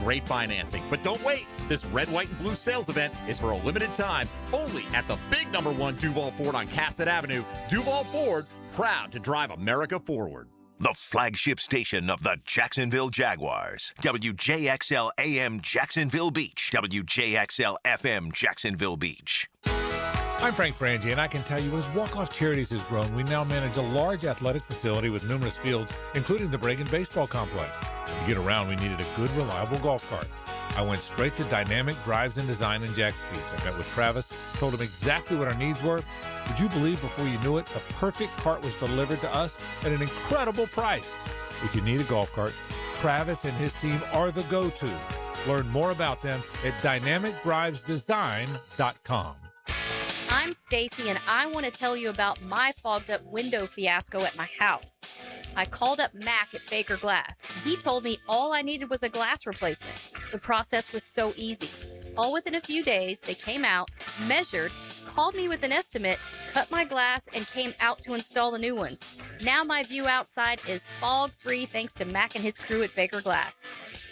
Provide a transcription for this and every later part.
Great financing. But don't wait. This red, white, and blue sales event is for a limited time only at the big #1 Duval Ford on Cassett Avenue. Duval Ford, proud to drive America forward. The flagship station of the Jacksonville Jaguars. WJXL AM Jacksonville Beach. WJXL FM Jacksonville Beach. I'm Frank Frangie, and I can tell you as Walk-Off Charities has grown, we now manage a large athletic facility with numerous fields, including the Bregan Baseball Complex. To get around, we needed a good, reliable golf cart. I went straight to Dynamic Drives and Design in Jack's Piece. I met with Travis, told him exactly what our needs were. Would you believe before you knew it, the perfect cart was delivered to us at an incredible price? If you need a golf cart, Travis and his team are the go-to. Learn more about them at dynamicdrivesdesign.com. I'm Stacy, and I want to tell you about my fogged up window fiasco at my house. I called up Mac at Baker Glass. He told me all I needed was a glass replacement. The process was so easy. All within a few days, they came out, measured, called me with an estimate, cut my glass, and came out to install the new ones. Now my view outside is fog-free thanks to Mac and his crew at Baker Glass.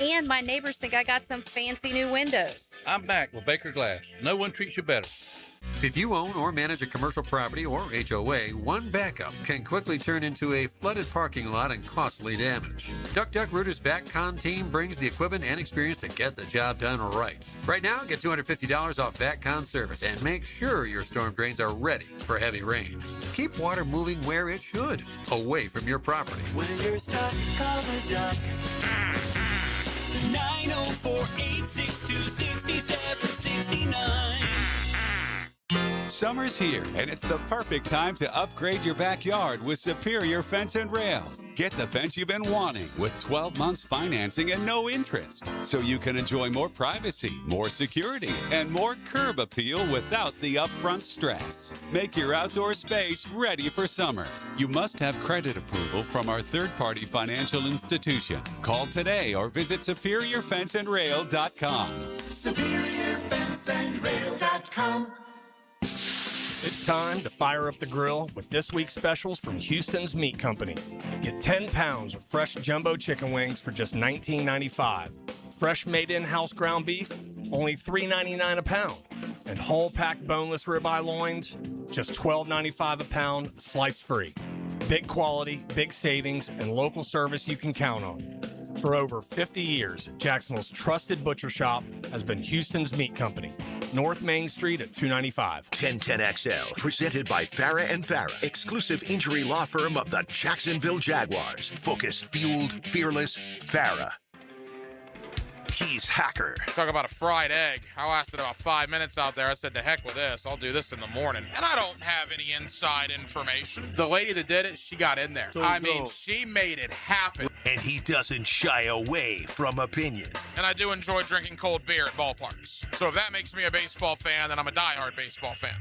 And my neighbors think I got some fancy new windows. I'm Mac with Baker Glass. No one treats you better. If you own or manage a commercial property or HOA, one backup can quickly turn into a flooded parking lot and costly damage. Duck Rooter's VACCon team brings the equipment and experience to get the job done right. Right now, get $250 off VACCon service and make sure your storm drains are ready for heavy rain. Keep water moving where it should, away from your property. When you're stuck, call the Duck. 904-862-6769. Summer's here, and it's the perfect time to upgrade your backyard with Superior Fence and Rail. Get the fence you've been wanting with 12 months financing and no interest, so you can enjoy more privacy, more security, and more curb appeal without the upfront stress. Make your outdoor space ready for summer. You must have credit approval from our third-party financial institution. Call today or visit SuperiorFenceandRail.com. SuperiorFenceandRail.com. It's time to fire up the grill with this week's specials from Houston's Meat Company. Get 10 pounds of fresh jumbo chicken wings for just $19.95. Fresh made in-house ground beef, only $3.99 a pound. And whole packed boneless ribeye loins, just $12.95 a pound, sliced free. Big quality, big savings, and local service you can count on. For over 50 years, Jacksonville's trusted butcher shop has been Houston's Meat Company. North Main Street at 295. 1010XL, presented by Farah and Farah, exclusive injury law firm of the Jacksonville Jaguars. Focused, fueled, fearless, Farah. He's Hacker. Talk about a fried egg. I lasted about 5 minutes out there. I said, to heck with this. I'll do this in the morning. And I don't have any inside information. The lady that did it, she got in there. She made it happen. And he doesn't shy away from opinion. And I do enjoy drinking cold beer at ballparks. So if that makes me a baseball fan, then I'm a diehard baseball fan.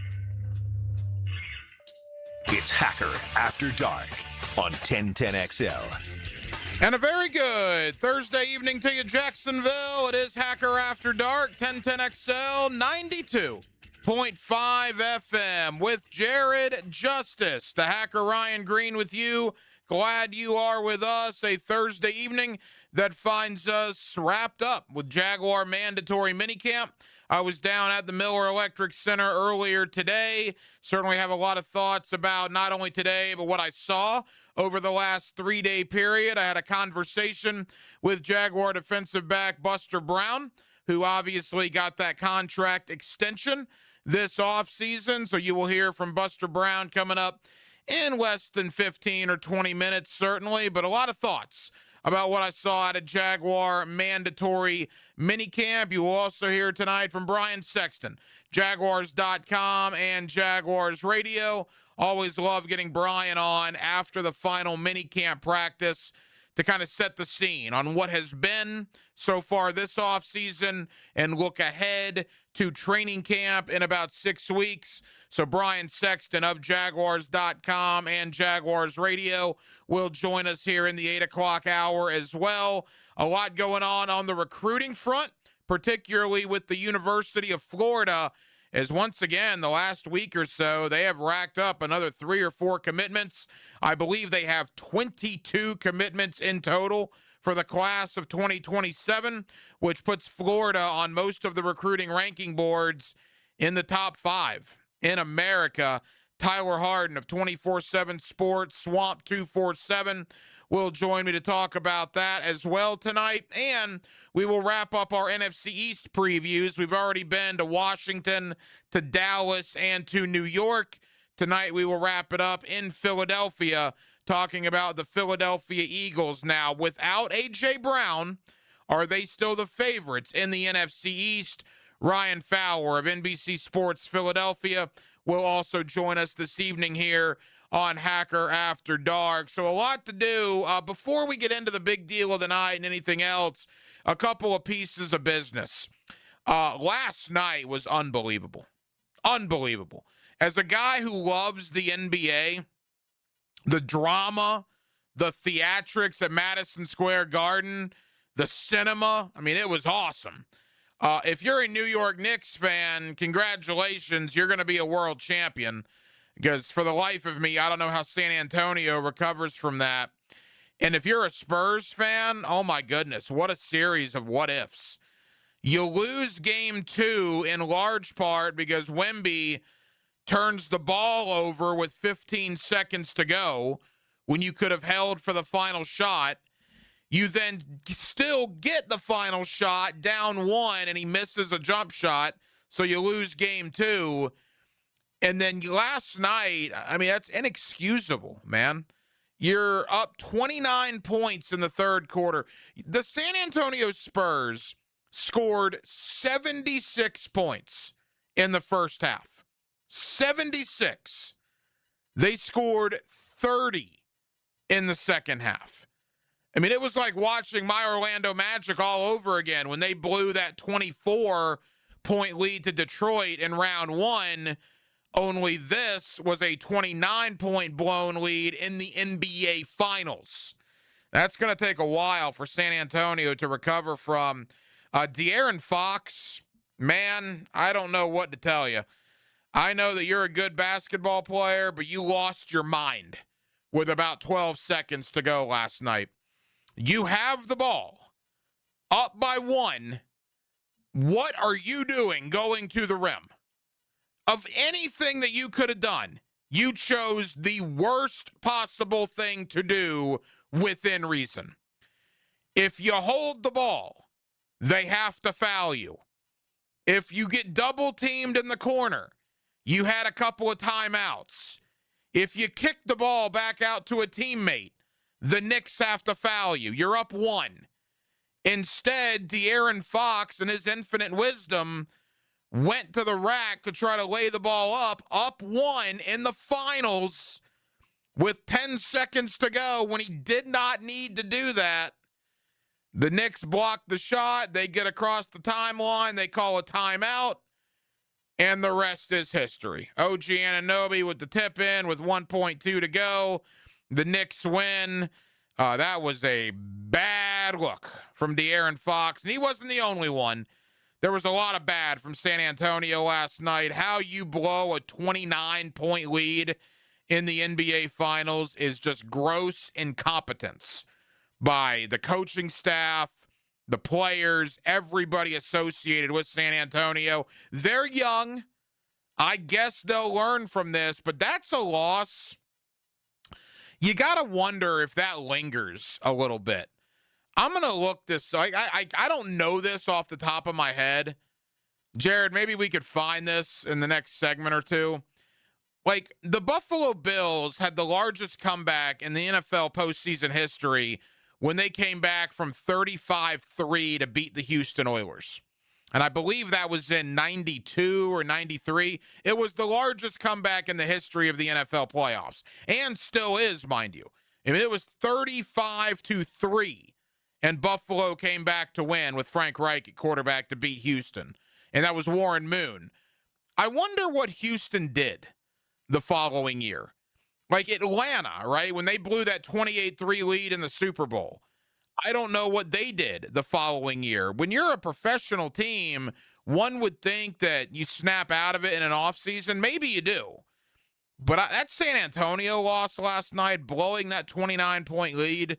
It's Hacker After Dark on 1010XL. And a very good Thursday evening to you, Jacksonville. It is Hacker After Dark, 1010XL 92.5 FM with Jared Justice. The Hacker Ryan Green with you. Glad you are with us. A Thursday evening that finds us wrapped up with Jaguar mandatory minicamp. I was down at the Miller Electric Center earlier today. Certainly have a lot of thoughts about not only today, but what I saw over the last 3-day period. I had a conversation with Jaguar defensive back Buster Brown, who obviously got that contract extension this offseason. So you will hear from Buster Brown coming up in less than 15 or 20 minutes, certainly, but a lot of thoughts about what I saw at a Jaguar mandatory minicamp. You will also hear tonight from Brian Sexton, Jaguars.com and Jaguars Radio. Always love getting Brian on after the final minicamp practice to kind of set the scene on what has been so far this offseason and look ahead to training camp in about 6 weeks. So Brian Sexton of Jaguars.com and Jaguars Radio will join us here in the 8 o'clock hour as well. A lot going on the recruiting front, particularly with the University of Florida, as once again, the last week or so, they have racked up another 3 or 4 commitments. I believe they have 22 commitments in total for the class of 2027, which puts Florida on most of the recruiting ranking boards in the top 5 in America. Tyler Harden of 24/7 Sports, Swamp 247, will join me to talk about that as well tonight. And we will wrap up our NFC East previews. We've already been to Washington, to Dallas, and to New York. Tonight we will wrap it up in Philadelphia, talking about the Philadelphia Eagles. Now, without A.J. Brown, are they still the favorites in the NFC East? Ryan Fowler of NBC Sports Philadelphia will also join us this evening here on Hacker After Dark. So a lot to do. Before we get into the big deal of the night and anything else, a couple of pieces of business. Last night was unbelievable. Unbelievable. As a guy who loves the NBA, the drama, the theatrics at Madison Square Garden, the cinema, I mean, it was awesome. If you're a New York Knicks fan, congratulations, you're going to be a world champion. Because for the life of me, I don't know how San Antonio recovers from that. And if you're a Spurs fan, oh my goodness, what a series of what ifs. You lose game 2 in large part because Wemby turns the ball over with 15 seconds to go when you could have held for the final shot. You then still get the final shot down 1 and he misses a jump shot. So you lose game 2. And then last night, I mean, that's inexcusable, man. You're up 29 points in the third quarter. The San Antonio Spurs scored 76 points in the first half. 76. They scored 30 in the second half. I mean, it was like watching my Orlando Magic all over again when they blew that 24-point lead to Detroit in round 1. Only this was a 29-point blown lead in the NBA Finals. That's going to take a while for San Antonio to recover from. De'Aaron Fox, man, I don't know what to tell you. I know that you're a good basketball player, but you lost your mind with about 12 seconds to go last night. You have the ball, up by 1. What are you doing going to the rim? Of anything that you could have done, you chose the worst possible thing to do within reason. If you hold the ball, they have to foul you. If you get double teamed in the corner, you had a couple of timeouts. If you kick the ball back out to a teammate, the Knicks have to foul you. You're up 1. Instead, De'Aaron Fox, in his infinite wisdom, went to the rack to try to lay the ball up 1 in the finals with 10 seconds to go when he did not need to do that. The Knicks block the shot. They get across the timeline. They call a timeout. And the rest is history. OG Anunoby with the tip in with 1.2 to go. The Knicks win. That was a bad look from De'Aaron Fox. And he wasn't the only one. There was a lot of bad from San Antonio last night. How you blow a 29-point lead in the NBA Finals is just gross incompetence by the coaching staff, the players, everybody associated with San Antonio. They're young. I guess they'll learn from this, but that's a loss. You got to wonder if that lingers a little bit. I'm going to look this. I don't know this off the top of my head. Jared, maybe we could find this in the next segment or two. Like, the Buffalo Bills had the largest comeback in the NFL postseason history when they came back from 35-3 to beat the Houston Oilers. And I believe that was in 92 or 93. It was the largest comeback in the history of the NFL playoffs. And still is, mind you. I mean, it was 35-3. And Buffalo came back to win with Frank Reich at quarterback to beat Houston. And that was Warren Moon. I wonder what Houston did the following year. Like Atlanta, right? When they blew that 28-3 lead in the Super Bowl. I don't know what they did the following year. When you're a professional team, one would think that you snap out of it in an offseason. Maybe you do. But that San Antonio loss last night, blowing that 29-point lead,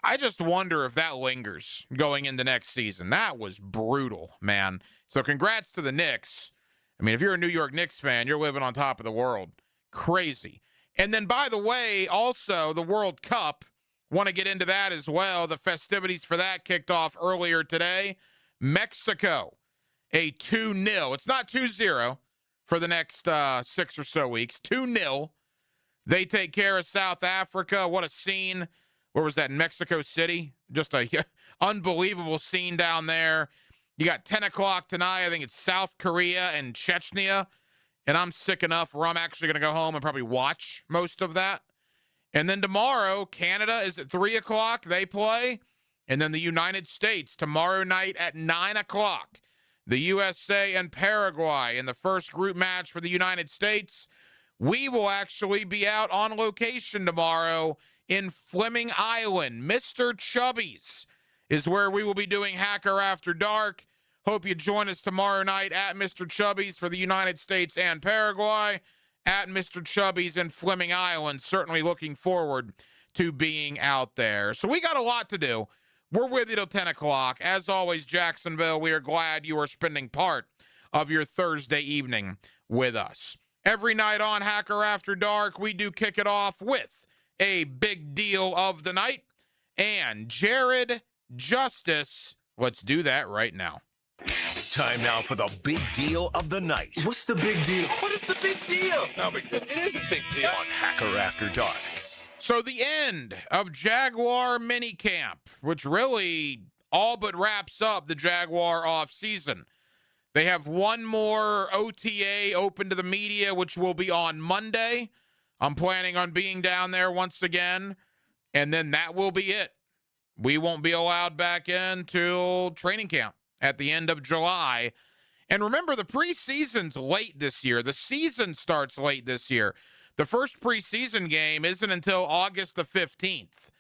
I just wonder if that lingers going into next season. That was brutal, man. So congrats to the Knicks. I mean, if you're a New York Knicks fan, you're living on top of the world. Crazy. And then, by the way, also the World Cup. Want to get into that as well. The festivities for that kicked off earlier today. Mexico, a 2-0. It's not 2-0 for the next 6 or so weeks. 2-0. They take care of South Africa. What a scene. Where was that, in Mexico City? Just a unbelievable scene down there. You got 10 o'clock tonight. I think it's South Korea and Chechnya. And I'm sick enough where I'm actually going to go home and probably watch most of that. And then tomorrow, Canada is at 3 o'clock. They play. And then the United States tomorrow night at 9 o'clock. The USA and Paraguay in the first group match for the United States. We will actually be out on location tomorrow in Fleming Island. Mr. Chubby's is where we will be doing Hacker After Dark. Hope you join us tomorrow night at Mr. Chubby's for the United States and Paraguay. At Mr. Chubby's in Fleming Island. Certainly looking forward to being out there. So we got a lot to do. We're with you till 10 o'clock. As always, Jacksonville, we are glad you are spending part of your Thursday evening with us. Every night on Hacker After Dark, we do kick it off with a big deal of the night. And Jared Justice, let's do that right now. Time now for the big deal of the night. What's the big deal? What is the big deal? No, because it is a big deal. On Hacker After Dark. So the end of Jaguar Minicamp, which really all but wraps up the Jaguar offseason. They have one more OTA open to the media, which will be on Monday. I'm planning on being down there once again, and then that will be it. We won't be allowed back in till training camp at the end of July. And remember, the preseason's late this year. The season starts late this year. The first preseason game isn't until August the 15th.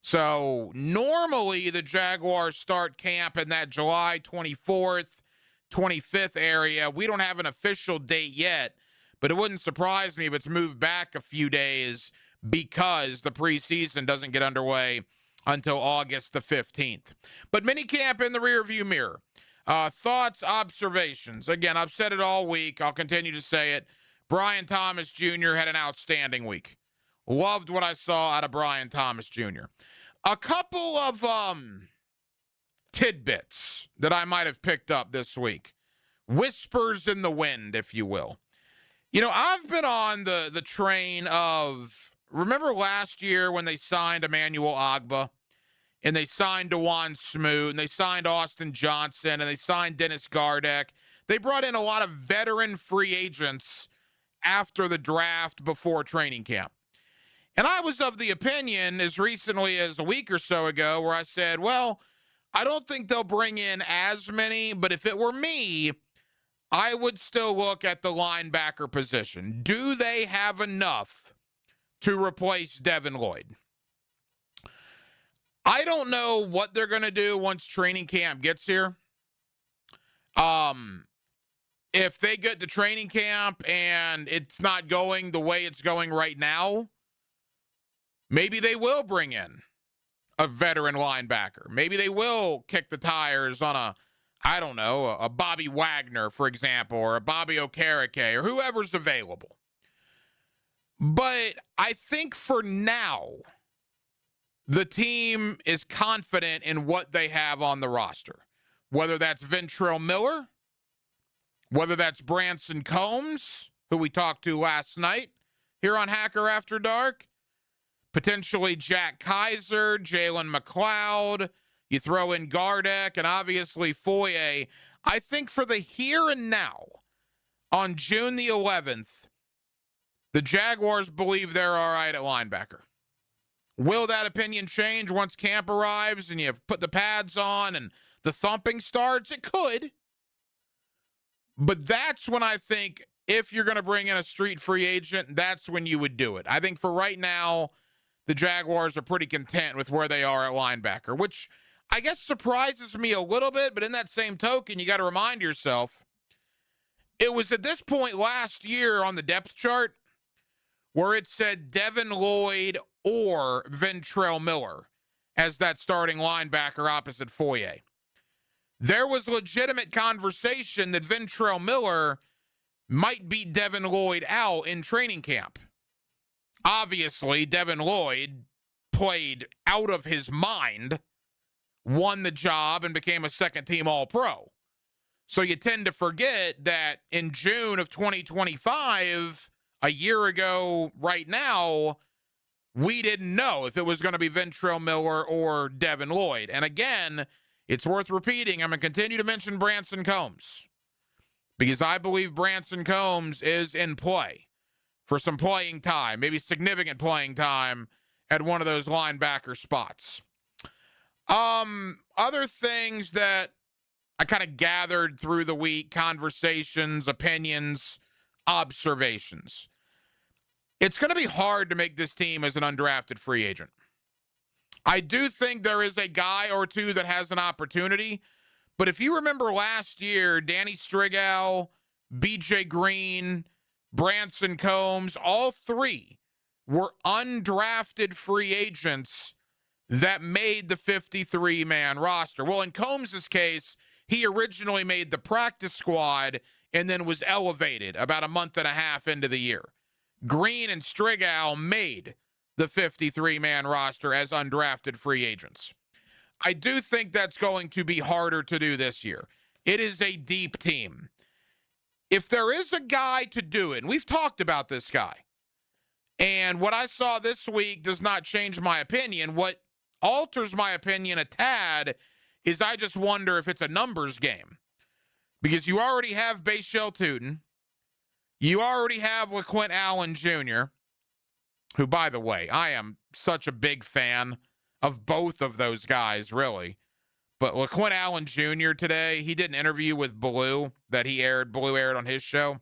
So normally the Jaguars start camp in that July 24th, 25th area. We don't have an official date yet, but it wouldn't surprise me if it's moved back a few days because the preseason doesn't get underway until August the 15th. But minicamp in the rearview mirror. Thoughts, observations. Again, I've said it all week. I'll continue to say it. Brian Thomas Jr. had an outstanding week. Loved what I saw out of Brian Thomas Jr. A couple of tidbits that I might have picked up this week. Whispers in the wind, if you will. You know, I've been on the train of, remember last year when they signed Emmanuel Ogbah, and they signed DeJuan Smoot, and they signed Austin Johnson, and they signed Dennis Gardeck. They brought in a lot of veteran free agents after the draft, before training camp. And I was of the opinion as recently as a week or so ago where I said, well, I don't think they'll bring in as many, but if it were me, I would still look at the linebacker position. Do they have enough to replace Devin Lloyd? I don't know what they're going to do once training camp gets here. If they get to training camp and it's not going the way it's going right now, maybe they will bring in a veteran linebacker. Maybe they will kick the tires on a Bobby Wagner, for example, or a Bobby Okereke, or whoever's available. But I think for now, the team is confident in what they have on the roster. Whether that's Ventrell Miller, whether that's Branson Combs, who we talked to last night here on Hacker After Dark, potentially Jack Kaiser, Jalen McLeod, you throw in Gardeck, and obviously Foye. I think for the here and now, on June the 11th, the Jaguars believe they're all right at linebacker. Will that opinion change once camp arrives and you put the pads on and the thumping starts? It could. But that's when I think if you're going to bring in a street free agent, that's when you would do it. I think for right now, the Jaguars are pretty content with where they are at linebacker, which I guess surprises me a little bit. But in that same token, you got to remind yourself, it was at this point last year on the depth chart where it said Devin Lloyd or Ventrell Miller. as that starting linebacker opposite Foye. There was legitimate conversation that Ventrell Miller might beat Devin Lloyd out in training camp. Obviously, Devin Lloyd played out of his mind, won the job, and became a second-team All-Pro. So you tend to forget that in June of 2025, a year ago right now, we didn't know if it was going to be Ventrell Miller or Devin Lloyd. And again, it's worth repeating. I'm going to continue to mention Branson Combs because I believe Branson Combs is in play for some playing time, maybe significant playing time at one of those linebacker spots. Other things that I kind of gathered through the week, conversations, opinions, observations. It's going to be hard to make this team as an undrafted free agent. I do think there is a guy or two that has an opportunity, but if you remember last year, Danny Strigal, BJ Green, Branson Combs, all three were undrafted free agents that made the 53-man roster. Well, in Combs' case, he originally made the practice squad and then was elevated about a month and a half into the year. Green and Strigal made the 53-man roster as undrafted free agents. I do think that's going to be harder to do this year. It is a deep team. If there is a guy to do it, and we've talked about this guy, and what I saw this week does not change my opinion. What alters my opinion a tad is I just wonder if it's a numbers game. Because you already have Bashel Tootin. You already have LaQuint Allen Jr., who, by the way, I am such a big fan of both of those guys, really. But LaQuint Allen Jr. today, he did an interview with Blue that Blue aired on his show.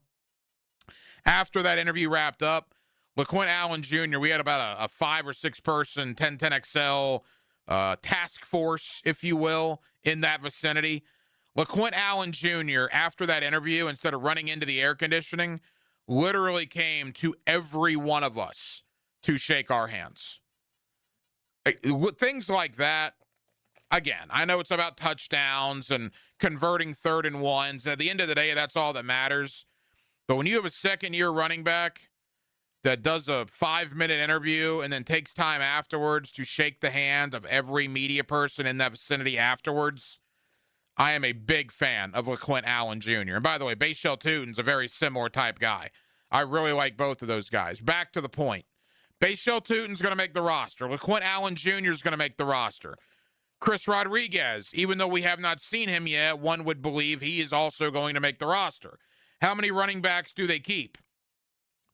After that interview wrapped up, LaQuint Allen Jr., we had about a 5 or 6 person 1010XL task force, if you will, in that vicinity. LaQuint Allen Jr., after that interview, instead of running into the air conditioning, literally came to every one of us to shake our hands. Things like that, again, I know it's about touchdowns and converting 3rd and 1s. At the end of the day, that's all that matters. But when you have a second-year running back that does a 5-minute interview and then takes time afterwards to shake the hand of every media person in that vicinity afterwards, I am a big fan of LaQuint Allen Jr. And by the way, Bashel Tootin's a very similar type guy. I really like both of those guys. Back to the point. Bashel Tootin's going to make the roster. LaQuint Allen Jr. is going to make the roster. Chris Rodriguez, even though we have not seen him yet, one would believe he is also going to make the roster. How many running backs do they keep?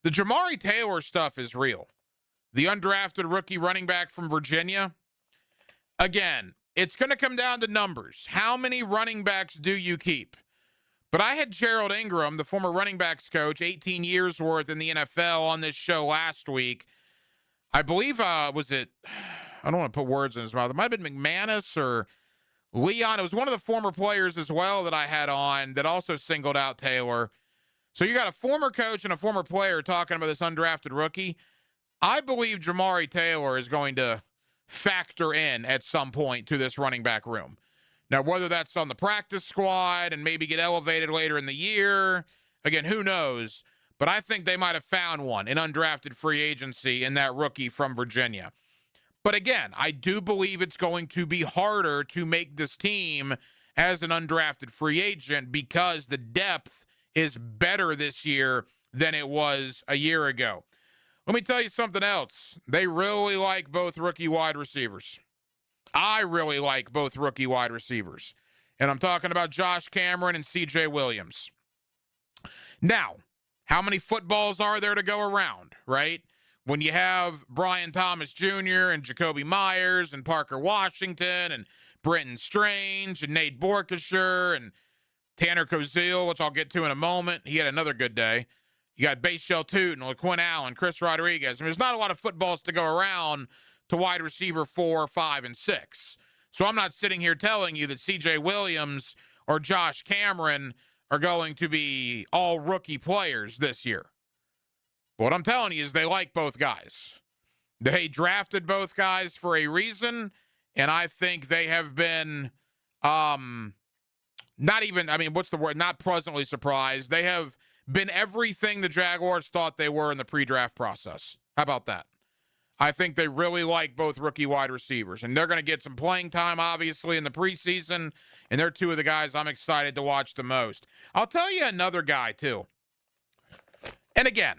The Jamari Taylor stuff is real. The undrafted rookie running back from Virginia. Again, it's going to come down to numbers. How many running backs do you keep? But I had Gerald Ingram, the former running backs coach, 18 years worth in the NFL, on this show last week. I believe, was it, I don't want to put words in his mouth. It might have been McManus or Leon. It was one of the former players as well that I had on that also singled out Taylor. So you got a former coach and a former player talking about this undrafted rookie. I believe Jamari Taylor is going to factor in at some point to this running back room. Now, whether that's on the practice squad and maybe get elevated later in the year, again, who knows? But I think they might have found one in undrafted free agency in that rookie from Virginia. But again, I do believe it's going to be harder to make this team as an undrafted free agent because the depth is better this year than it was a year ago. Let me tell you something else. They really like both rookie wide receivers. I really like both rookie wide receivers. And I'm talking about Josh Cameron and CJ Williams. Now, how many footballs are there to go around, right? When you have Brian Thomas Jr. and Jacoby Myers and Parker Washington and Brenton Strange and Nate Borkesher and Tanner Kozil, which I'll get to in a moment. He had another good day. You got Bashel Tootin, LaQuint Allen, Chris Rodriguez. I mean, there's not a lot of footballs to go around to wide receiver 4, 5, and 6. So I'm not sitting here telling you that CJ Williams or Josh Cameron are going to be all rookie players this year. What I'm telling you is they like both guys. They drafted both guys for a reason, And I think they have been not even, I mean, what's the word? Not pleasantly surprised. They have been everything the Jaguars thought they were in the pre-draft process. How about that? I think they really like both rookie wide receivers, and they're going to get some playing time, obviously, in the preseason, and they're two of the guys I'm excited to watch the most. I'll tell you another guy, too. And again,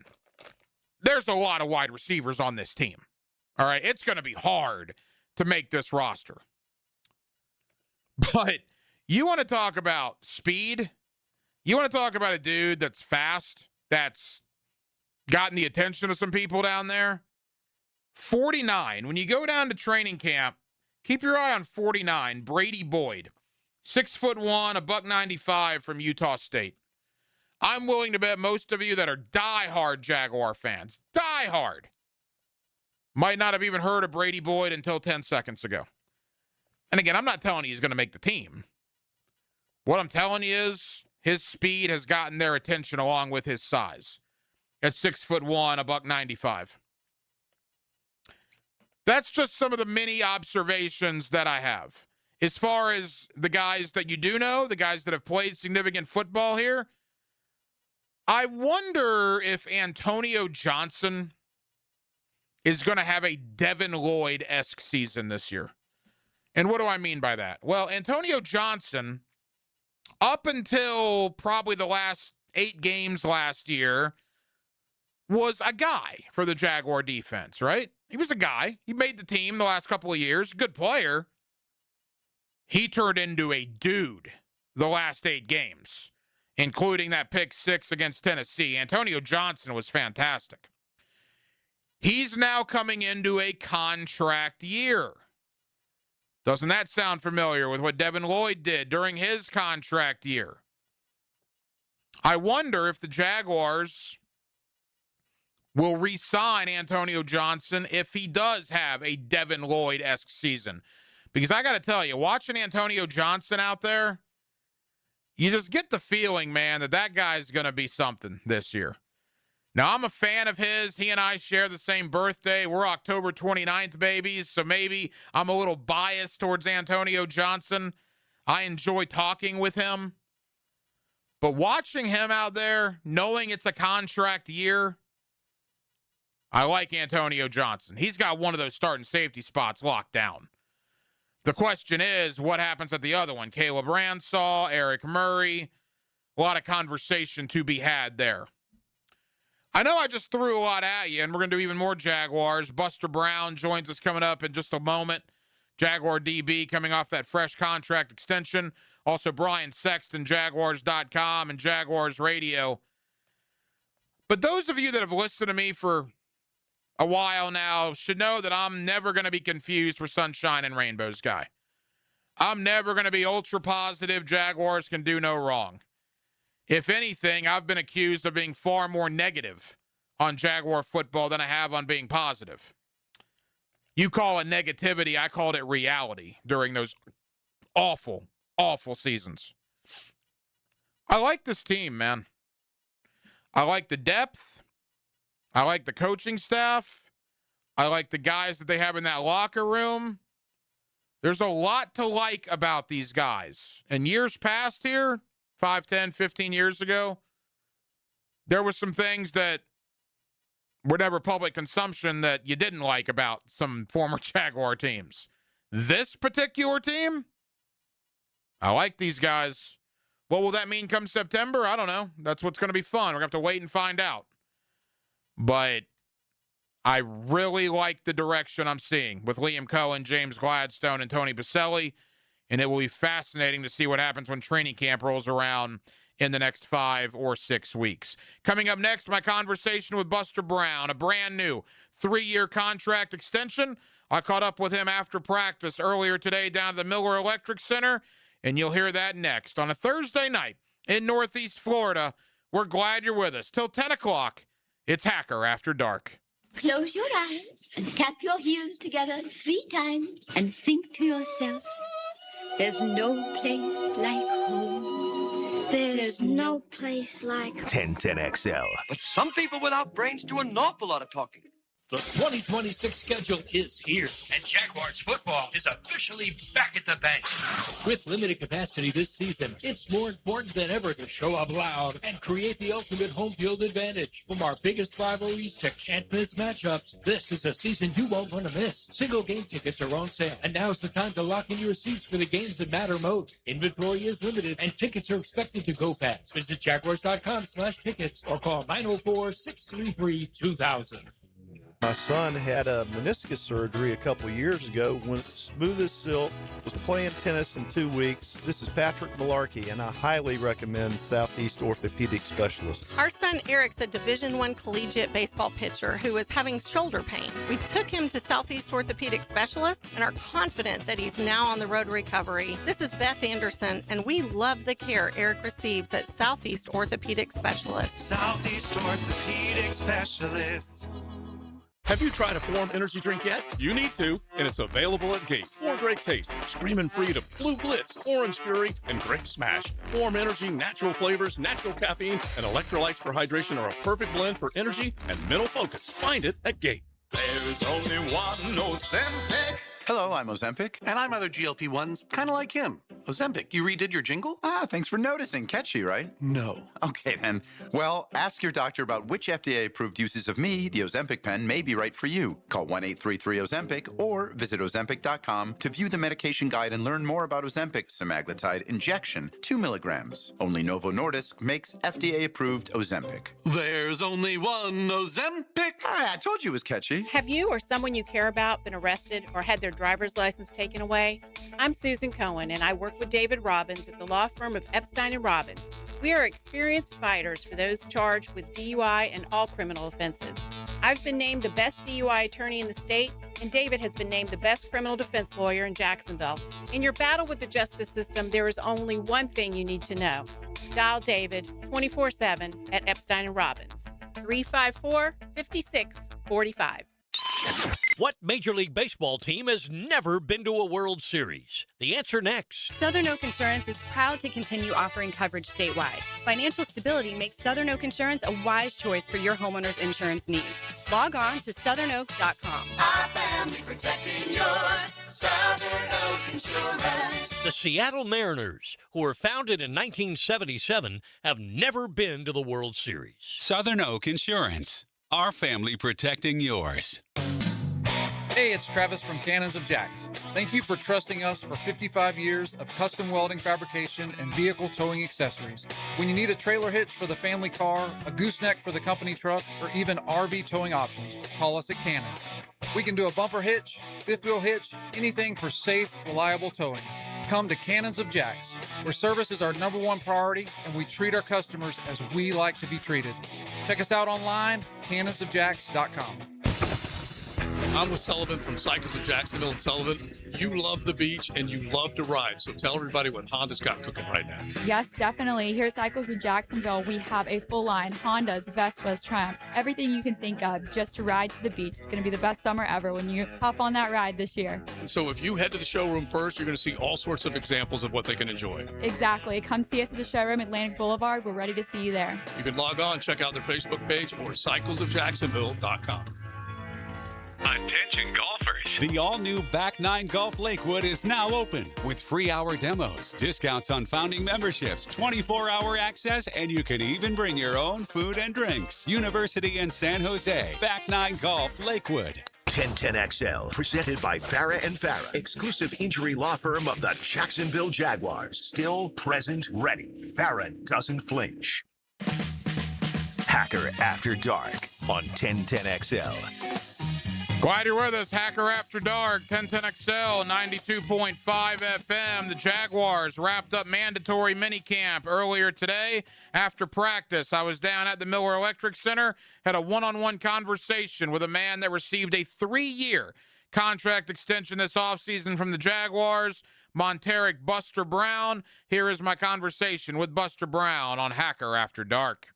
there's a lot of wide receivers on this team. All right, it's going to be hard to make this roster. But you want to talk about speed? You want to talk about a dude that's fast, that's gotten the attention of some people down there? 49. When you go down to training camp, keep your eye on 49, Brady Boyd. 6'1", $195 from Utah State. I'm willing to bet most of you that are diehard Jaguar fans, diehard, might not have even heard of Brady Boyd until 10 seconds ago. And again, I'm not telling you he's going to make the team. What I'm telling you is his speed has gotten their attention along with his size. At 6'1", $195. That's just some of the mini observations that I have. As far as the guys that you do know, the guys that have played significant football here, I wonder if Antonio Johnson is going to have a Devin Lloyd-esque season this year. And what do I mean by that? Well, Antonio Johnson, up until probably the last 8 games last year, was a guy for the Jaguar defense, right? He was a guy. He made the team the last couple of years. Good player. He turned into a dude the last 8 games, including that pick 6 against Tennessee. Antonio Johnson was fantastic. He's now coming into a contract year. Doesn't that sound familiar with what Devin Lloyd did during his contract year? I wonder if the Jaguars will re-sign Antonio Johnson if he does have a Devin Lloyd-esque season. Because I got to tell you, watching Antonio Johnson out there, you just get the feeling, man, that guy's going to be something this year. Now, I'm a fan of his. He and I share the same birthday. We're October 29th babies, so maybe I'm a little biased towards Antonio Johnson. I enjoy talking with him. But watching him out there, knowing it's a contract year, I like Antonio Johnson. He's got one of those starting safety spots locked down. The question is, what happens at the other one? Caleb Ransaw, Eric Murray. A lot of conversation to be had there. I know I just threw a lot at you, and we're going to do even more Jaguars. Buster Brown joins us coming up in just a moment. Jaguar DB coming off that fresh contract extension. Also, Brian Sexton, Jaguars.com and Jaguars Radio. But those of you that have listened to me for a while now should know that I'm never going to be confused for sunshine and rainbows guy. I'm never going to be ultra positive. Jaguars can do no wrong. If anything, I've been accused of being far more negative on Jaguar football than I have on being positive. You call it negativity, I called it reality during those awful, awful seasons. I like this team, man. I like the depth. I like the coaching staff. I like the guys that they have in that locker room. There's a lot to like about these guys. In years past here, 5, 10, 15 years ago, there were some things that were never public consumption that you didn't like about some former Jaguar teams. This particular team, I like these guys. What will that mean come September? I don't know. That's what's going to be fun. We're going to have to wait and find out. But I really like the direction I'm seeing with Liam Cohen, James Gladstone, and Tony Baselli. And it will be fascinating to see what happens when training camp rolls around in the next 5 or 6 weeks. Coming up next, my conversation with Buster Brown, a brand new 3-year contract extension. I caught up with him after practice earlier today down at the Miller Electric Center, and you'll hear that next on a Thursday night in Northeast Florida. We're glad you're with us. Till 10 o'clock, it's Hacker After Dark. Close your eyes and tap your heels together 3 times and think to yourself, there's no place like home. There's no place like 1010XL. But some people without brains do an awful lot of talking. The 2026 schedule is here, and Jaguars football is officially back at the bank. With limited capacity this season, it's more important than ever to show up loud and create the ultimate home field advantage. From our biggest rivalries to can't-miss matchups, this is a season you won't want to miss. Single game tickets are on sale, and now's the time to lock in your seats for the games that matter most. Inventory is limited, and tickets are expected to go fast. Visit Jaguars.com/tickets or call 904-633-2000. My son had a meniscus surgery a couple years ago. Went smooth as silk, was playing tennis in 2 weeks. This is Patrick Malarkey, and I highly recommend Southeast Orthopedic Specialist. Our son Eric's a Division I collegiate baseball pitcher who is having shoulder pain. We took him to Southeast Orthopedic Specialist and are confident that he's now on the road to recovery. This is Beth Anderson, and we love the care Eric receives at Southeast Orthopedic Specialist. Southeast Orthopedic Specialist. Have you tried a Form energy drink yet? You need to, and it's available at Gate. 4 great tastes, screaming free to Blue Blitz, Orange Fury, and Grape Smash. Form energy, natural flavors, natural caffeine, and electrolytes for hydration are a perfect blend for energy and mental focus. Find it at Gate. There's only one Ozempic. Hello, I'm Ozempic. And I'm other GLP-1s, kind of like him. Ozempic, you redid your jingle? Thanks for noticing. Catchy, right? No. Okay, then. Well, ask your doctor about which FDA-approved uses of me, the Ozempic pen, may be right for you. Call 1-833-OZEMPIC or visit Ozempic.com to view the medication guide and learn more about Ozempic semaglutide injection, 2 milligrams. Only Novo Nordisk makes FDA-approved Ozempic. There's only one Ozempic. I told you it was catchy. Have you or someone you care about been arrested or had their driver's license taken away? I'm Susan Cohen, and I work with David Robbins at the law firm of Epstein & Robbins. We are experienced fighters for those charged with DUI and all criminal offenses. I've been named the best DUI attorney in the state, and David has been named the best criminal defense lawyer in Jacksonville. In your battle with the justice system, there is only one thing you need to know. Dial David 24/7 at Epstein & Robbins, 354-5645. What Major League Baseball team has never been to a World Series? The answer next. Southern Oak Insurance is proud to continue offering coverage statewide. Financial stability makes Southern Oak Insurance a wise choice for your homeowner's insurance needs. Log on to southernoak.com. Our family protecting yours. Southern Oak Insurance. The Seattle Mariners, who were founded in 1977, have never been to the World Series. Southern Oak Insurance. Our family protecting yours. Hey, it's Travis from Cannons of Jacks. Thank you for trusting us for 55 years of custom welding fabrication and vehicle towing accessories. When you need a trailer hitch for the family car, a gooseneck for the company truck, or even RV towing options, call us at Cannons. We can do a bumper hitch, fifth wheel hitch, anything for safe, reliable towing. Come to Cannons of Jacks, where service is our #1 priority and we treat our customers as we like to be treated. Check us out online, cannonsofjacks.com. I'm with Sullivan from Cycles of Jacksonville and Sullivan. You love the beach and you love to ride, so tell everybody what Honda's got cooking right now. Yes, definitely. Here at Cycles of Jacksonville, we have a full line, Hondas, Vespas, Triumphs, everything you can think of just to ride to the beach. It's going to be the best summer ever when you hop on that ride this year. And so if you head to the showroom first, you're going to see all sorts of examples of what they can enjoy. Exactly. Come see us at the showroom, Atlantic Boulevard. We're ready to see you there. You can log on, check out their Facebook page or cyclesofjacksonville.com. Attention golfers. The all-new Back 9 Golf Lakewood is now open with free hour demos, discounts on founding memberships, 24-hour access, and you can even bring your own food and drinks. University in San Jose. Back 9 Golf Lakewood. 1010XL, presented by Farah and Farah, exclusive injury law firm of the Jacksonville Jaguars. Still, present, ready. Farah doesn't flinch. Hacker After Dark on 1010XL. Glad you're with us. Hacker After Dark, 1010XL, 92.5 FM. The Jaguars wrapped up mandatory minicamp earlier today. After practice, I was down at the Miller Electric Center, had a one-on-one conversation with a man that received a 3-year contract extension this offseason from the Jaguars, Montaric Buster Brown. Here is my conversation with Buster Brown on Hacker After Dark.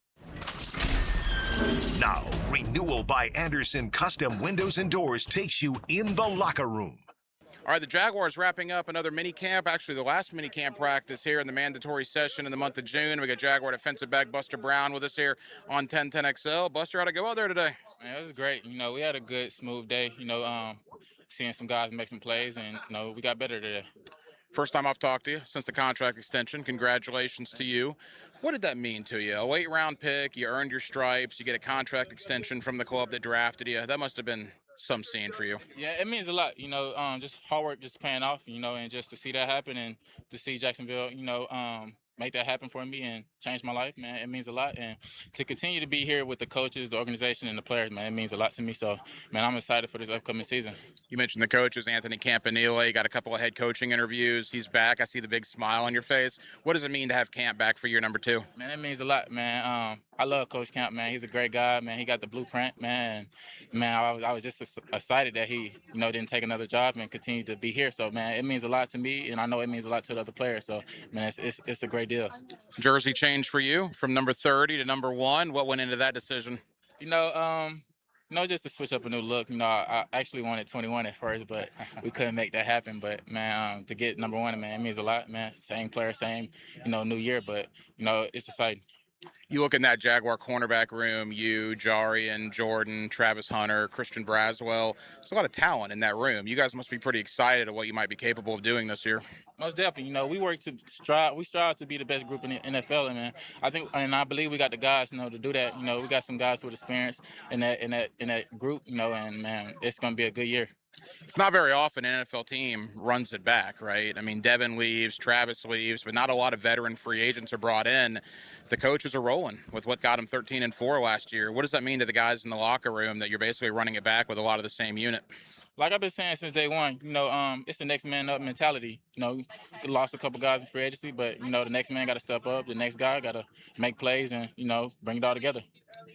Now, Renewal by Anderson Custom Windows and Doors takes you in the locker room. All right, the Jaguars wrapping up another mini camp, actually the last mini camp practice here in the mandatory session in the month of June. We got Jaguar defensive back Buster Brown with us here on 1010XL. Buster, how'd it go out there today? Man, it was great. You know, we had a good, smooth day. You know, seeing some guys make some plays, and you know, we got better today. First time I've talked to you since the contract extension. Congratulations to you. What did that mean to you? A late-round pick, you earned your stripes, you get a contract extension from the club that drafted you. That must have been some scene for you. Yeah, it means a lot. You know, just hard work just paying off. You know, and just to see that happen, and to see Jacksonville, you know, make that happen for me and change my life, man, it means a lot. And to continue to be here with the coaches, the organization, and the players, man, it means a lot to me. So, man, I'm excited for this upcoming season. You mentioned the coaches, Anthony Campanile. Got a couple of head coaching interviews. He's back. I see the big smile on your face. What does it mean to have Camp back for year number 2? Man, it means a lot, man. I love Coach Camp, man. He's a great guy, man. He got the blueprint, man. Man, I was just excited that he, you know, didn't take another job and continue to be here. So, man, it means a lot to me, and I know it means a lot to the other players. So, man, it's a great deal. Jersey change for you from number 30 to number 1. What went into that decision? You know, just to switch up a new look. You know, I actually wanted 21 at first, but we couldn't make that happen. But, man, to get number 1, man, it means a lot, man. Same player, same, you know, new year. But, you know, it's exciting. You look in that Jaguar cornerback room, you, Jarian, Jordan, Travis Hunter, Christian Braswell. There's a lot of talent in that room. You guys must be pretty excited at what you might be capable of doing this year. Most definitely. You know, we strive to be the best group in the NFL, and man, I believe we got the guys, you know, to do that. You know, we got some guys with experience in that group, you know, and man, it's gonna be a good year. It's not very often an NFL team runs it back, right? I mean, Devin leaves, Travis leaves, but not a lot of veteran free agents are brought in. The coaches are rolling with what got them 13-4 last year. What does that mean to the guys in the locker room that you're basically running it back with a lot of the same unit? Like I've been saying since day one, you know, it's the next man up mentality. You know, we lost a couple guys in free agency, but, you know, the next man got to step up. The next guy got to make plays and, you know, bring it all together.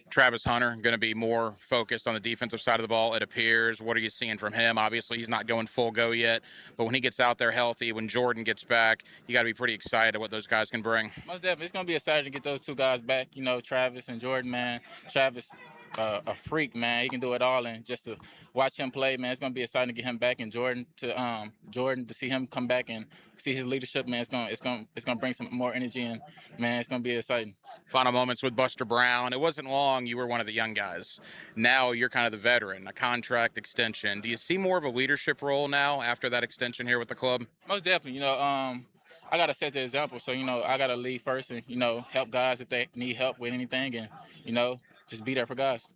Travis Hunter going to be more focused on the defensive side of the ball, it appears. What are you seeing from him? Obviously, he's not going full go yet, but when he gets out there healthy, when Jordan gets back, you got to be pretty excited at what those guys can bring. Most definitely. It's going to be exciting to get those two guys back, you know, Travis and Jordan, man. Travis, a freak, man. He can do it all, and just to watch him play, man, it's going to be exciting to get him back, and Jordan to see him come back and see his leadership, man. It's going to bring some more energy, and man, it's going to be exciting. Final moments with Buster Brown. It wasn't long. You were one of the young guys. Now you're kind of the veteran, a contract extension. Do you see more of a leadership role now after that extension here with the club? Most definitely. You know, I got to set the example. So, you know, I got to lead first and, you know, help guys if they need help with anything, and, you know, just be there for guys.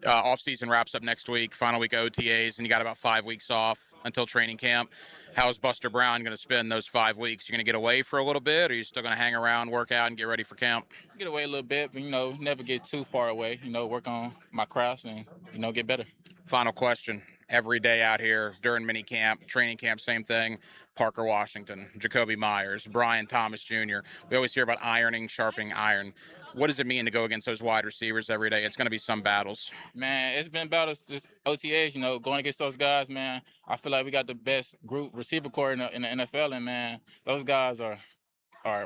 Off-season wraps up next week, final week of OTAs, and you got about 5 weeks off until training camp. How's Buster Brown going to spend those 5 weeks? You going to get away for a little bit, or are you still going to hang around, work out, and get ready for camp? Get away a little bit, but, you know, never get too far away. You know, work on my crafts and, you know, get better. Final question. Every day out here during minicamp, training camp, same thing. Parker Washington, Jacoby Myers, Brian Thomas Jr. We always hear about ironing, sharpening iron. What does it mean to go against those wide receivers every day? It's going to be some battles. Man, it's been battles this OTAs, you know, going against those guys, man. I feel like we got the best group receiver core in the NFL, and, man, those guys are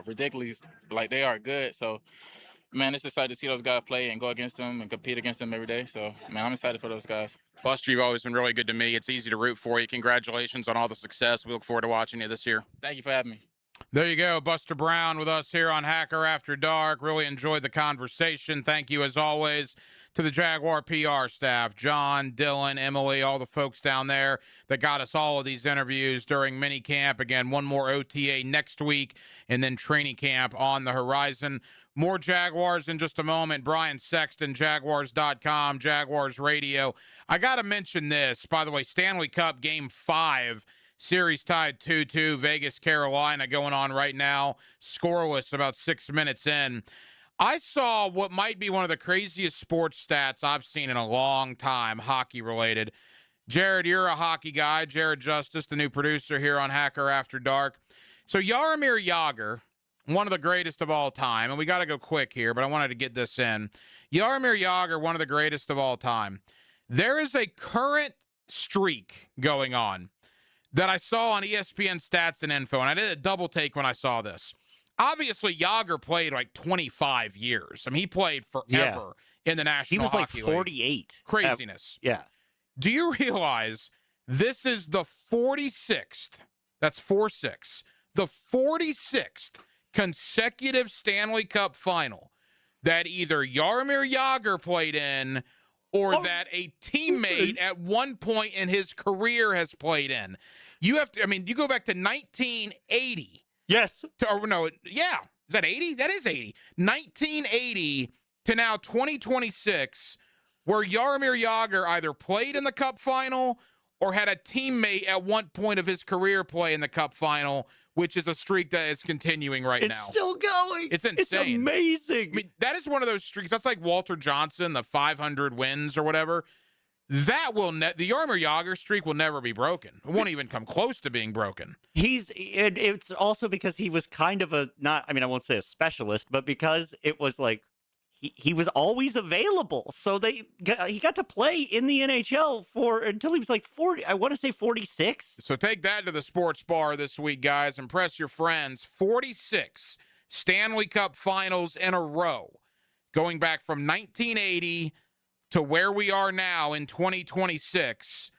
ridiculous. Like, they are good. So, man, it's exciting to see those guys play and go against them and compete against them every day. So, man, I'm excited for those guys. Buster, you've always been really good to me. It's easy to root for you. Congratulations on all the success. We look forward to watching you this year. Thank you for having me. There you go, Buster Brown with us here on Hacker After Dark. Really enjoyed the conversation. Thank you, as always, to the Jaguar PR staff, John, Dylan, Emily, all the folks down there that got us all of these interviews during minicamp. Again, one more OTA next week, and then training camp on the horizon. More Jaguars in just a moment. Brian Sexton, Jaguars.com, Jaguars Radio. I got to mention this, by the way, Stanley Cup Game 5. Series tied 2-2, Vegas, Carolina going on right now. Scoreless about 6 minutes in. I saw what might be one of the craziest sports stats I've seen in a long time, hockey-related. Jared, you're a hockey guy. Jared Justice, the new producer here on Hacker After Dark. So Jaromir Jagr, one of the greatest of all time, and we got to go quick here, but I wanted to get this in. Jaromir Jagr, one of the greatest of all time. There is a current streak going on that I saw on ESPN Stats and Info, and I did a double take when I saw this. Obviously, Jagr played like 25 years. I mean, he played forever in the National Hockey League. He was like 48. Craziness. Yeah. Do you realize this is the 46th, that's 4-6, the 46th consecutive Stanley Cup final that either Jaromir Jagr played in or that a teammate at one point in his career has played in. You have to, I mean, you go back to 1980. Yes. Is that 80? That is 80. 1980 to now 2026, where Jaromir Jagr either played in the Cup final or had a teammate at one point of his career play in the Cup final, which is a streak that is continuing right now. It's still going. It's insane. It's amazing. I mean, that is one of those streaks. That's like Walter Johnson, the 500 wins or whatever. That will the Jaromir Jagr streak will never be broken. It won't even come close to being broken. It's also because he was kind of I won't say a specialist, but because it was like he was always available. So he got to play in the NHL until he was like 40. I want to say 46. So take that to the sports bar this week, guys. Impress your friends. 46 Stanley Cup finals in a row, going back from 1980 to where we are now in 2026,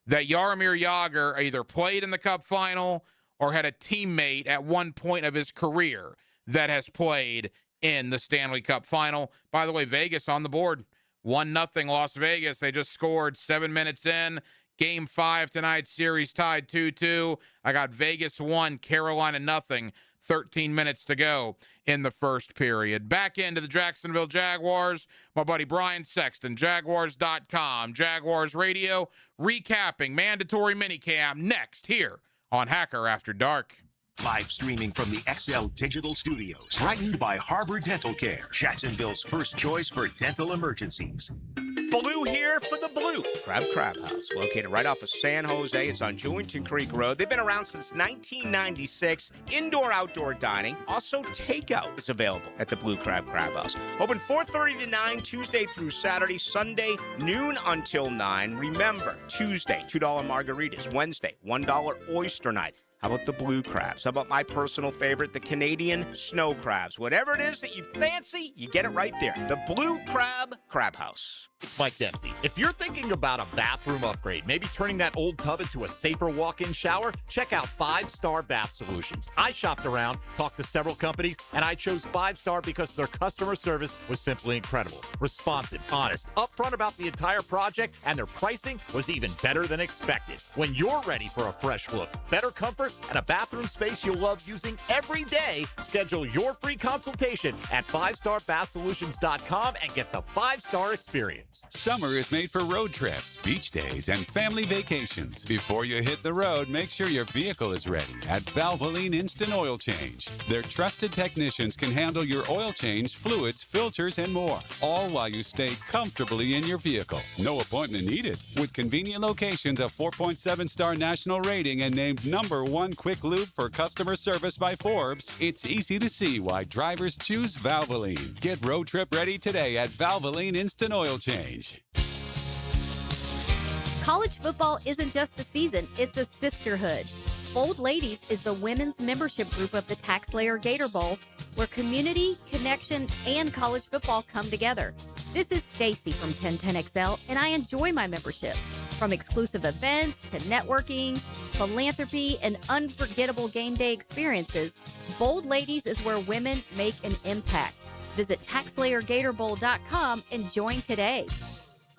that Jaromir Jagr either played in the Cup final or had a teammate at one point of his career that has played in the Stanley Cup final. By the way, Vegas on the board. 1-0 Las Vegas. They just scored 7 minutes in. Game 5 tonight, series tied 2-2. I got Vegas 1, Carolina 0. 13 minutes to go in the first period. Back into the Jacksonville Jaguars, my buddy Brian Sexton, Jaguars.com, Jaguars Radio, recapping mandatory minicamp next here on Hacker After Dark. Live streaming from the XL Digital Studios. Brightened by Harbor Dental Care, Jacksonville's first choice for dental emergencies. Blue here for the Blue Crab House, located right off of San Jose. It's on Jewington Creek Road. They've been around since 1996. Indoor-outdoor dining. Also, takeout is available at the Blue Crab House. Open 4:30 to 9, Tuesday through Saturday. Sunday, noon until 9. Remember, Tuesday, $2 margaritas. Wednesday, $1 oyster night. How about the blue crabs? How about my personal favorite, the Canadian snow crabs? Whatever it is that you fancy, you get it right there. The Blue Crab House. Mike Dempsey, if you're thinking about a bathroom upgrade, maybe turning that old tub into a safer walk-in shower, check out 5 Star Bath Solutions. I shopped around, talked to several companies, and I chose 5 Star because their customer service was simply incredible. Responsive, honest, upfront about the entire project, and their pricing was even better than expected. When you're ready for a fresh look, better comfort, and a bathroom space you'll love using every day, schedule your free consultation at 5starbathsolutions.com and get the 5-star experience. Summer is made for road trips, beach days, and family vacations. Before you hit the road, make sure your vehicle is ready at Valvoline Instant Oil Change. Their trusted technicians can handle your oil change, fluids, filters, and more, all while you stay comfortably in your vehicle. No appointment needed. With convenient locations, a 4.7-star national rating, and named #1 quick lube for customer service by Forbes, it's easy to see why drivers choose Valvoline. Get road trip ready today at Valvoline Instant Oil Change. College football isn't just a season, it's a sisterhood. Bold Ladies is the women's membership group of the TaxSlayer Gator Bowl, where community, connection, and college football come together. This is Stacy from 1010XL, and I enjoy my membership. From exclusive events to networking, philanthropy, and unforgettable game day experiences, Bold Ladies is where women make an impact. Visit TaxSlayerGatorBowl.com and join today.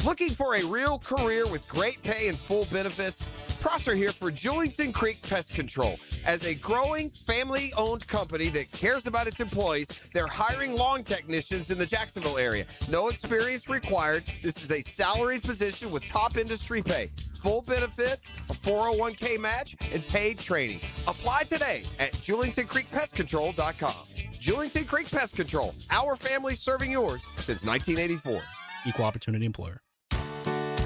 Looking for a real career with great pay and full benefits? Prosser here for Jewington Creek Pest Control. As a growing, family-owned company that cares about its employees, they're hiring lawn technicians in the Jacksonville area. No experience required. This is a salaried position with top industry pay, full benefits, a 401k match, and paid training. Apply today at JewingtonCreekPestControl.com. Jewington Creek Pest Control, our family serving yours since 1984. Equal opportunity employer.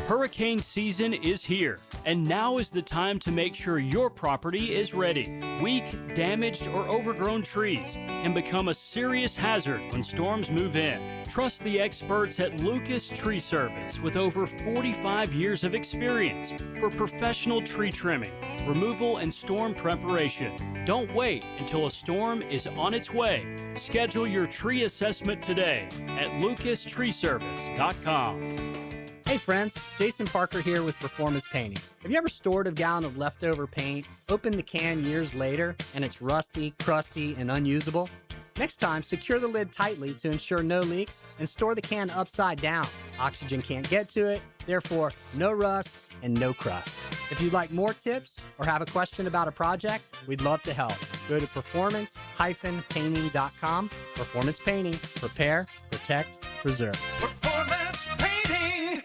Hurricane season is here, and now is the time to make sure your property is ready. Weak, damaged, or overgrown trees can become a serious hazard when storms move in. Trust the experts at Lucas Tree Service with over 45 years of experience for professional tree trimming, removal, and storm preparation. Don't wait until a storm is on its way. Schedule your tree assessment today at lucastreeservice.com. Hey friends, Jason Parker here with Performance Painting. Have you ever stored a gallon of leftover paint, opened the can years later, and it's rusty, crusty, and unusable? Next time, secure the lid tightly to ensure no leaks and store the can upside down. Oxygen can't get to it, therefore no rust and no crust. If you'd like more tips or have a question about a project, we'd love to help. Go to performance-painting.com. Performance Painting. Repair, protect, preserve. Performance painting.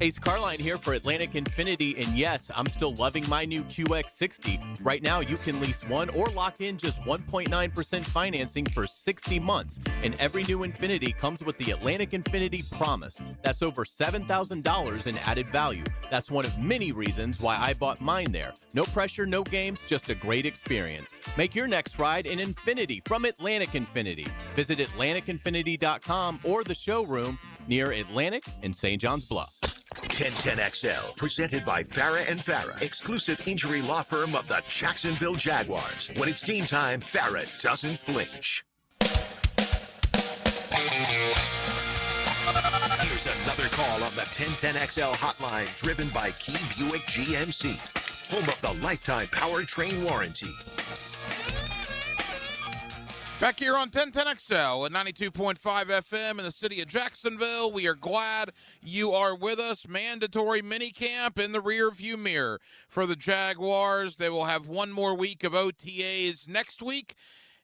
Ace Carline here for Atlantic Infinity, and yes, I'm still loving my new QX60. Right now, you can lease one or lock in just 1.9% financing for 60 months, and every new Infinity comes with the Atlantic Infinity Promise. That's over $7,000 in added value. That's one of many reasons why I bought mine there. No pressure, no games, just a great experience. Make your next ride an Infinity from Atlantic Infinity. Visit AtlanticInfinity.com or the showroom near Atlantic and St. John's Bluff. 1010XL, presented by Farah and Farah, exclusive injury law firm of the Jacksonville Jaguars. When it's game time, Farah doesn't flinch. Here's another call on the 1010XL hotline, driven by Key Buick GMC, home of the lifetime powertrain warranty. Back here on 1010XL at 92.5 FM in the city of Jacksonville. We are glad you are with us. Mandatory minicamp in the rearview mirror for the Jaguars. They will have one more week of OTAs next week,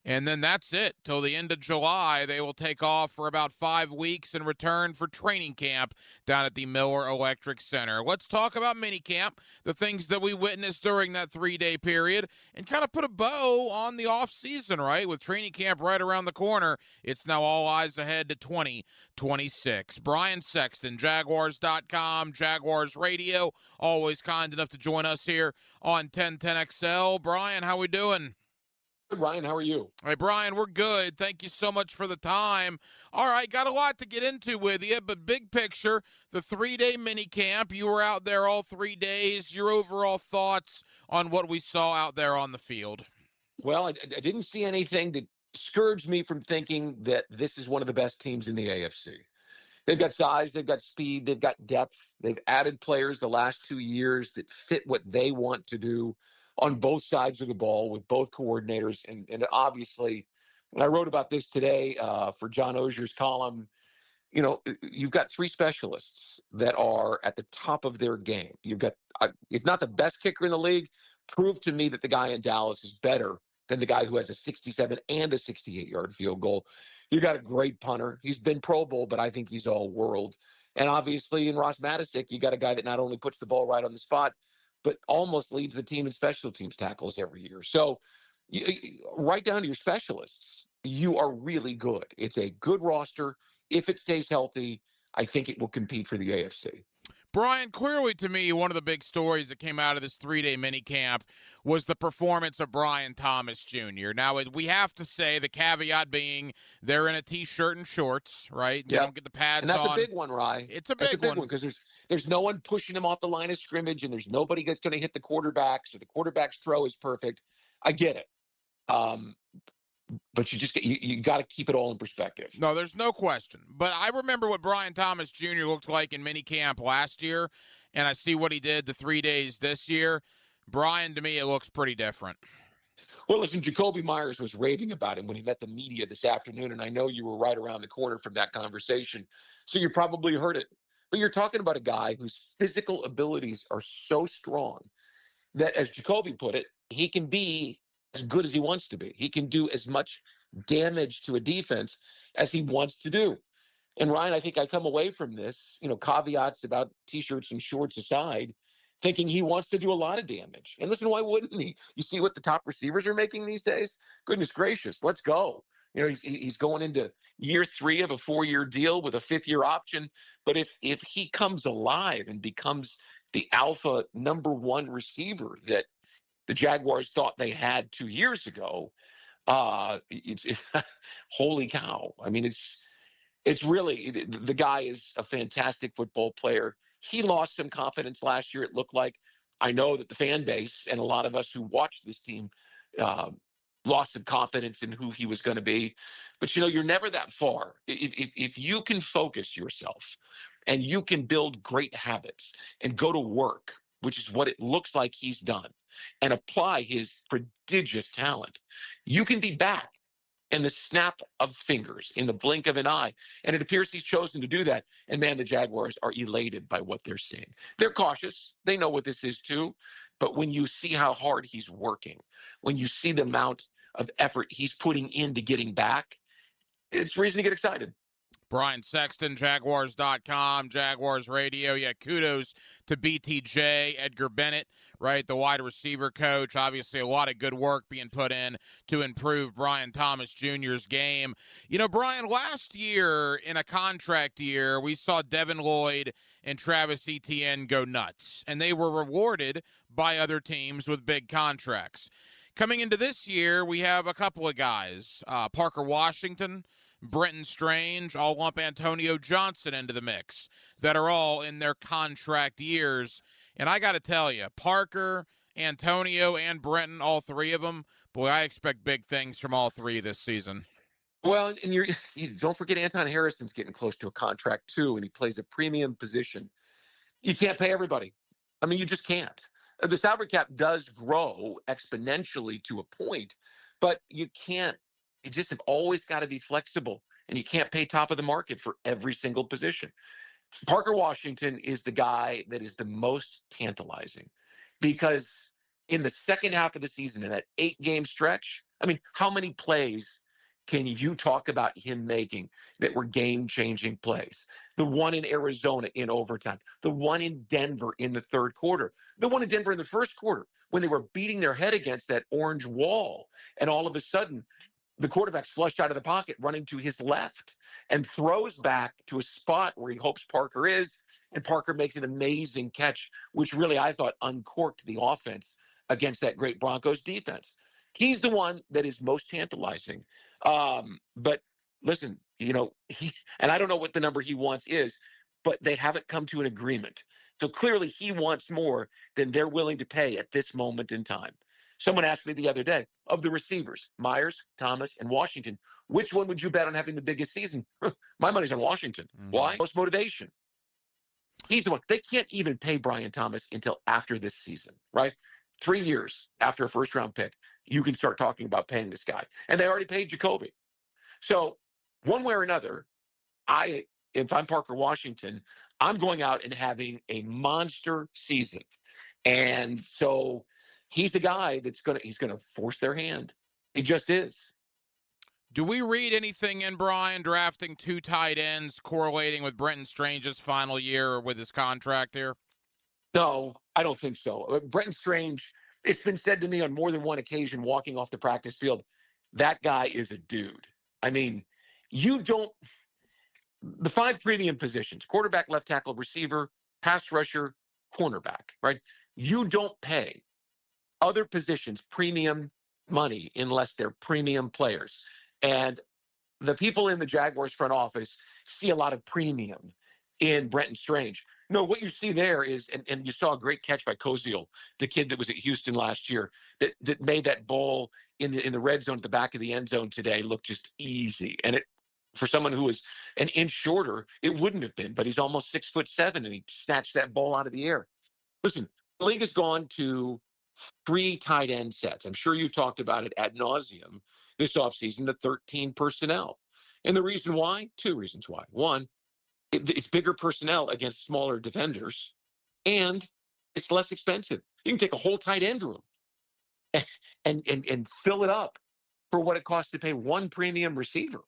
and then that's it. Till the end of July, they will take off for about 5 weeks and return for training camp down at the Miller Electric Center. Let's talk about minicamp, the things that we witnessed during that 3-day period, and kind of put a bow on the offseason, right? With training camp right around the corner, it's now all eyes ahead to 2026. Brian Sexton, Jaguars.com, Jaguars Radio, always kind enough to join us here on 1010XL. Brian, how we doing? Good, Ryan. How are you? Hey, Brian, we're good. Thank you so much for the time. All right, got a lot to get into with you, but big picture, the 3-day mini camp, you were out there all 3 days. Your overall thoughts on what we saw out there on the field? Well, I didn't see anything that discouraged me from thinking that this is one of the best teams in the AFC. They've got size, they've got speed, they've got depth. They've added players the last 2 years that fit what they want to do on both sides of the ball with both coordinators. And obviously, and I wrote about this today for John Ozier's column, you know, you've got 3 specialists that are at the top of their game. You've got, if not the best kicker in the league, prove to me that the guy in Dallas is better than the guy who has a 67 and a 68-yard field goal. You got a great punter. He's been Pro Bowl, but I think he's all world. And obviously in Ross Matisic, you got a guy that not only puts the ball right on the spot, but almost leads the team in special teams tackles every year. So right down to your specialists, you are really good. It's a good roster. If it stays healthy, I think it will compete for the AFC. Brian, clearly to me, one of the big stories that came out of this 3-day minicamp was the performance of Brian Thomas Jr. Now, we have to say, the caveat being they're in a T-shirt and shorts, right? They don't get the pads on. And that's a big one, Rye. It's a big one. Because there's no one pushing him off the line of scrimmage, and there's nobody that's going to hit the quarterback, so the quarterback's throw is perfect. I get it. But you got to keep it all in perspective. No, there's no question. But I remember what Brian Thomas Jr. looked like in minicamp last year, and I see what he did the 3 days this year. Brian, to me, it looks pretty different. Well, listen, Jacoby Myers was raving about him when he met the media this afternoon, and I know you were right around the corner from that conversation, so you probably heard it. But you're talking about a guy whose physical abilities are so strong that, as Jacoby put it, he can be as good as he wants to be. He can do as much damage to a defense as he wants to do. And Ryan, I think I come away from this, caveats about T-shirts and shorts aside, thinking he wants to do a lot of damage. And listen, why wouldn't he? You see what the top receivers are making these days? Goodness gracious, let's go. He's going into year 3 of a 4-year deal with a 5th-year option. But if he comes alive and becomes the alpha number 1 receiver that the Jaguars thought they had 2 years ago, holy cow. I mean, it's really, the guy is a fantastic football player. He lost some confidence last year, it looked like. I know that the fan base and a lot of us who watched this team lost some confidence in who he was going to be. But, you're never that far. If you can focus yourself and you can build great habits and go to work, which is what it looks like he's done, and apply his prodigious talent, you can be back in the snap of fingers, in the blink of an eye. And it appears he's chosen to do that. And man, the Jaguars are elated by what they're seeing. They're cautious. They know what this is too. But when you see how hard he's working, when you see the amount of effort he's putting into getting back, it's reason to get excited. Brian Sexton, Jaguars.com, Jaguars Radio. Yeah, kudos to BTJ, Edgar Bennett, right, the wide receiver coach. Obviously, a lot of good work being put in to improve Brian Thomas Jr.'s game. You know, Brian, last year in a contract year, we saw Devin Lloyd and Travis Etienne go nuts, and they were rewarded by other teams with big contracts. Coming into this year, we have a couple of guys, Parker Washington, Brenton Strange, I'll lump Antonio Johnson into the mix, that are all in their contract years. And I got to tell you, Parker, Antonio, and Brenton, all three of them, boy, I expect big things from all three this season. Well, and you don't forget Anton Harrison's getting close to a contract too, and he plays a premium position. You can't pay everybody. I mean, you just can't. The salary cap does grow exponentially to a point, but you can't. You just have always got to be flexible, and you can't pay top of the market for every single position. Parker Washington is the guy that is the most tantalizing because in the second half of the season, in that 8-game stretch, I mean, how many plays can you talk about him making that were game-changing plays? The one in Arizona in overtime, the one in Denver in the third quarter, the one in Denver in the first quarter when they were beating their head against that orange wall, and all of a sudden, the quarterback's flushed out of the pocket, running to his left, and throws back to a spot where he hopes Parker is, and Parker makes an amazing catch, which really I thought uncorked the offense against that great Broncos defense. He's the one that is most tantalizing. But listen, you know, and I don't know what the number he wants is, but they haven't come to an agreement. So clearly he wants more than they're willing to pay at this moment in time. Someone asked me the other day, of the receivers, Myers, Thomas, and Washington, which one would you bet on having the biggest season? My money's on Washington. Why? Most motivation. He's the one. They can't even pay Brian Thomas until after this season, right? 3 years after a first-round pick, you can start talking about paying this guy. And they already paid Jacoby. So one way or another, if I'm Parker Washington, I'm going out and having a monster season. And so he's the guy that's he's gonna force their hand. He just is. Do we read anything in Brian drafting 2 tight ends correlating with Brenton Strange's final year or with his contract here? No, I don't think so. Brenton Strange, it's been said to me on more than one occasion walking off the practice field, that guy is a dude. I mean, the 5 premium positions, quarterback, left tackle, receiver, pass rusher, cornerback, right? You don't pay other positions premium money unless they're premium players. And the people in the Jaguars front office see a lot of premium in Brenton Strange. No, what you see there is, and you saw a great catch by Koziel, the kid that was at Houston last year, that made that ball in the red zone at the back of the end zone today look just easy. And it, for someone who is an inch shorter, it wouldn't have been, but he's almost 6'7", and he snatched that ball out of the air. Listen, the league has gone to 3 tight end sets. I'm sure you've talked about it ad nauseum this offseason, the 13 personnel. And the reason why? 2 reasons why. One, it's bigger personnel against smaller defenders, and it's less expensive. You can take a whole tight end room and fill it up for what it costs to pay 1 premium receiver.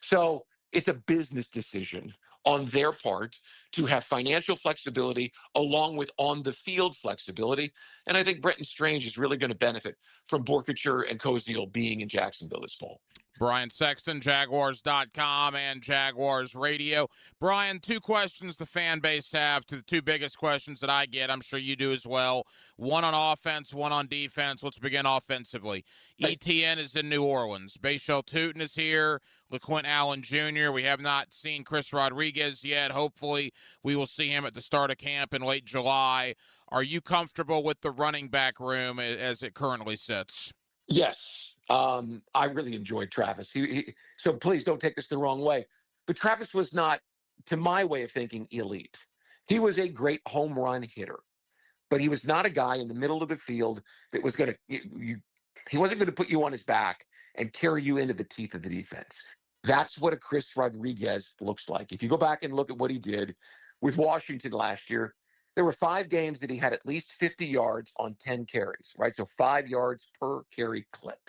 So it's a business decision on their part to have financial flexibility along with on-the-field flexibility. And I think Brenton Strange is really going to benefit from Borkature and Koziel being in Jacksonville this fall. Brian Sexton, Jaguars.com and Jaguars Radio. Brian, 2 questions the fan base have, to the 2 biggest questions that I get. I'm sure you do as well. One on offense, one on defense. Let's begin offensively. ETN is in New Orleans. Bashal Tootin is here. LeQuint Allen Jr. We have not seen Chris Rodriguez yet. Hopefully we will see him at the start of camp in late July. Are you comfortable with the running back room as it currently sits? Yes. I really enjoyed Travis. So please don't take this the wrong way. But Travis was not, to my way of thinking, elite. He was a great home run hitter. But he was not a guy in the middle of the field that was going to – he wasn't going to put you on his back and carry you into the teeth of the defense. That's what a Chris Rodriguez looks like. If you go back and look at what he did with Washington last year, there were 5 games that he had at least 50 yards on 10 carries, right? So 5 yards per carry clip.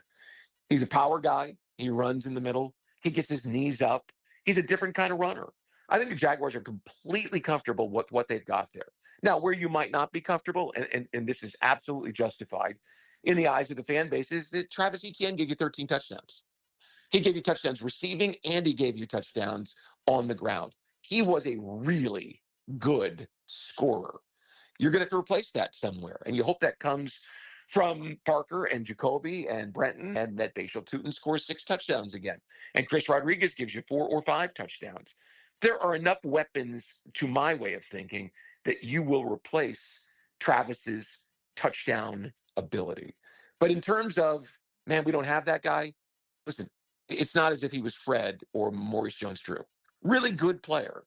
He's a power guy. He runs in the middle. He gets his knees up. He's a different kind of runner. I think the Jaguars are completely comfortable with what they've got there. Now, where you might not be comfortable, and this is absolutely justified in the eyes of the fan base, is that Travis Etienne gave you 13 touchdowns. He gave you touchdowns receiving, and he gave you touchdowns on the ground. He was a really good scorer. You're going to have to replace that somewhere, and you hope that comes from Parker and Jacoby and Brenton, and that Bashal Tutin scores 6 touchdowns again, and Chris Rodriguez gives you 4 or 5 touchdowns. There are enough weapons, to my way of thinking, that you will replace Travis's touchdown ability. But in terms of, man, we don't have that guy, listen, it's not as if he was Fred or Maurice Jones-Drew. Really good player,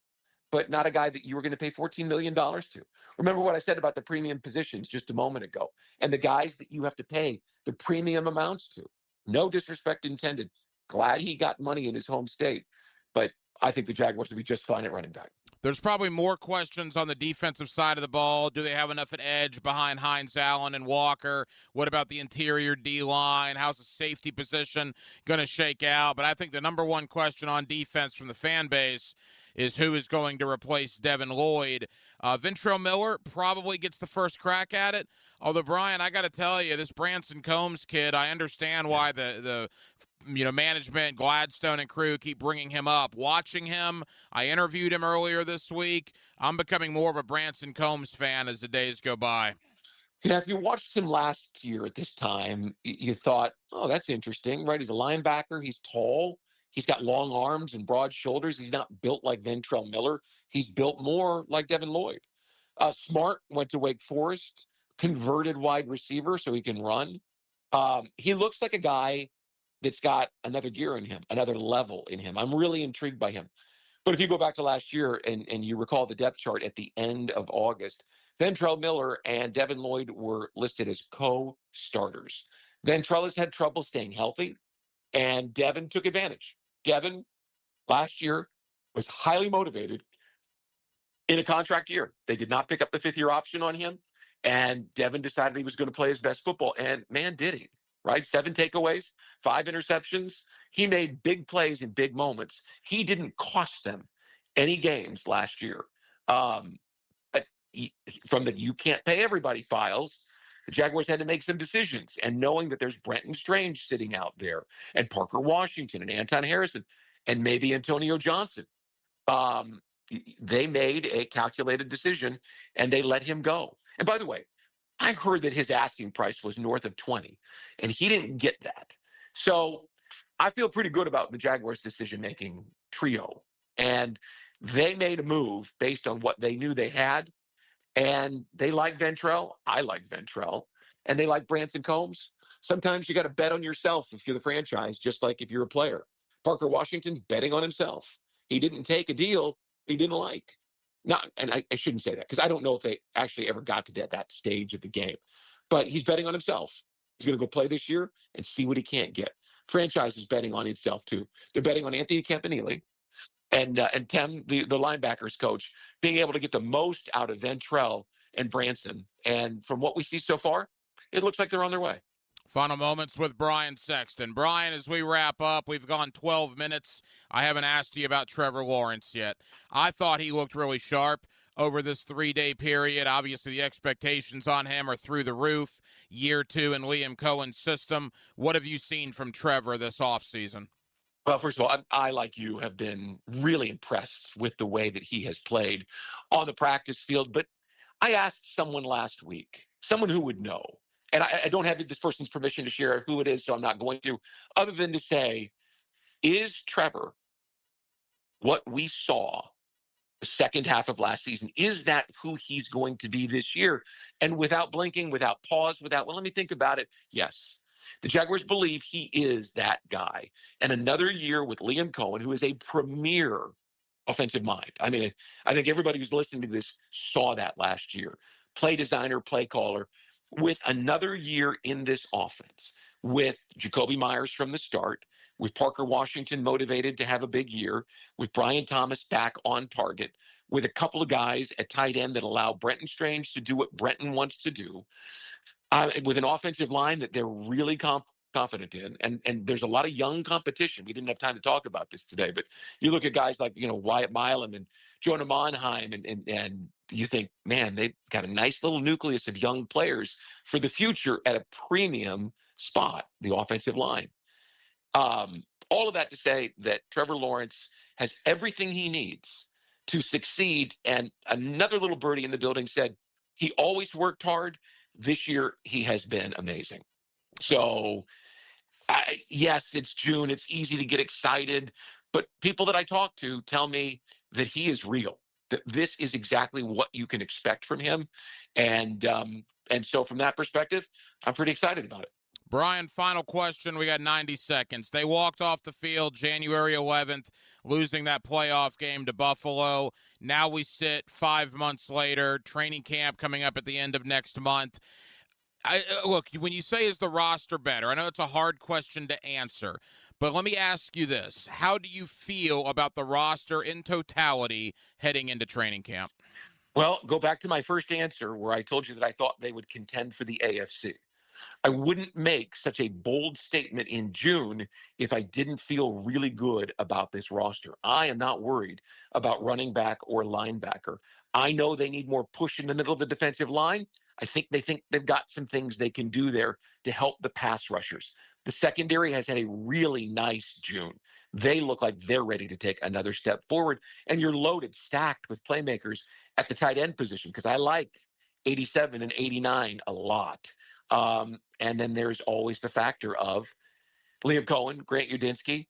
but not a guy that you were going to pay $14 million to. Remember what I said about the premium positions just a moment ago, and the guys that you have to pay the premium amounts to. No disrespect intended. Glad he got money in his home state, but I think the Jaguars will be just fine at running back. There's probably more questions on the defensive side of the ball. Do they have enough at edge behind Hines Allen and Walker? What about the interior D-line? How's the safety position going to shake out? But I think the number one question on defense from the fan base is who is going to replace Devin Lloyd. Ventrell Miller probably gets the first crack at it. Although, Brian, I got to tell you, this Branson Combs kid, I understand why the management, Gladstone and crew keep bringing him up. Watching him, I interviewed him earlier this week. I'm becoming more of a Branson Combs fan as the days go by. Yeah, if you watched him last year at this time, you thought, oh, that's interesting, right? He's a linebacker. He's tall. He's got long arms and broad shoulders. He's not built like Ventrell Miller. He's built more like Devin Lloyd. Smart, went to Wake Forest, converted wide receiver so he can run. He looks like a guy that's got another gear in him, another level in him. I'm really intrigued by him. But if you go back to last year and you recall the depth chart at the end of August, Ventrell Miller and Devin Lloyd were listed as co-starters. Ventrell has had trouble staying healthy, and Devin took advantage. Devin, last year, was highly motivated in a contract year. They did not pick up the 5th-year option on him, and Devin decided he was going to play his best football, and man, did he. Right? 7 takeaways, 5 interceptions. He made big plays in big moments. He didn't cost them any games last year. From the you can't pay everybody files, the Jaguars had to make some decisions. And knowing that there's Brenton Strange sitting out there, and Parker Washington, and Anton Harrison, and maybe Antonio Johnson, they made a calculated decision, and they let him go. And by the way, I heard that his asking price was north of 20, and he didn't get that. So I feel pretty good about the Jaguars' decision-making trio. And they made a move based on what they knew they had, and they like Ventrell. I like Ventrell. And they like Branson Combs. Sometimes you got to bet on yourself if you're the franchise, just like if you're a player. Parker Washington's betting on himself. He didn't take a deal he didn't like. And I shouldn't say that because I don't know if they actually ever got to that stage of the game. But he's betting on himself. He's going to go play this year and see what he can't get. Franchise is betting on itself, too. They're betting on Anthony Campanile and Tim, the linebackers coach, being able to get the most out of Ventrell and Branson. And from what we see so far, it looks like they're on their way. Final moments with Brian Sexton. Brian, as we wrap up, we've gone 12 minutes. I haven't asked you about Trevor Lawrence yet. I thought he looked really sharp over this 3-day period. Obviously, the expectations on him are through the roof. Year 2 in Liam Cohen's system. What have you seen from Trevor this offseason? Well, first of all, I, like you, have been really impressed with the way that he has played on the practice field. But I asked someone last week, someone who would know, and I don't have this person's permission to share who it is, so I'm not going to, other than to say, is Trevor what we saw the second half of last season? Is that who he's going to be this year? And without blinking, without pause, well, let me think about it. Yes. The Jaguars believe he is that guy. And another year with Liam Cohen, who is a premier offensive mind. I mean, I think everybody who's listening to this saw that last year. Play designer, play caller. With another year in this offense, with Jacoby Myers from the start, with Parker Washington motivated to have a big year, with Brian Thomas back on target, with a couple of guys at tight end that allow Brenton Strange to do what Brenton wants to do, with an offensive line that they're really confident in. And there's a lot of young competition. We didn't have time to talk about this today, but you look at guys like, Wyatt Milam and Jonah Monheim, and you think, man, they've got a nice little nucleus of young players for the future at a premium spot, the offensive line. All of that to say that Trevor Lawrence has everything he needs to succeed. And another little birdie in the building said he always worked hard. This year, he has been amazing. So, yes, it's June. It's easy to get excited. But people that I talk to tell me that he is real, that this is exactly what you can expect from him. And so from that perspective, I'm pretty excited about it. Brian, final question. We got 90 seconds. They walked off the field January 11th, losing that playoff game to Buffalo. Now we sit 5 months later, training camp coming up at the end of next month. Look, when you say is the roster better, I know it's a hard question to answer, but let me ask you this. How do you feel about the roster in totality heading into training camp? Well, go back to my first answer where I told you that I thought they would contend for the AFC. I wouldn't make such a bold statement in June if I didn't feel really good about this roster. I am not worried about running back or linebacker. I know they need more push in the middle of the defensive line. I think they've got some things they can do there to help the pass rushers. The secondary has had a really nice June. They look like they're ready to take another step forward. And you're loaded, stacked with playmakers at the tight end position, because I like 87 and 89 a lot. And then there's always the factor of Liam Cohen, Grant Udinsky,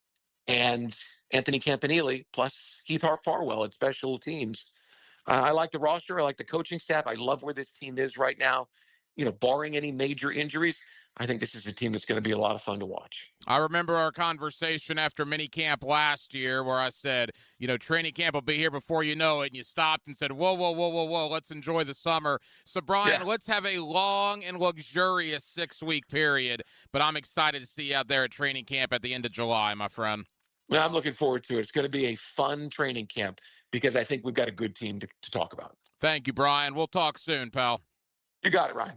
and Anthony Campanile, plus Heath Farwell at special teams. I like the roster. I like the coaching staff. I love where this team is right now. Barring any major injuries, I think this is a team that's going to be a lot of fun to watch. I remember our conversation after minicamp last year where I said, training camp will be here before you know it. And you stopped and said, whoa, let's enjoy the summer. So, Brian, Let's have a long and luxurious 6-week period. But I'm excited to see you out there at training camp at the end of July, my friend. Well, I'm looking forward to it. It's going to be a fun training camp because I think we've got a good team to talk about. Thank you, Brian. We'll talk soon, pal. You got it, Ryan.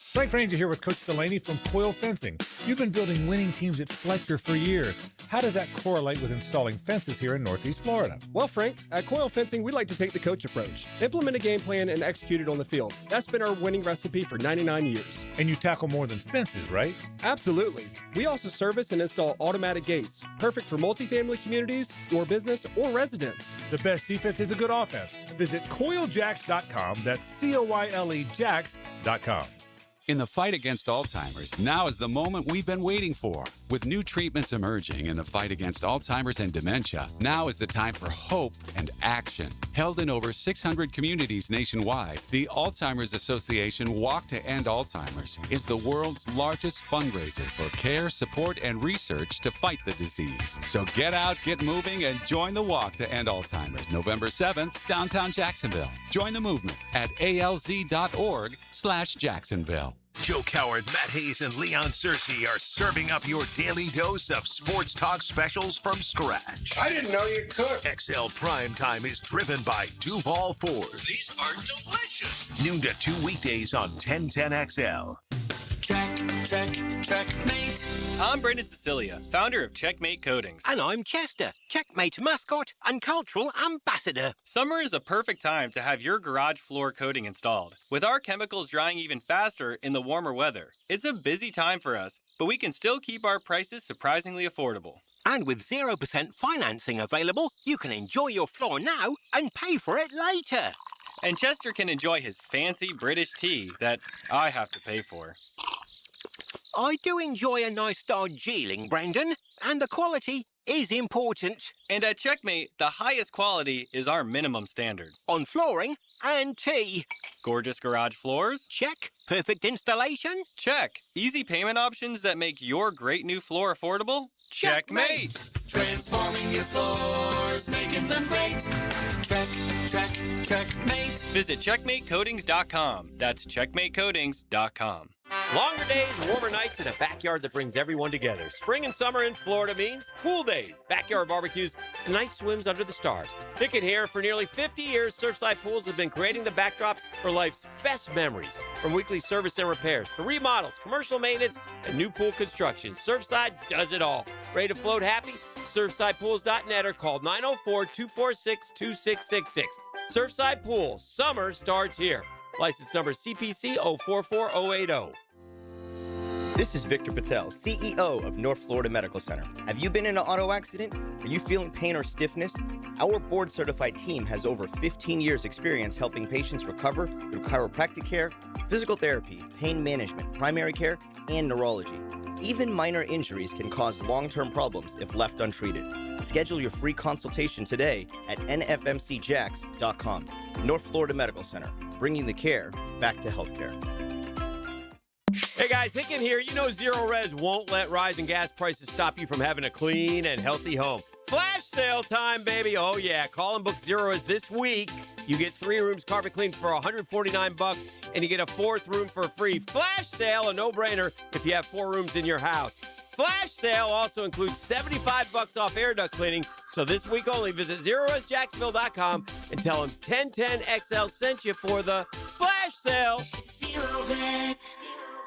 Frank Ranger here with Coach Delaney from Coil Fencing. You've been building winning teams at Fletcher for years. How does that correlate with installing fences here in Northeast Florida? Well, Frank, at Coil Fencing, we like to take the coach approach. Implement a game plan and execute it on the field. That's been our winning recipe for 99 years. And you tackle more than fences, right? Absolutely. We also service and install automatic gates, perfect for multifamily communities or business or residents. The best defense is a good offense. Visit CoilJacks.com. That's COYLE Jacks.com. In the fight against Alzheimer's, now is the moment we've been waiting for. With new treatments emerging in the fight against Alzheimer's and dementia, now is the time for hope and action. Held in over 600 communities nationwide, the Alzheimer's Association Walk to End Alzheimer's is the world's largest fundraiser for care, support, and research to fight the disease. So get out, get moving, and join the Walk to End Alzheimer's, November 7th, downtown Jacksonville. Join the movement at alz.org/Jacksonville. Joe Coward, Matt Hayes, and Leon Searcy are serving up your daily dose of sports talk specials from scratch. I didn't know you could. XL Primetime is driven by Duval Ford. These are delicious. Noon to 2 weekdays on 1010XL. Checkmate. I'm Brendan Cecilia, founder of Checkmate Coatings. And I'm Chester, Checkmate mascot and cultural ambassador. Summer is a perfect time to have your garage floor coating installed. With our chemicals drying even faster in the warmer weather, it's a busy time for us, but we can still keep our prices surprisingly affordable. And with 0% financing available, you can enjoy your floor now and pay for it later. And Chester can enjoy his fancy British tea that I have to pay for. I do enjoy a nice Darjeeling, Brendan, and the quality is important. And at Checkmate, the highest quality is our minimum standard. On flooring and tea. Gorgeous garage floors? Check. Perfect installation? Check. Easy payment options that make your great new floor affordable? Checkmate! Transforming your floors, making them great. Checkmate. Visit checkmatecoatings.com. That's checkmatecoatings.com. Longer days, warmer nights, and a backyard that brings everyone together. Spring and summer in Florida means pool days, backyard barbecues, and night swims under the stars. Pickett here. For nearly 50 years, Surfside Pools have been creating the backdrops for life's best memories. From weekly service and repairs to remodels, commercial maintenance, and new pool construction, Surfside does it all. Ready to float happy? SurfsidePools.net or call 904-246-2666. Surfside Pools. Summer starts here. License number CPC 044080. This is Victor Patel, CEO of North Florida Medical Center. Have you been in an auto accident? Are you feeling pain or stiffness? Our board-certified team has over 15 years' experience helping patients recover through chiropractic care, physical therapy, pain management, primary care, and neurology. Even minor injuries can cause long-term problems if left untreated. Schedule your free consultation today at nfmcjax.com. North Florida Medical Center, bringing the care back to healthcare. Hey guys, Hicken here. You know Zero Res won't let rising gas prices stop you from having a clean and healthy home. Flash sale time, baby. Oh yeah, call and book Zero Res this week. You get 3 rooms carpet cleaned for $149, and you get a 4th room for free. Flash sale, a no-brainer if you have 4 rooms in your house. Flash sale also includes $75 off air duct cleaning. So this week only, visit ZeroResJacksonville.com and tell them 1010XL sent you for the flash sale. Zero Res.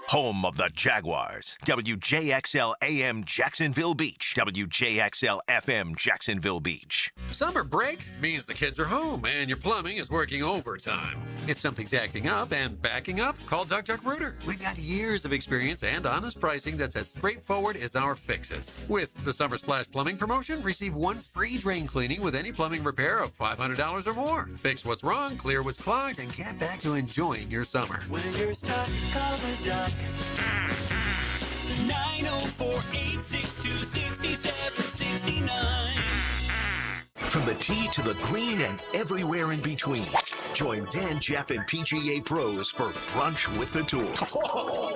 Home of the Jaguars. WJXL AM Jacksonville Beach. WJXL FM Jacksonville Beach. Summer break means the kids are home and your plumbing is working overtime. If something's acting up and backing up, call Duck Duck Rooter. We've got years of experience and honest pricing that's as straightforward as our fixes. With the Summer Splash Plumbing promotion, receive 1 free drain cleaning with any plumbing repair of $500 or more. Fix what's wrong, clear what's clogged, and get back to enjoying your summer. When you're stuck, call the Duck. 904-862-6769. From the tee to the green and everywhere in between. Join Dan, Jeff, and PGA pros for Brunch with the Tour.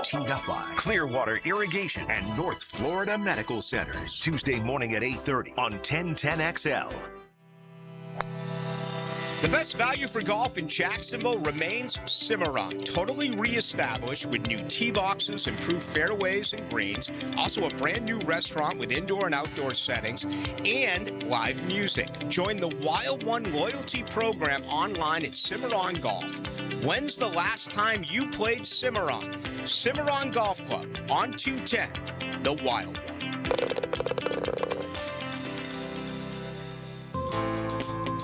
Teamed up by Clearwater Irrigation and North Florida Medical Centers. Tuesday morning at 8:30 on 1010XL. The best value for golf in Jacksonville remains Cimarron, totally reestablished with new tee boxes, improved fairways and greens, also a brand new restaurant with indoor and outdoor settings, and live music. Join the Wild One loyalty program online at Cimarron Golf. When's the last time you played Cimarron? Cimarron Golf Club on 210, the Wild One.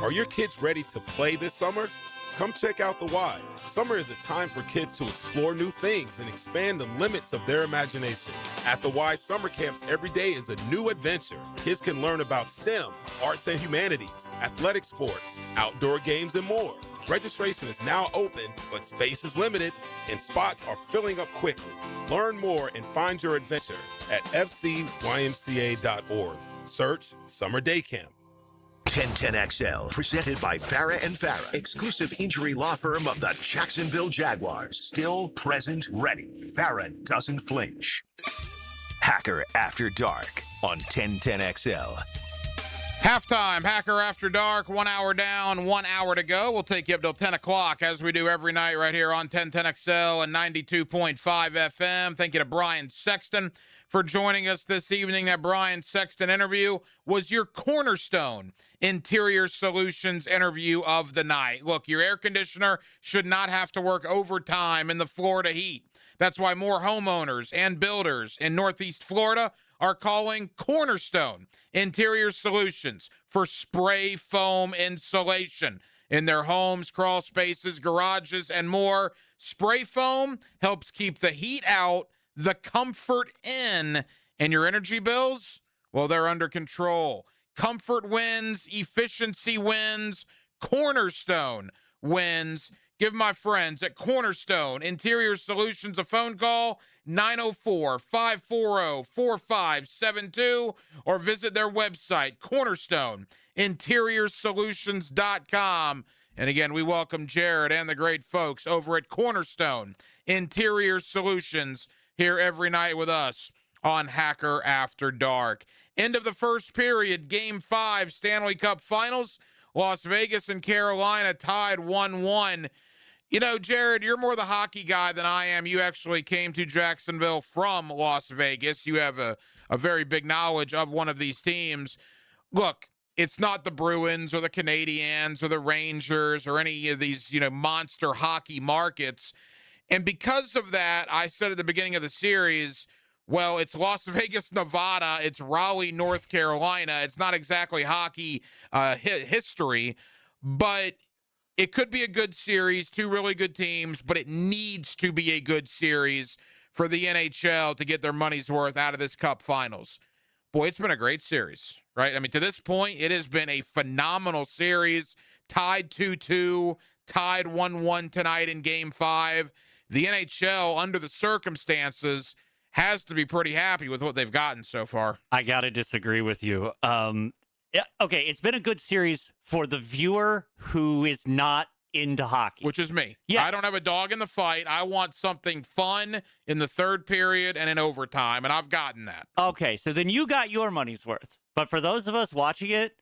Are your kids ready to play this summer? Come check out The Y. Summer is a time for kids to explore new things and expand the limits of their imagination. At The Y, summer camps every day is a new adventure. Kids can learn about STEM, arts and humanities, athletic sports, outdoor games, and more. Registration is now open, but space is limited, and spots are filling up quickly. Learn more and find your adventure at fcymca.org. Search Summer Day Camp. 1010XL, presented by Farah and Farah, exclusive injury law firm of the Jacksonville Jaguars. Still, present, ready. Farah doesn't flinch. Hacker After Dark on 1010XL. Halftime, Hacker After Dark, 1 hour down, 1 hour to go. We'll take you up till 10 o'clock as we do every night right here on 1010XL and 92.5 FM. Thank you to Brian Sexton for joining us this evening. That Brian Sexton interview was your cornerstone interior solutions interview of the night. Look, your air conditioner should not have to work overtime in the Florida heat. That's why more homeowners and builders in Northeast Florida are calling Cornerstone Interior Solutions for spray foam insulation in their homes, crawl spaces, garages, and more. Spray foam helps keep the heat out, the comfort in, and your energy bills, well, they're under control. Comfort wins, efficiency wins, Cornerstone wins. Give my friends at Cornerstone Interior Solutions a phone call, 904-540-4572, or visit their website, cornerstoneinteriorsolutions.com. And again, we welcome Jared and the great folks over at Cornerstone Interior Solutions here every night with us on Hacker After Dark. End of the first period, Game 5, Stanley Cup Finals Las Vegas and Carolina tied 1-1. You know, Jared, you're more the hockey guy than I am. You actually came to Jacksonville from Las Vegas. You have a very big knowledge of one of these teams. Look, it's not the Bruins or the Canadiens or the Rangers or any of these, monster hockey markets. And because of that, I said at the beginning of the series, well, it's Las Vegas, Nevada. It's Raleigh, North Carolina. It's not exactly hockey history, but it could be a good series, two really good teams, but it needs to be a good series for the NHL to get their money's worth out of this Cup Finals. Boy, it's been a great series, right? I mean, to this point, it has been a phenomenal series, tied 2-2, tied 1-1 tonight in Game 5. The NHL, under the circumstances, has to be pretty happy with what they've gotten so far. I got to disagree with you. Okay, it's been a good series for the viewer who is not into hockey. Which is me. Yes. I don't have a dog in the fight. I want something fun in the third period and in overtime, and I've gotten that. Okay, so then you got your money's worth. But for those of us watching it,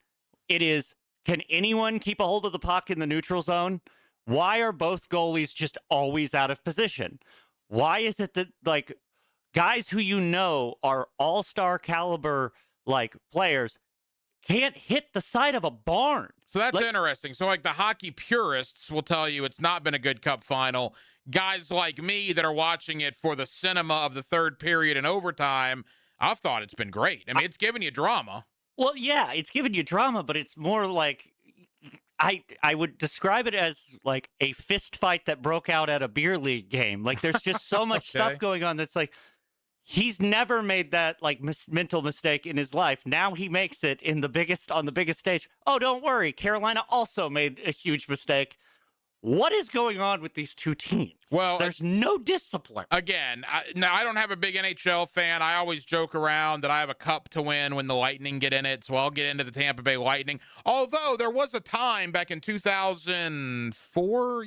it is, can anyone keep a hold of the puck in the neutral zone? Why are both goalies just always out of position? Why is it that, guys who are all-star caliber, players can't hit the side of a barn? So that's interesting. So, the hockey purists will tell you it's not been a good Cup final. Guys like me that are watching it for the cinema of the third period and overtime, I've thought it's been great. I mean, it's given you drama. Well, yeah, it's given you drama, but it's more I would describe it as a fist fight that broke out at a beer league game. There's just so much stuff going on that's he's never made that mental mistake in his life. Now he makes it on the biggest stage. Oh, don't worry. Carolina also made a huge mistake. What is going on with these two teams? Well, there's no discipline. Again, I don't have a big NHL fan. I always joke around that I have a cup to win when the Lightning get in it, so I'll get into the Tampa Bay Lightning. Although there was a time back in 2004,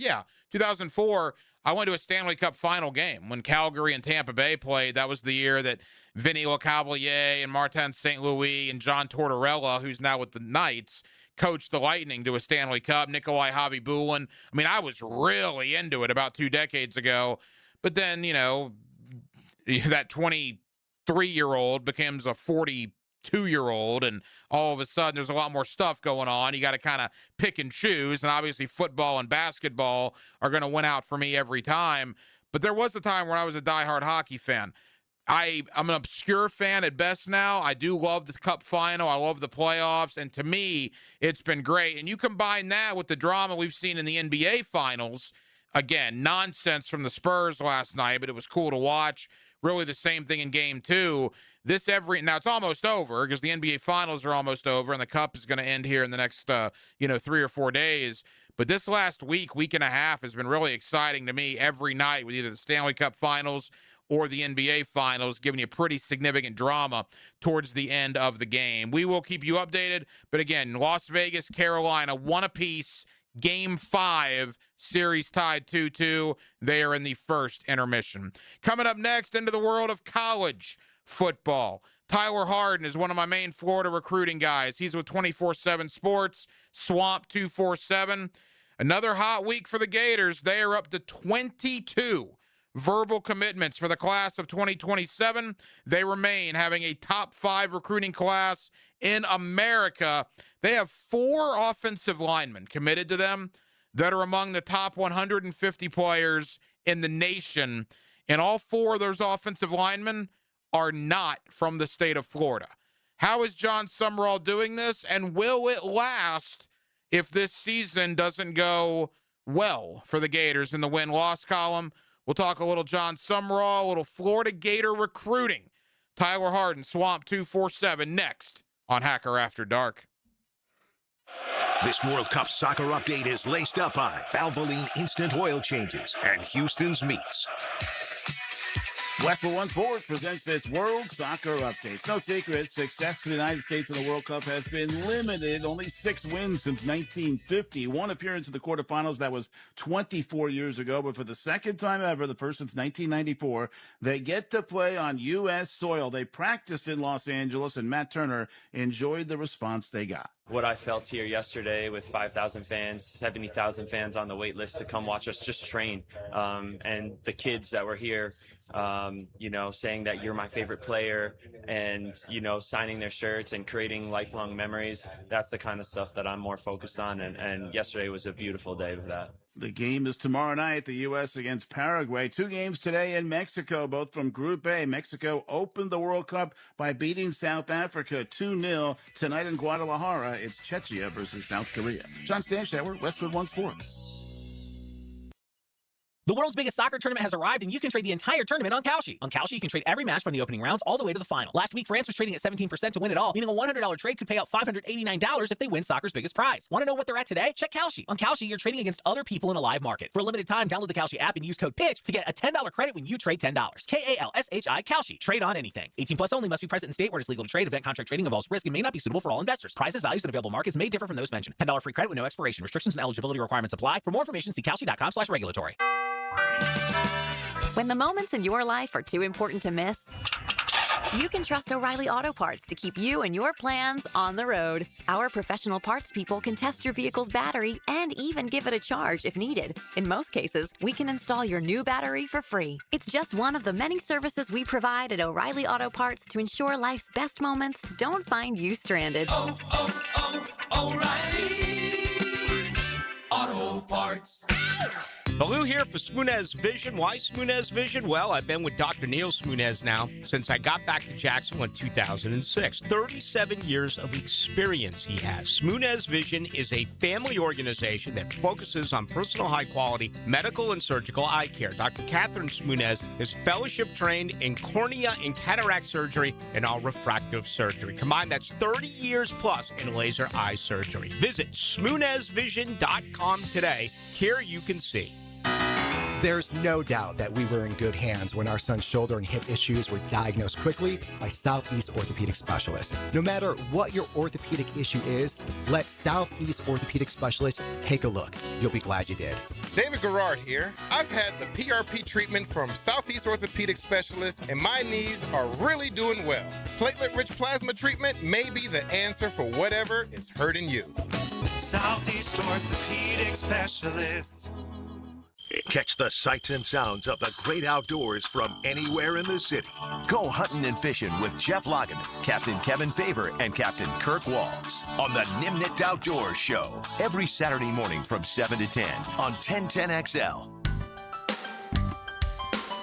2004, I went to a Stanley Cup final game when Calgary and Tampa Bay played. That was the year that Vinny Lecavalier and Martin St. Louis and John Tortorella, who's now with the Knights, coached the Lightning to a Stanley Cup. Nikolai Khabibulin. I mean, I was really into it about 2 decades ago. But then, that 23-year-old becomes a 42-year-old, and all of a sudden there's a lot more stuff going on. You got to kind of pick and choose, and obviously football and basketball are going to win out for me every time. But there was a time when I was a diehard hockey fan. I'm an obscure fan at best now. I do love the Cup final. I love the playoffs. And to me, it's been great. And you combine that with the drama we've seen in the NBA finals. Again, nonsense from the Spurs last night, but it was cool to watch. Really the same thing in Game 2. Now it's almost over because the NBA finals are almost over, and the Cup is going to end here in the next, 3 or 4 days. But this last week and a half has been really exciting to me every night with either the Stanley Cup finals or the NBA finals, giving you pretty significant drama towards the end of the game. We will keep you updated. But again, Las Vegas, Carolina, 1 apiece. Game 5, series tied 2-2. They are in the first intermission. Coming up next, into the world of college football. Tyler Harden is one of my main Florida recruiting guys. He's with 24/7 Sports, Swamp 247. Another hot week for the Gators. They are up to 22 verbal commitments for the class of 2027. They remain having a top 5 recruiting class in America. They have 4 offensive linemen committed to them that are among the top 150 players in the nation. And all 4 of those offensive linemen are not from the state of Florida. How is John Summerall doing this? And will it last if this season doesn't go well for the Gators in the win-loss column? We'll talk a little John Summerall, a little Florida Gator recruiting. Tyler Harden, Swamp 247, next on Hacker After Dark. This World Cup soccer update is laced up by Valvoline Instant Oil Changes and Houston's Meats. Westwood One Sports presents this World Soccer Update. It's no secret, success for the United States in the World Cup has been limited. Only 6 wins since 1950. 1 appearance in the quarterfinals. That was 24 years ago. But for the second time ever, the first since 1994, they get to play on U.S. soil. They practiced in Los Angeles, and Matt Turner enjoyed the response they got. What I felt here yesterday with 5,000 fans, 70,000 fans on the wait list to come watch us just train, and the kids that were here, saying that you're my favorite player and, signing their shirts and creating lifelong memories. That's the kind of stuff that I'm more focused on. And yesterday was a beautiful day with that. The game is tomorrow night, the U.S. against Paraguay. 2 games today in Mexico, both from Group A. Mexico opened the World Cup by beating South Africa 2-0. Tonight in Guadalajara, it's Czechia versus South Korea. John Stanshauer, Westwood One Sports. The world's biggest soccer tournament has arrived, and you can trade the entire tournament on Kalshi. On Kalshi, you can trade every match from the opening rounds all the way to the final. Last week, France was trading at 17% to win it all, meaning a $100 trade could pay out $589 if they win soccer's biggest prize. Want to know what they're at today? Check Kalshi. On Kalshi, you're trading against other people in a live market. For a limited time, download the Kalshi app and use code PITCH to get a $10 credit when you trade $10. Kalshi, Kalshi. Trade on anything. 18 plus only. Must be present in state where it's legal to trade. Event contract trading involves risk and may not be suitable for all investors. Prices, values, and available markets may differ from those mentioned. $10 free credit with no expiration. Restrictions and eligibility requirements apply. For more information, see kalshi.com/regulatory. When the moments in your life are too important to miss, you can trust O'Reilly Auto Parts to keep you and your plans on the road. Our professional parts people can test your vehicle's battery and even give it a charge if needed. In most cases, we can install your new battery for free. It's just one of the many services we provide at O'Reilly Auto Parts to ensure life's best moments don't find you stranded. O'Reilly Auto Parts. Baloo here for Smunez Vision. Why Smunez Vision? Well, I've been with Dr. Neil Smunez now since I got back to Jacksonville in 2006. 37 years of experience he has. Smunez Vision is a family organization that focuses on personal high-quality medical and surgical eye care. Dr. Catherine Smunez is fellowship trained in cornea and cataract surgery and all refractive surgery. Combined, that's 30 years plus in laser eye surgery. Visit SmunezVision.com today. Here you can see. There's no doubt that we were in good hands when our son's shoulder and hip issues were diagnosed quickly by Southeast Orthopedic Specialists. No matter what your orthopedic issue is, let Southeast Orthopedic Specialists take a look. You'll be glad you did. David Garrard here. I've had the PRP treatment from Southeast Orthopedic Specialists, and my knees are really doing well. Platelet-rich plasma treatment may be the answer for whatever is hurting you. Southeast Orthopedic Specialists. Catch the sights and sounds of the great outdoors from anywhere in the city. Go hunting and fishing with Jeff Lageman, Captain Kevin Favor, and Captain Kirk Walls on the Nimnit Outdoors Show every Saturday morning from 7 to 10 on 1010XL.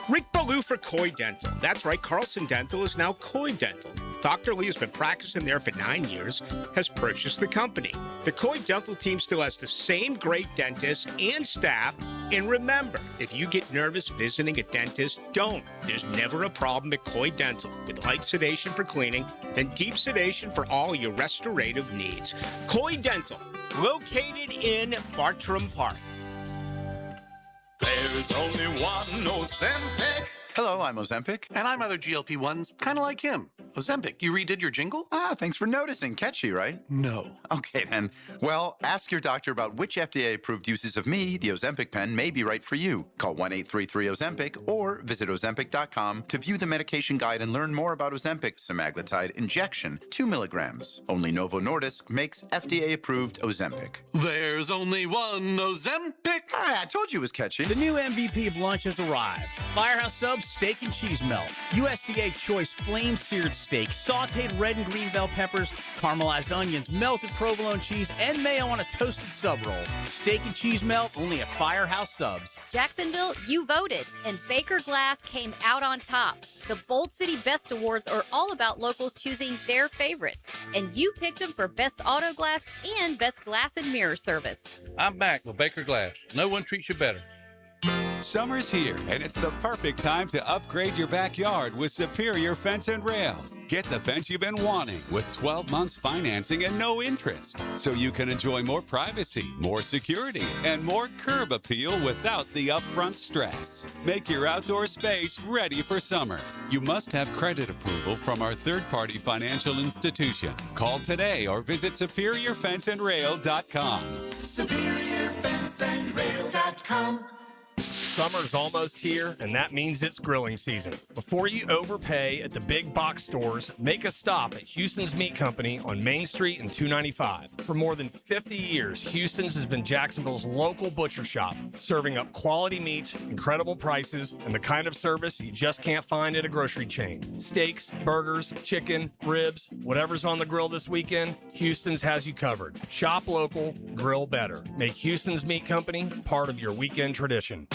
Rick Ballou for Coy Dental. That's right, Carlson Dental is now Coy Dental. Dr. Lee has been practicing there for 9 years, has purchased the company. The Coy Dental team still has the same great dentists and staff. And remember, if you get nervous visiting a dentist, don't. There's never a problem at Coy Dental. With light sedation for cleaning and deep sedation for all your restorative needs. Coy Dental, located in Bartram Park. There's only one Ozempic. Hello, I'm Ozempic, and I'm other GLP-1s, kind of like him. Ozempic, you redid your jingle? Ah, thanks for noticing. Catchy, right? No. Okay, then. Well, ask your doctor about which FDA-approved uses of me, the Ozempic pen, may be right for you. Call 1-833-OZEMPIC or visit Ozempic.com to view the medication guide and learn more about Ozempic semaglutide injection, 2 milligrams. Only Novo Nordisk makes FDA-approved Ozempic. There's only one Ozempic. I told you it was catchy. The new MVP of lunch has arrived. Firehouse Subs Steak and Cheese Melt. USDA Choice Flame-Seared Steak, sauteed red and green bell peppers, caramelized onions, melted provolone cheese, and mayo on a toasted sub roll. Steak and Cheese Melt, only at Firehouse Subs. Jacksonville, you voted, and Baker Glass came out on top. The Bold City Best Awards are all about locals choosing their favorites, and you picked them for Best Auto Glass and Best Glass and Mirror Service. I'm back with Baker Glass. No one treats you better. Summer's here, and it's the perfect time to upgrade your backyard with Superior Fence and Rail. Get the fence you've been wanting with 12 months financing and no interest, so you can enjoy more privacy, more security, and more curb appeal without the upfront stress. Make your outdoor space ready for summer. You must have credit approval from our third-party financial institution. Call today or visit SuperiorFenceandRail.com. SuperiorFenceandRail.com. Summer's almost here, and that means it's grilling season. Before you overpay at the big box stores, make a stop at Houston's Meat Company on Main Street and 295. For more than 50 years, Houston's has been Jacksonville's local butcher shop, serving up quality meat, incredible prices, and the kind of service you just can't find at a grocery chain. Steaks, burgers, chicken, ribs, whatever's on the grill this weekend, Houston's has you covered. Shop local, grill better. Make Houston's Meat Company part of your weekend tradition.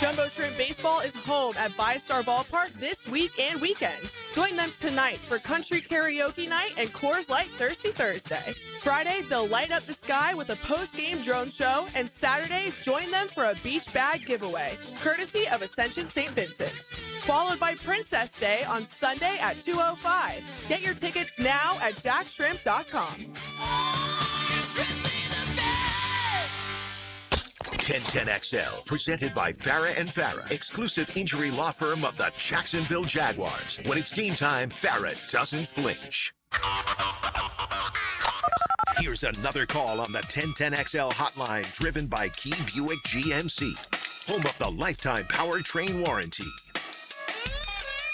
Jumbo Shrimp Baseball is home at Bi-Star Ballpark this week and weekend. Join them tonight for Country Karaoke Night and Coors Light Thirsty Thursday. Friday, they'll light up the sky with a post-game drone show, and Saturday, join them for a beach bag giveaway, courtesy of Ascension St. Vincent's. Followed by Princess Day on Sunday at 2:05. Get your tickets now at jackshrimp.com. 1010XL, presented by Farah and Farah, exclusive injury law firm of the Jacksonville Jaguars. When it's game time, Farah doesn't flinch. Here's another call on the 1010XL hotline, driven by Key Buick GMC, home of the lifetime powertrain warranty.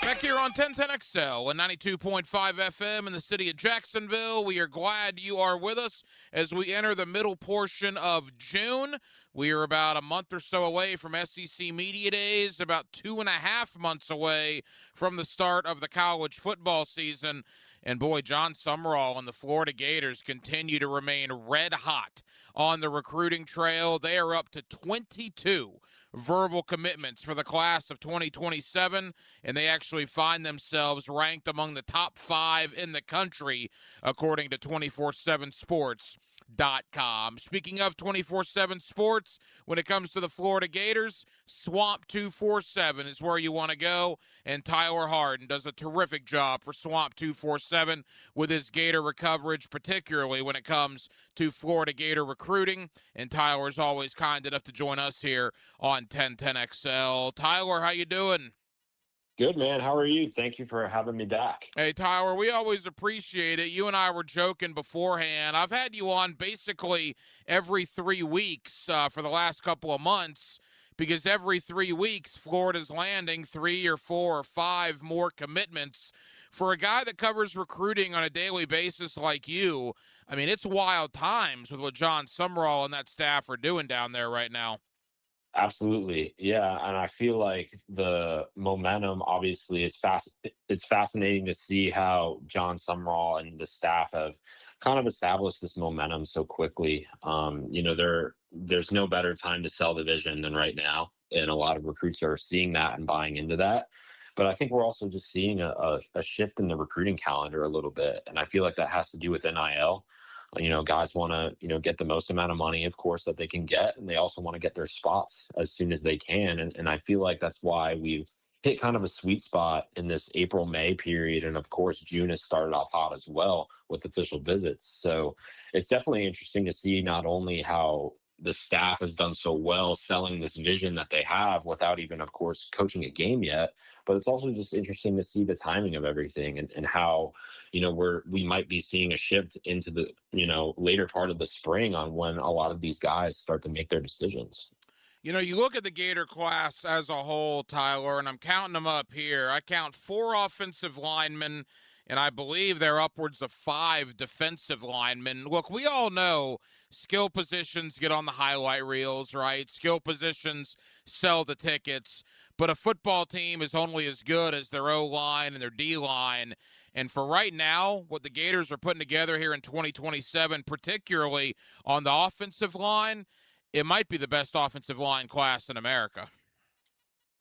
Back here on 1010XL and 92.5 FM in the city of Jacksonville. We are glad you are with us as we enter the middle portion of June. We are about a month or so away from SEC Media Days, about 2.5 months away from the start of the college football season. And boy, John Summerall and the Florida Gators continue to remain red hot on the recruiting trail. They are up to 22 verbal commitments for the class of 2027, and they actually find themselves ranked among the top 5 in the country, according to 247sports.com. Speaking of 247 Sports, when it comes to the Florida Gators, Swamp 247 is where you want to go, and Tyler Harden does a terrific job for Swamp 247 with his Gator coverage, particularly when it comes to Florida Gator recruiting, and Tyler's always kind enough to join us here on 1010XL. Tyler, how you doing? Good, man. How are you? Thank you for having me back. Hey, Tyler, we always appreciate it. You and I were joking beforehand. I've had you on basically every 3 weeks for the last couple of months, because every 3 weeks, Florida's landing 3 or 4 or 5 more commitments. For a guy that covers recruiting on a daily basis like you, I mean, it's wild times with what John Summerall and that staff are doing down there right now. Absolutely. Yeah. And I feel like the momentum, obviously, it's fascinating to see how John Summerall and the staff have kind of established this momentum so quickly. There's no better time to sell the vision than right now. And a lot of recruits are seeing that and buying into that. But I think we're also just seeing a shift in the recruiting calendar a little bit. And I feel like that has to do with NIL. Guys want to, get the most amount of money, of course, that they can get. And they also want to get their spots as soon as they can. And I feel like that's why we've hit kind of a sweet spot in this April-May period. And of course, June has started off hot as well with official visits. So it's definitely interesting to see not only how the staff has done so well selling this vision that they have without even, of course, coaching a game yet, but it's also just interesting to see the timing of everything and how, we might be seeing a shift into the, later part of the spring on when a lot of these guys start to make their decisions. You look at the Gator class as a whole, Tyler, and I'm counting them up here. I count 4 offensive linemen, and I believe there are upwards of 5 defensive linemen. Look, we all know skill positions get on the highlight reels, right? Skill positions sell the tickets, but a football team is only as good as their O-line and their D-line. And for right now, what the Gators are putting together here in 2027, particularly on the offensive line, it might be the best offensive line class in America.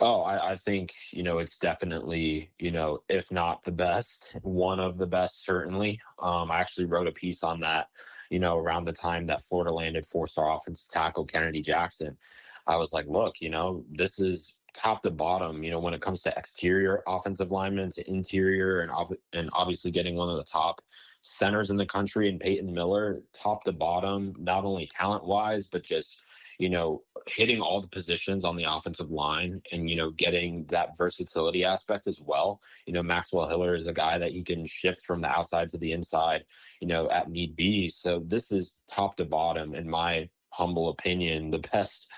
Oh, I think, it's definitely, if not the best, one of the best, certainly. I actually wrote a piece on that, around the time that Florida landed 4-star offensive tackle Kennedy Jackson. I was like, look, this is top to bottom, when it comes to exterior offensive linemen to interior and obviously getting one of the top centers in the country and Peyton Miller, top to bottom, not only talent-wise, but just hitting all the positions on the offensive line and, getting that versatility aspect as well. Maxwell Hiller is a guy that he can shift from the outside to the inside, at need be. So this is top to bottom, in my humble opinion, the best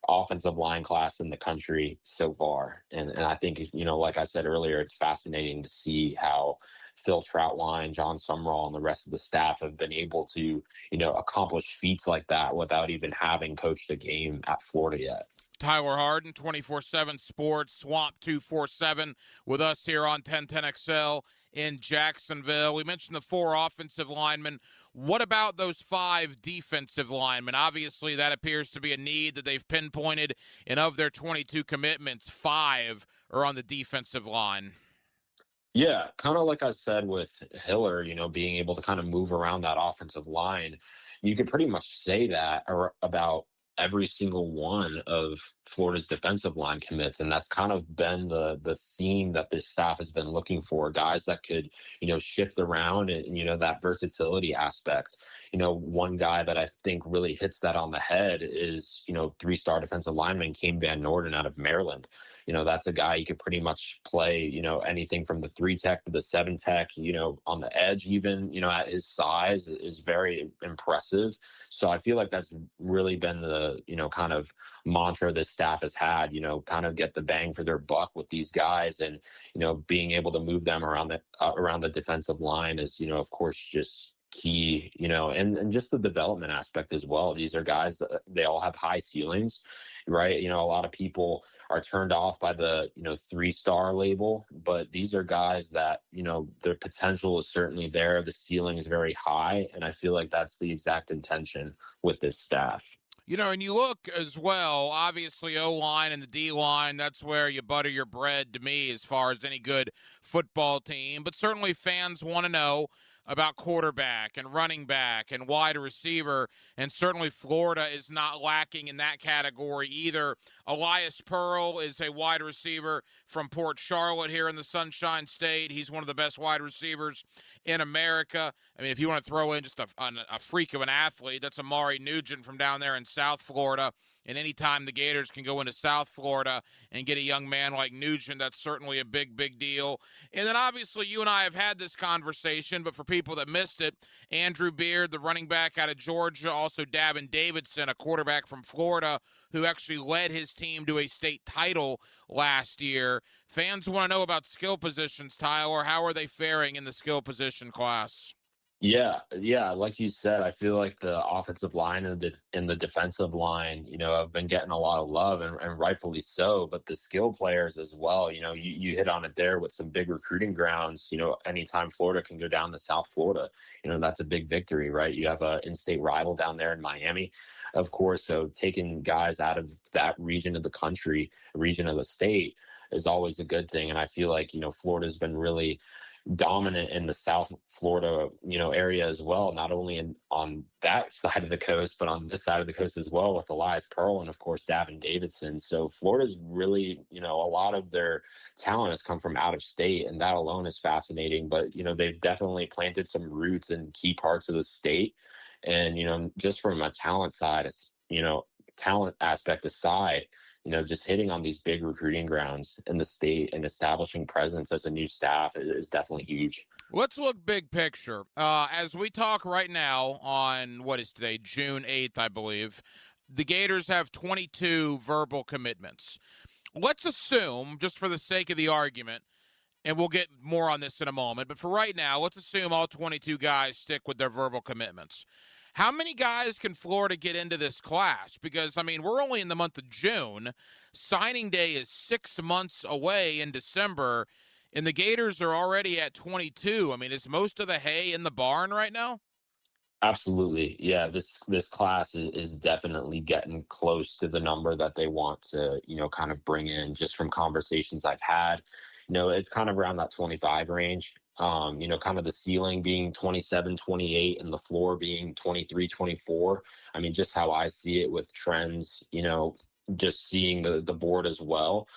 offensive line class in the country so far. And I think, like I said earlier, it's fascinating to see how Phil Troutwine, John Sumrall, and the rest of the staff have been able to, accomplish feats like that without even having coached a game at Florida yet. Tyler Harden, 24/7 Sports, Swamp 247 with us here on 1010XL in Jacksonville. We mentioned the 4 offensive linemen. What about those 5 defensive linemen? Obviously, that appears to be a need that they've pinpointed, and of their 22 commitments, 5 are on the defensive line. Yeah, kind of like I said with Hiller, being able to kind of move around that offensive line, you could pretty much say that about every single one of Florida's defensive line commits. And that's kind of been the theme that this staff has been looking for, guys that could, shift around and, that versatility aspect. One guy that I think really hits that on the head is, 3-star defensive lineman Kane Van Norden out of Maryland. That's a guy you could pretty much play, anything from the 3 tech to the 7 tech, on the edge, even, at his size is very impressive. So I feel like that's really been the, kind of mantra this staff has had, kind of get the bang for their buck with these guys, and, being able to move them around the defensive line is, of course, just key, and just the development aspect as well. These are guys that they all have high ceilings, right? A lot of people are turned off by the, 3-star label, but these are guys that, their potential is certainly there. The ceiling is very high. And I feel like that's the exact intention with this staff. And you look as well, obviously O-line and the D-line, that's where you butter your bread to me as far as any good football team. But certainly fans want to know about quarterback and running back and wide receiver, and certainly Florida is not lacking in that category either. Elias Pearl is a wide receiver from Port Charlotte here in the Sunshine State. He's one of the best wide receivers in America. I mean, if you want to throw in just a freak of an athlete, that's Amari Nugent from down there in South Florida. And anytime the Gators can go into South Florida and get a young man like Nugent, that's certainly a big, big deal. And then obviously you and I have had this conversation, but for people that missed it, Andrew Beard, the running back out of Georgia, also Davin Davidson, a quarterback from Florida, who actually led his team to a state title last year. Fans want to know about skill positions, Tyler. How are they faring in the skill position class? Yeah. Like you said, I feel like the offensive line and the defensive line, have been getting a lot of love, and rightfully so. But the skill players as well, you hit on it there with some big recruiting grounds. Anytime Florida can go down to South Florida, that's a big victory, right? You have an in-state rival down there in Miami, of course. So taking guys out of that region of the country, region of the state, is always a good thing. And I feel like, Florida's been really dominant in the South Florida, area as well, not only on that side of the coast, but on this side of the coast as well, with Elias Pearl and of course Davin Davidson. So Florida's really, a lot of their talent has come from out of state, and that alone is fascinating. But they've definitely planted some roots in key parts of the state, and just from a talent side, talent aspect aside, just hitting on these big recruiting grounds in the state and establishing presence as a new staff is definitely huge. Let's look big picture. As we talk right now on, what is today, June 8th, I believe, the Gators have 22 verbal commitments. Let's assume, just for the sake of the argument, and we'll get more on this in a moment, but for right now, let's assume all 22 guys stick with their verbal commitments. How many guys can Florida get into this class? Because, we're only in the month of June. Signing day is 6 months away in December, and the Gators are already at 22. Is most of the hay in the barn right now? Absolutely. Yeah, this class is definitely getting close to the number that they want to, kind of bring in. Just from conversations I've had, it's kind of around that 25 range. Kind of the ceiling being 27, 28, and the floor being 23, 24. Just how I see it with trends, just seeing the board as well.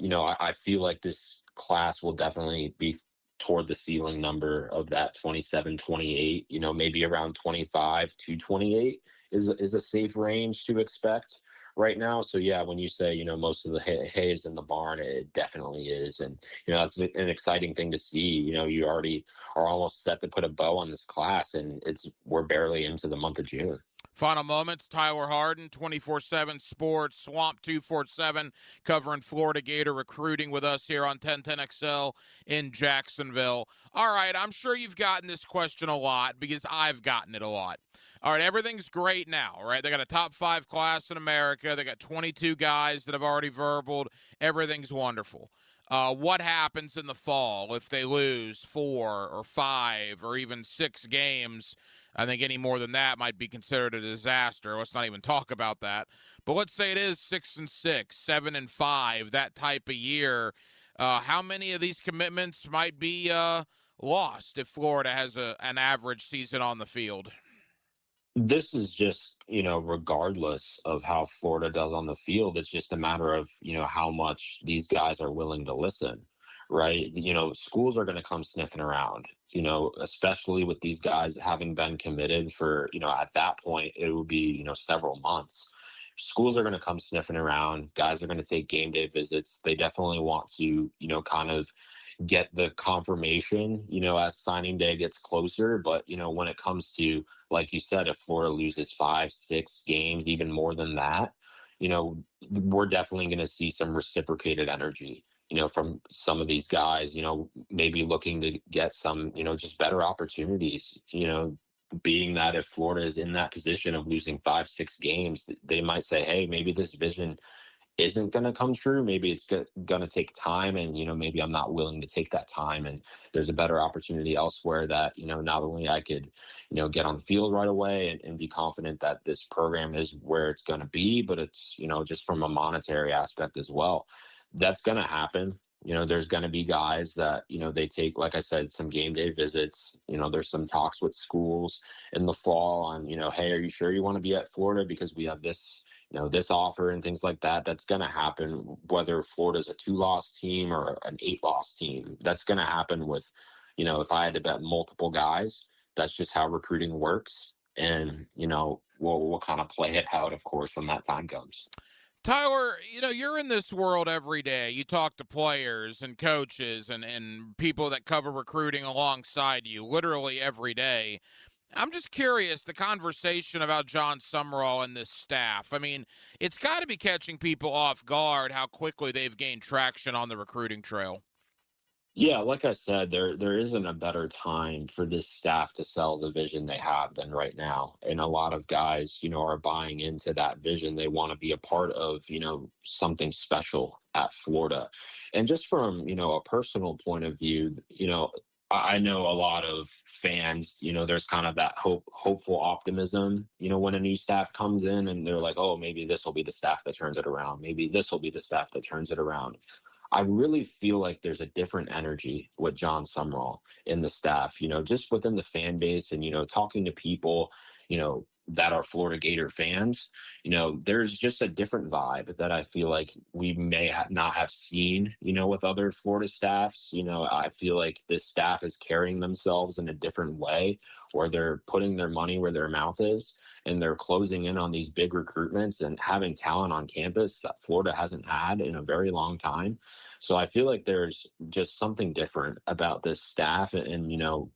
I feel like this class will definitely be toward the ceiling number of that 27, 28, maybe around 25 to 28 is a safe range to expect right now. So yeah, when you say, most of the hay is in the barn, it definitely is. And, that's an exciting thing to see. You already are almost set to put a bow on this class, and we're barely into the month of June. Final moments, Tyler Harden, 24/7 Sports, Swamp 247, covering Florida Gator recruiting with us here on 1010XL in Jacksonville. All right, I'm sure you've gotten this question a lot because I've gotten it a lot. All right, everything's great now, right? They got a top 5 class in America. They got 22 guys that have already verbaled. Everything's wonderful. What happens in the fall if they lose 4 or 5 or even 6 games? I think any more than that might be considered a disaster. Let's not even talk about that. But let's say it is 6-6, 7-5, that type of year. How many of these commitments might be lost if Florida has an average season on the field? This is just, regardless of how Florida does on the field, it's just a matter of, how much these guys are willing to listen, right? Schools are going to come sniffing around, especially with these guys having been committed for, at that point, it would be, several months. Schools are going to come sniffing around. Guys are going to take game day visits. They definitely want to, kind of get the confirmation, as signing day gets closer. But, when it comes to, like you said, if Florida loses 5, 6 games, even more than that, we're definitely going to see some reciprocated energy, from some of these guys, maybe looking to get some, just better opportunities, being that if Florida is in that position of losing 5, 6 games, they might say, hey, maybe this vision isn't going to come true. Maybe it's going to take time, and maybe I'm not willing to take that time, and there's a better opportunity elsewhere that not only I could get on the field right away and be confident that this program is where it's going to be, but it's just from a monetary aspect as well. That's going to happen. There's going to be guys that, they take, like I said, some game day visits. There's some talks with schools in the fall on, hey, are you sure you want to be at Florida because we have this, this offer and things like that. That's going to happen whether Florida's a 2-loss team or an 8-loss team. That's going to happen with, if I had to bet multiple guys, that's just how recruiting works. And, we'll kind of play it out, of course, when that time comes. Tyler, you're in this world every day. You talk to players and coaches and people that cover recruiting alongside you literally every day. I'm just curious, the conversation about John Sumrall and this staff. I mean, it's got to be catching people off guard how quickly they've gained traction on the recruiting trail. Yeah, like I said, there isn't a better time for this staff to sell the vision they have than right now. And a lot of guys, are buying into that vision. They want to be a part of, something special at Florida. And just from, a personal point of view, I know a lot of fans, there's kind of that hopeful optimism, when a new staff comes in and they're like, oh, maybe this will be the staff that turns it around. Maybe this will be the staff that turns it around. I really feel like there's a different energy with John Sumrall in the staff, just within the fan base and, talking to people, that are Florida Gator fans, there's just a different vibe that I feel like we may not have seen, with other Florida staffs. I feel like this staff is carrying themselves in a different way, or they're putting their money where their mouth is, and they're closing in on these big recruitments and having talent on campus that Florida hasn't had in a very long time. So I feel like there's just something different about this staff, and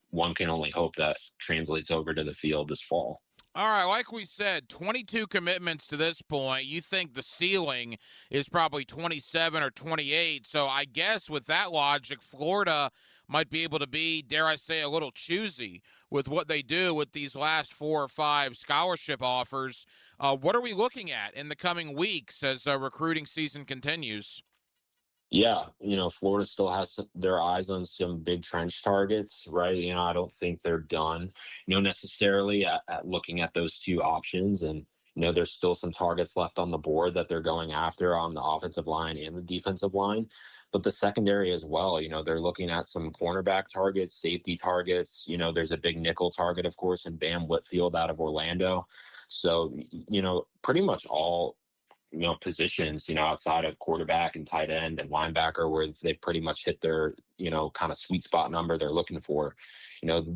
one can only hope that translates over to the field this fall. All right, like we said, 22 commitments to this point. You think the ceiling is probably 27 or 28. So I guess with that logic, Florida might be able to be, dare I say, a little choosy with what they do with these last 4 or 5 scholarship offers. What are we looking at in the coming weeks as recruiting season continues? Yeah, Florida still has their eyes on some big trench targets, right? I don't think they're done, necessarily at looking at those 2 options. And, there's still some targets left on the board that they're going after on the offensive line and the defensive line. But the secondary as well, they're looking at some cornerback targets, safety targets. There's a big nickel target, of course, in Bam Whitfield out of Orlando. So, pretty much all positions, outside of quarterback and tight end and linebacker, where they've pretty much hit their, kind of sweet spot number they're looking for.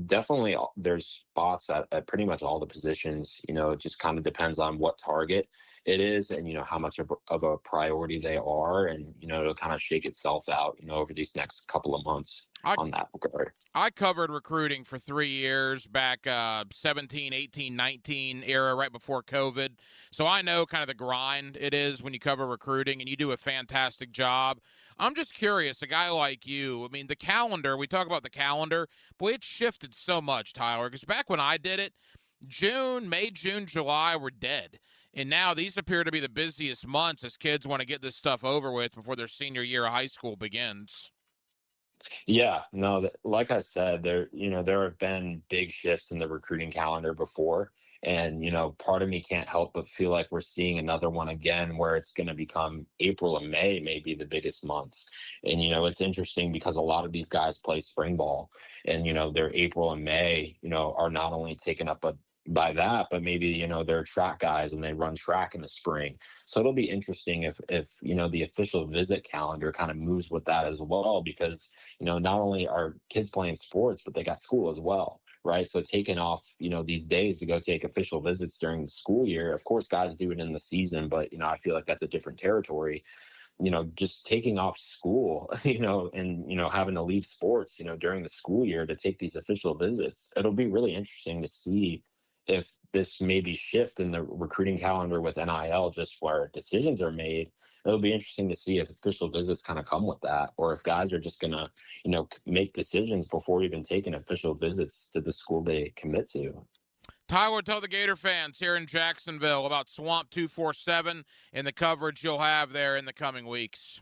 Definitely there's spots at pretty much all the positions. It just kind of depends on what target it is and, how much of a priority they are. And, it'll kind of shake itself out, over these next couple of months on that regard. I covered recruiting for 3 years back 17, 18, 19 era right before COVID. So I know kind of the grind it is when you cover recruiting, and you do a fantastic job. I'm just curious, a guy like you, I mean, the calendar, we talk about the calendar, boy, it's shifted so much, Tyler, because back when I did it, May, June, July were dead. And now these appear to be the busiest months as kids want to get this stuff over with before their senior year of high school begins. Yeah, no, like I said, there have been big shifts in the recruiting calendar before. And, part of me can't help but feel like we're seeing another one again, where it's going to become April and May, maybe the biggest months. And, it's interesting because a lot of these guys play spring ball, and, their April and May, are not only taken up by that, but maybe, they're track guys and they run track in the spring. So it'll be interesting if the official visit calendar kind of moves with that as well, because, not only are kids playing sports, but they got school as well. Right. So taking off, these days to go take official visits during the school year, of course, guys do it in the season, but, I feel like that's a different territory. Just taking off school, and, having to leave sports, during the school year to take these official visits. It'll be really interesting to see if this maybe shift in the recruiting calendar with NIL, just where decisions are made. It'll be interesting to see if official visits kind of come with that, or if guys are just going to, make decisions before even taking official visits to the school they commit to. Tyler, tell the Gator fans here in Jacksonville about Swamp 247 and the coverage you'll have there in the coming weeks.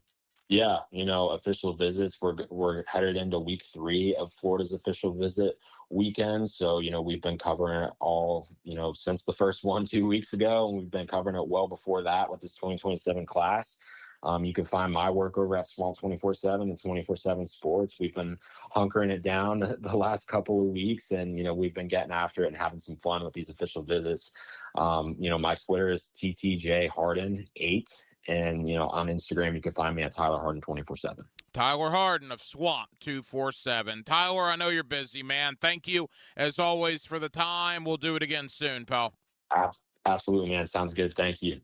Yeah, official visits. We're headed into week 3 of Florida's official visit weekend. So, we've been covering it all, since the first one 2 weeks ago, and we've been covering it well before that with this 2027 class. You can find my work over at Swamp 24/7 and 24/7 Sports. We've been hunkering it down the last couple of weeks, and, we've been getting after it and having some fun with these official visits. My Twitter is TTJHarden8. And, on Instagram, you can find me at Tyler Harden 24/7. Tyler Harden of Swamp 247. Tyler, I know you're busy, man. Thank you, as always, for the time. We'll do it again soon, pal. Absolutely, man. Sounds good. Thank you.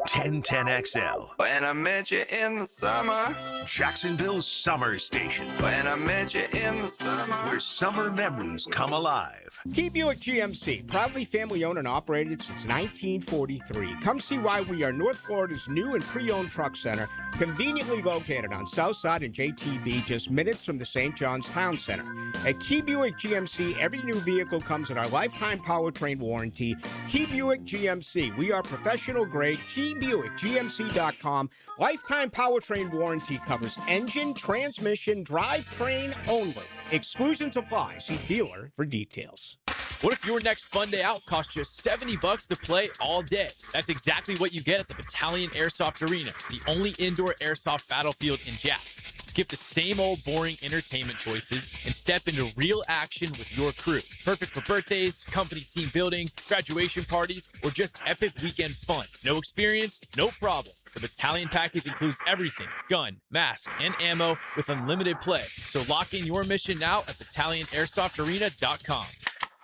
1010XL. When I met you in the summer. Jacksonville's summer station. When I met you in the summer. Where summer memories come alive. Key Buick GMC, proudly family owned and operated since 1943. Come see why we are North Florida's new and pre-owned truck center, conveniently located on South Side and JTB, just minutes from the St. John's Town Center. At Key Buick GMC, every new vehicle comes with our lifetime powertrain warranty. Key Buick GMC, we are professional grade. KeyBuickGMC.com. Lifetime powertrain warranty covers engine, transmission, drivetrain only. Exclusions apply. See dealer for details. What if your next fun day out costs just $70 to play all day? That's exactly what you get at the Battalion Airsoft Arena, the only indoor airsoft battlefield in Jax. Skip the same old boring entertainment choices and step into real action with your crew. Perfect for birthdays, company team building, graduation parties, or just epic weekend fun. No experience? No problem. The Battalion package includes everything: gun, mask, and ammo with unlimited play. So lock in your mission now at BattalionAirsoftArena.com.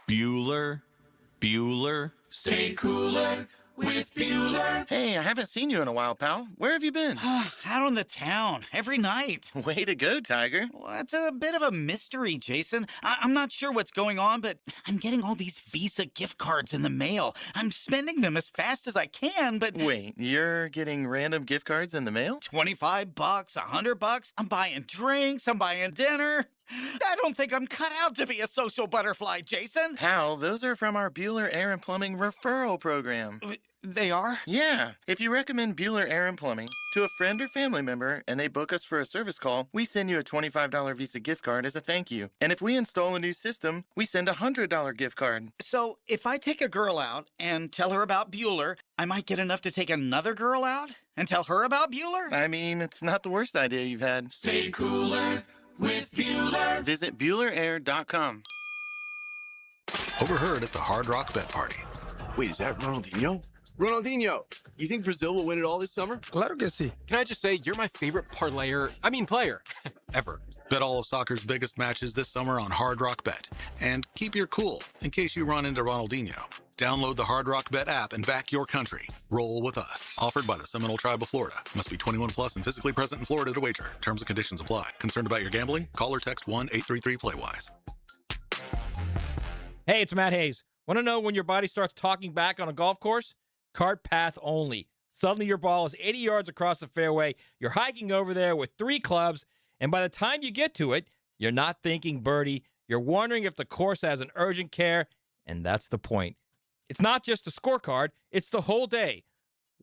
Bueller, stay cooler with Bueller. Hey, I haven't seen you in a while, pal. Where have you been? Out on the town, every night. Way to go, Tiger. Well, it's a bit of a mystery, Jason. I'm not sure what's going on, but I'm getting all these Visa gift cards in the mail. I'm spending them as fast as I can, but... Wait, you're getting random gift cards in the mail? $25, $100. I'm buying drinks, I'm buying dinner. I don't think I'm cut out to be a social butterfly, Jason. Pal, those are from our Bueller Air and Plumbing referral program. They are? Yeah. If you recommend Bueller Air and Plumbing to a friend or family member and they book us for a service call, we send you a $25 Visa gift card as a thank you. And if we install a new system, we send a $100 gift card. So if I take a girl out and tell her about Bueller, I might get enough to take another girl out and tell her about Bueller? I mean, it's not the worst idea you've had. Stay cooler with Bueller. Visit BuellerAir.com. Overheard at the Hard Rock Bet Party. Wait, is that Ronaldinho? Ronaldinho, you think Brazil will win it all this summer? Claro que sí. Can I just say, you're my favorite player ever. Bet all of soccer's biggest matches this summer on Hard Rock Bet. And keep your cool in case you run into Ronaldinho. Download the Hard Rock Bet app and back your country. Roll with us. Offered by the Seminole Tribe of Florida. Must be 21 plus and physically present in Florida to wager. Terms and conditions apply. Concerned about your gambling? Call or text 1-833-PLAY-WISE. Hey, it's Matt Hayes. Want to know when your body starts talking back on a golf course? Cart path only. Suddenly your ball is 80 yards across the fairway. You're hiking over there with 3 clubs, and by the time you get to it, you're not thinking birdie. You're wondering if the course has an urgent care, and that's the point. It's not just a scorecard, it's the whole day.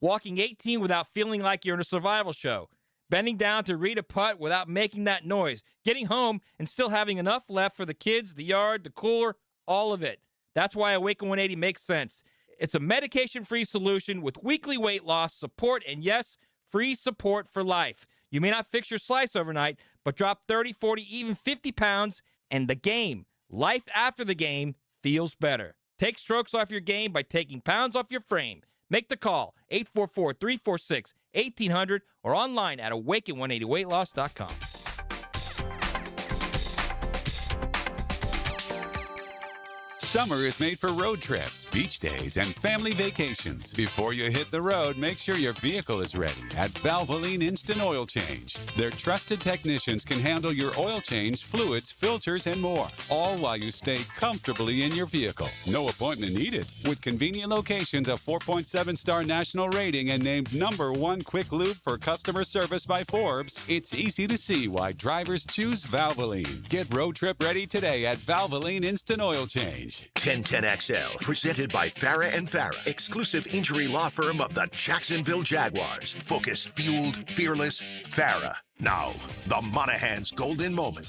Walking 18 without feeling like you're in a survival show. Bending down to read a putt without making that noise. Getting home and still having enough left for the kids, the yard, the cooler, all of it. That's why Awaken 180 makes sense. It's a medication-free solution with weekly weight loss, support, and yes, free support for life. You may not fix your slice overnight, but drop 30, 40, even 50 pounds, and the game, life after the game, feels better. Take strokes off your game by taking pounds off your frame. Make the call, 844-346-1800, or online at awaken180weightloss.com. Summer is made for road trips, beach days, and family vacations. Before you hit the road, make sure your vehicle is ready at Valvoline Instant Oil Change. Their trusted technicians can handle your oil change, fluids, filters, and more, all while you stay comfortably in your vehicle. No appointment needed. With convenient locations, a 4.7-star national rating, and named #1 quick lube for customer service by Forbes, it's easy to see why drivers choose Valvoline. Get road trip ready today at Valvoline Instant Oil Change. 1010XL, presented by Farah and Farah, exclusive injury law firm of the Jacksonville Jaguars. Focused, fueled, fearless, Farah. Now, the Monahan's golden moment.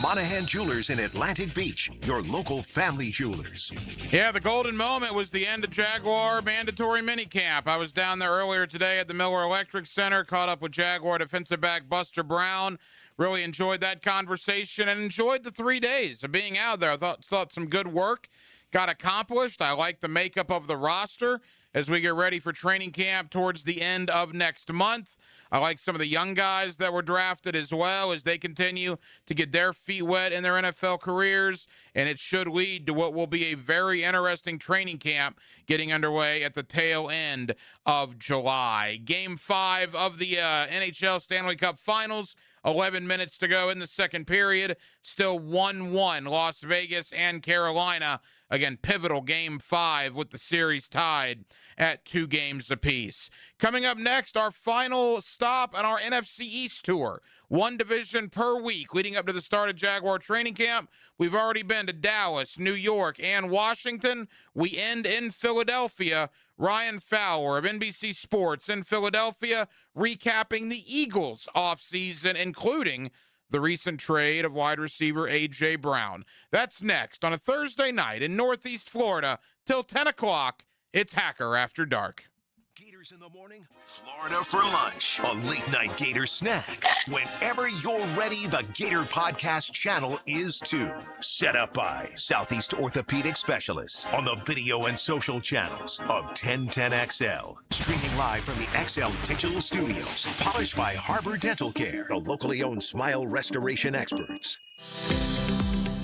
Monahan Jewelers in Atlantic Beach, your local family jewelers. Yeah, the golden moment was the end of Jaguar mandatory minicamp. I was down there earlier today at the Miller Electric Center, caught up with Jaguar defensive back Buster Brown. Really enjoyed that conversation and enjoyed the 3 days of being out there. I thought some good work got accomplished. I like the makeup of the roster as we get ready for training camp towards the end of next month. I like some of the young guys that were drafted as well as they continue to get their feet wet in their NFL careers, and it should lead to what will be a very interesting training camp getting underway at the tail end of July. Game 5 of the NHL Stanley Cup Finals. 11 minutes to go in the second period. Still 1-1, Las Vegas and Carolina. Again, pivotal Game 5 with the series tied at 2 games apiece. Coming up next, our final stop on our NFC East tour. 1 division per week leading up to the start of Jaguar training camp. We've already been to Dallas, New York, and Washington. We end in Philadelphia. Ryan Fowler of NBC Sports in Philadelphia recapping the Eagles' offseason, including the recent trade of wide receiver A.J. Brown. That's next on a Thursday night in Northeast Florida till 10 o'clock. It's Hacker After Dark. Gators in the morning, Florida for lunch. A late night Gator snack. Whenever you're ready, the Gator Podcast channel is too. Set up by Southeast Orthopedic Specialists on the video and social channels of 1010XL. Streaming live from the XL Digital Studios. Polished by Harbor Dental Care, the locally owned smile restoration experts.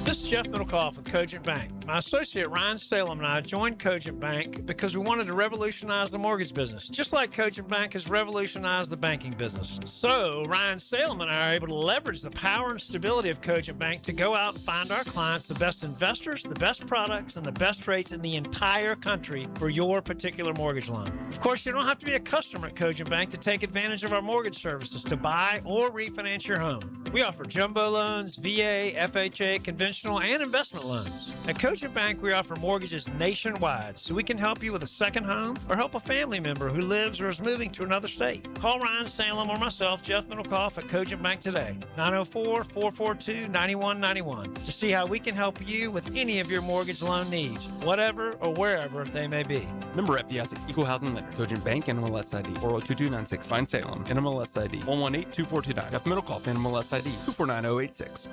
This is Jeff Middlecoff with Cogent Bank. My associate Ryan Salem and I joined Cogent Bank because we wanted to revolutionize the mortgage business, just like Cogent Bank has revolutionized the banking business. So Ryan Salem and I are able to leverage the power and stability of Cogent Bank to go out and find our clients the best investors, the best products, and the best rates in the entire country for your particular mortgage loan. Of course, you don't have to be a customer at Cogent Bank to take advantage of our mortgage services to buy or refinance your home. We offer jumbo loans, VA, FHA, conventional and investment loans. At Cogent Bank, we offer mortgages nationwide, so we can help you with a second home or help a family member who lives or is moving to another state. Call Ryan Salem or myself, Jeff Middlecoff, at Cogent Bank today, 904-442-9191, to see how we can help you with any of your mortgage loan needs, whatever or wherever they may be. Member FDIC, Equal Housing Lender, Cogent Bank, NMLS ID 402296, Fine Salem, NMLS ID 1182429, Jeff Middlecoff, NMLS ID 249086.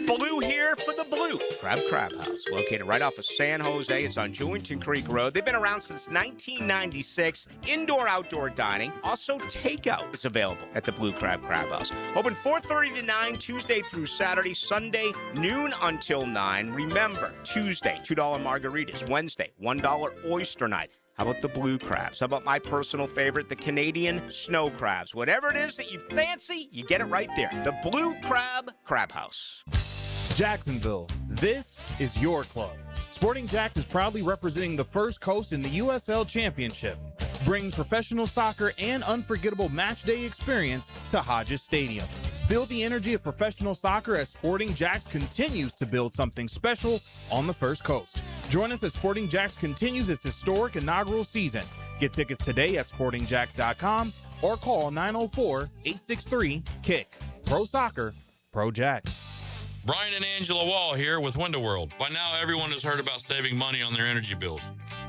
Blue here for the Blue Crab House, located right off of San Jose. It's on Jewington Creek Road. They've been around since 1996. Indoor-outdoor dining. Also, takeout is available at the Blue Crab House. Open 4:30 to 9, Tuesday through Saturday. Sunday, noon until 9. Remember, Tuesday, $2 margaritas. Wednesday, $1 oyster night. How about the blue crabs? How about my personal favorite, the Canadian snow crabs? Whatever it is that you fancy, you get it right there. The Blue Crab House. Jacksonville, this is your club. Sporting Jacks is proudly representing the First Coast in the USL Championship, bringing professional soccer and unforgettable match day experience to Hodges Stadium. Feel the energy of professional soccer as Sporting Jacks continues to build something special on the First Coast. Join us as Sporting Jacks continues its historic inaugural season. Get tickets today at sportingjacks.com or call 904-863-KICK. Pro Soccer, Pro Jacks. Brian and Angela Wall here with Window World. By now, everyone has heard about saving money on their energy bills.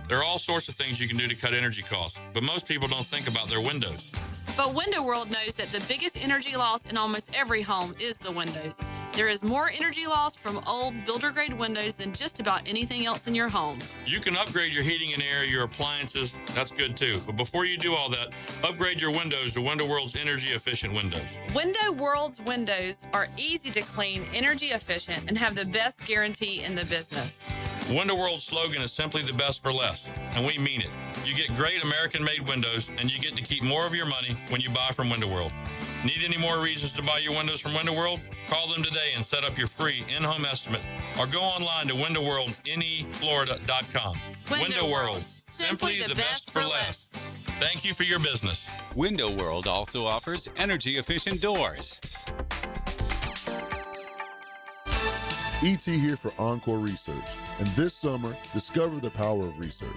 There are all sorts of things you can do to cut energy costs, but most people don't think about their windows. But Window World knows that the biggest energy loss in almost every home is the windows. There is more energy loss from old builder-grade windows than just about anything else in your home. You can upgrade your heating and air, your appliances. That's good too. But before you do all that, upgrade your windows to Window World's energy-efficient windows. Window World's windows are easy to clean, energy efficient, and have the best guarantee in the business. Window World's slogan is simply the best for less, and we mean it. You get great American-made windows, and you get to keep more of your money when you buy from Window World. Need any more reasons to buy your windows from Window World? Call them today and set up your free in-home estimate, or go online to windowworldneflorida.com. Window World, simply the best for less. Thank you for your business. Window World also offers energy-efficient doors. ET here for Encore Research. And this summer, discover the power of research.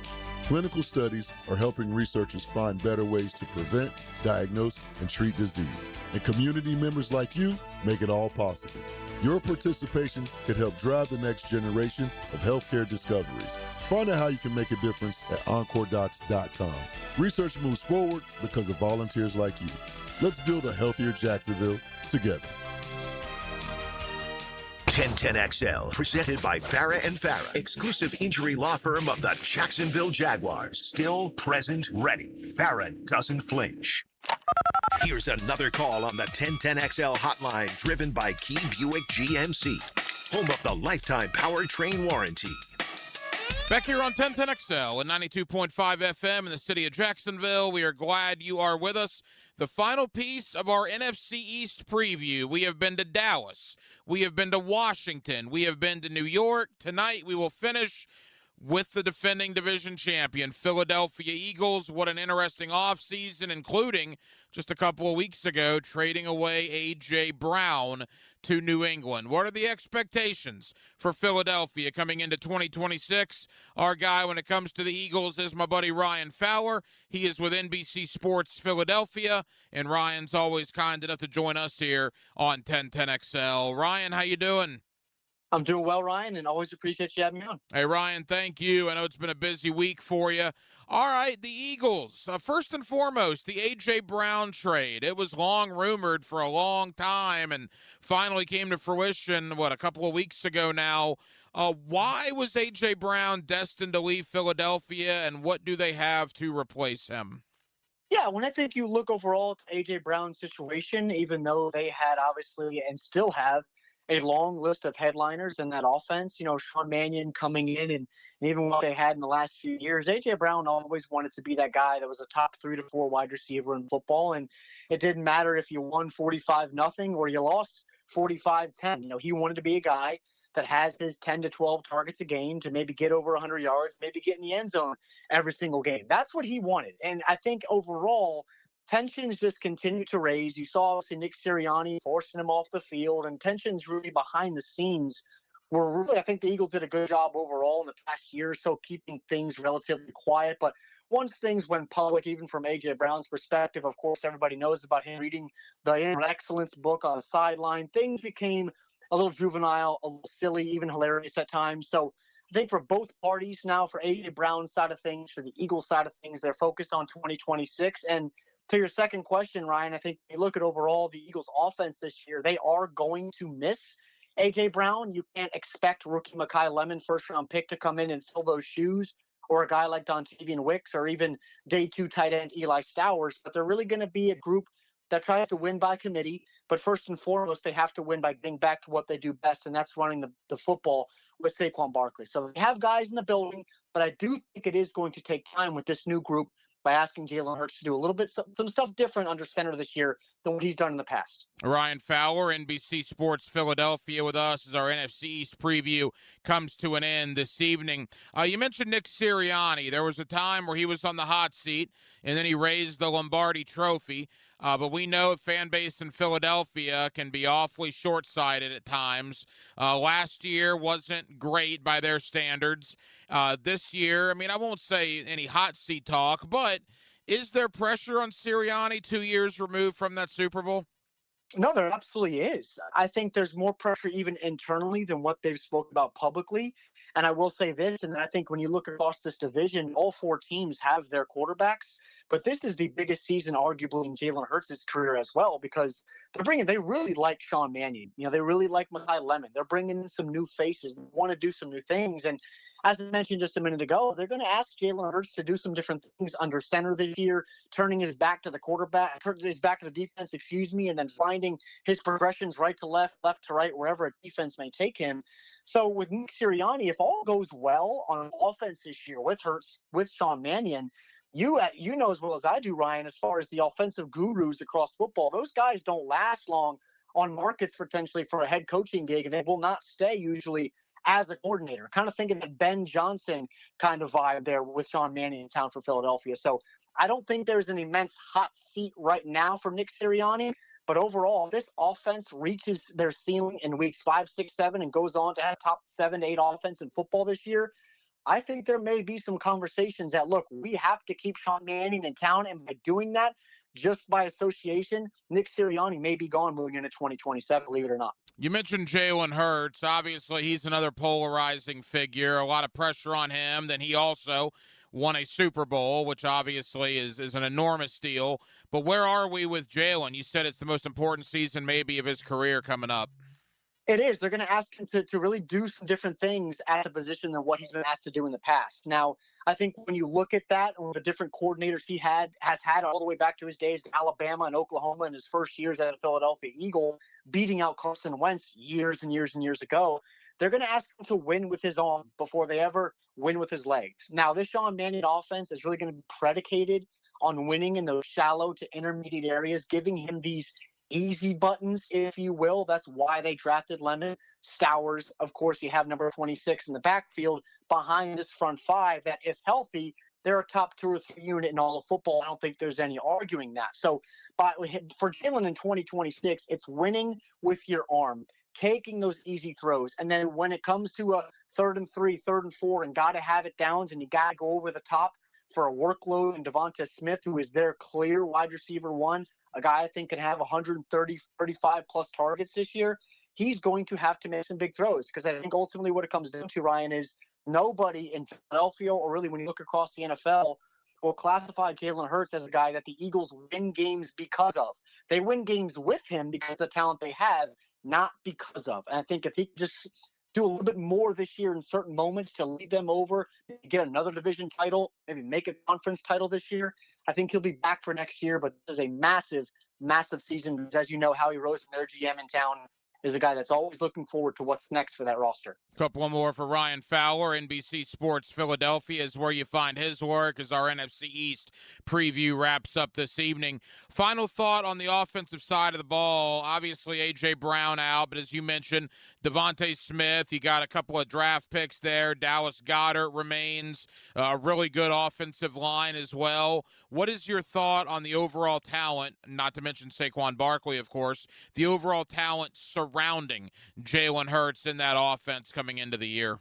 Clinical studies are helping researchers find better ways to prevent, diagnose, and treat disease. And community members like you make it all possible. Your participation could help drive the next generation of healthcare discoveries. Find out how you can make a difference at EncoreDocs.com. Research moves forward because of volunteers like you. Let's build a healthier Jacksonville together. 1010XL, presented by Farah and Farah, exclusive injury law firm of the Jacksonville Jaguars. Still, present, ready. Farah doesn't flinch. Here's another call on the 1010XL hotline, driven by Key Buick GMC, home of the lifetime powertrain warranty. Back here on 1010XL and 92.5 FM in the city of Jacksonville. We are glad you are with us. The final piece of our NFC East preview. We have been to Dallas. We have been to Washington. We have been to New York. Tonight we will finish with the defending division champion, Philadelphia Eagles. What an interesting offseason, including just a couple of weeks ago trading away A.J. Brown to New England. What are the expectations for Philadelphia coming into 2026? Our guy when it comes to the Eagles is my buddy Ryan Fowler. He is with NBC Sports Philadelphia, and Ryan's always kind enough to join us here on 1010XL. Ryan, how you doing? I'm doing well, Ryan, and always appreciate you having me on. Hey, Ryan, thank you. I know it's been a busy week for you. All right, the Eagles. First and foremost, the A.J. Brown trade. It was long rumored for a long time and finally came to fruition, a couple of weeks ago now. Why was A.J. Brown destined to leave Philadelphia, and what do they have to replace him? Yeah, when I think you look overall at the A.J. Brown situation, even though they had obviously and still have a long list of headliners in that offense. Sean Mannion coming in and even what they had in the last few years, A.J. Brown always wanted to be that guy that was a top 3 to 4 wide receiver in football. And it didn't matter if you won 45-0 or you lost 45-10. He wanted to be a guy that has his 10 to 12 targets a game to maybe get over 100 yards, maybe get in the end zone every single game. That's what he wanted. And I think overall, tensions just continue to raise. You saw obviously Nick Sirianni forcing him off the field, and tensions really behind the scenes were really, I think the Eagles did a good job overall in the past year or so, keeping things relatively quiet. But once things went public, even from A.J. Brown's perspective, of course, everybody knows about him reading the Inner Excellence book on the sideline. Things became a little juvenile, a little silly, even hilarious at times. So I think for both parties now, for A.J. Brown's side of things, for the Eagles side of things, they're focused on 2026. And to your second question, Ryan, I think you look at overall the Eagles offense this year, they are going to miss A.J. Brown, you can't expect rookie Mekhi Lemon, first-round pick, to come in and fill those shoes, or a guy like Dontavian Wicks, or even day 2 tight end Eli Stowers. But they're really going to be a group that tries to win by committee. But first and foremost, they have to win by getting back to what they do best, and that's running the football with Saquon Barkley. So they have guys in the building, but I do think it is going to take time with this new group by asking Jalen Hurts to do a little bit, some stuff different under center this year than what he's done in the past. Ryan Fowler, NBC Sports Philadelphia, with us as our NFC East preview comes to an end this evening. You mentioned Nick Sirianni. There was a time where he was on the hot seat, and then he raised the Lombardi Trophy. But we know fan base in Philadelphia can be awfully short-sighted at times. Last year wasn't great by their standards. This year, I mean, I won't say any hot seat talk, but is there pressure on Sirianni 2 years removed from that Super Bowl? No, there absolutely is. I think there's more pressure even internally than what they've spoken about publicly. And I will say this, and I think when you look across this division, all 4 teams have their quarterbacks. But this is the biggest season arguably in Jalen Hurts' career as well, because they really like Sean Mannion. You know, they really like Mekhi Lemon. They're bringing in some new faces. They want to do some new things. And as I mentioned just a minute ago, they're going to ask Jalen Hurts to do some different things under center this year, turning his back to the quarterback, turning his back to the defense, and then finding his progressions right to left, left to right, wherever a defense may take him. So with Nick Sirianni, if all goes well on offense this year with Hurts, with Sean Mannion, you know as well as I do, Ryan, as far as the offensive gurus across football, those guys don't last long on markets potentially for a head coaching gig, and they will not stay usually as a coordinator. Kind of thinking that Ben Johnson kind of vibe there with Sean Mannion in town for Philadelphia. So I don't think there's an immense hot seat right now for Nick Sirianni, but overall, this offense reaches their ceiling in weeks 5, 6, 7, and goes on to have top 7 to 8 offense in football this year. I think there may be some conversations that, look, we have to keep Sean Mannion in town, and by doing that, just by association, Nick Sirianni may be gone moving into 2027, believe it or not. You mentioned Jalen Hurts. Obviously, he's another polarizing figure. A lot of pressure on him. Then he also won a Super Bowl, which obviously is an enormous deal. But where are we with Jalen? You said it's the most important season maybe of his career coming up. It is. They're going to ask him to really do some different things at the position than what he's been asked to do in the past. Now, I think when you look at that and the different coordinators he has had all the way back to his days in Alabama and Oklahoma in his first years as a Philadelphia Eagle, beating out Carson Wentz years and years and years ago, they're going to ask him to win with his arm before they ever win with his legs. Now, this Sean Mannion offense is really going to be predicated on winning in those shallow to intermediate areas, giving him these easy buttons, if you will. That's why they drafted Lemon. Stowers, of course, you have number 26 in the backfield behind this front 5 that, if healthy, they're a top 2 or 3 unit in all of football. I don't think there's any arguing that. So for Jalen in 2026, it's winning with your arm, taking those easy throws. And then when it comes to a 3rd and 3, 3rd and 4, and got to have it downs and you got to go over the top for a workload, and Devonta Smith, who is their clear wide receiver 1, a guy I think can have 130, 35 plus targets this year, he's going to have to make some big throws, because I think ultimately what it comes down to, Ryan, is nobody in Philadelphia, or really when you look across the NFL, will classify Jalen Hurts as a guy that the Eagles win games because of. They win games with him because of the talent they have, not because of. And I think if he could just do a little bit more this year in certain moments to lead them over, get another division title, maybe make a conference title this year, I think he'll be back for next year. But this is a massive, massive season, because as you know, Howie Roseman, their GM in town, is a guy that's always looking forward to what's next for that roster. Couple more for Ryan Fowler. NBC Sports Philadelphia is where you find his work as our NFC East preview wraps up this evening. Final thought on the offensive side of the ball. Obviously, A.J. Brown out, but as you mentioned, Devonta Smith, you got a couple of draft picks there. Dallas Goedert remains, a really good offensive line as well. What is your thought on the overall talent, not to mention Saquon Barkley, of course, the overall talent surrounding Jalen Hurts in that offense coming into the year?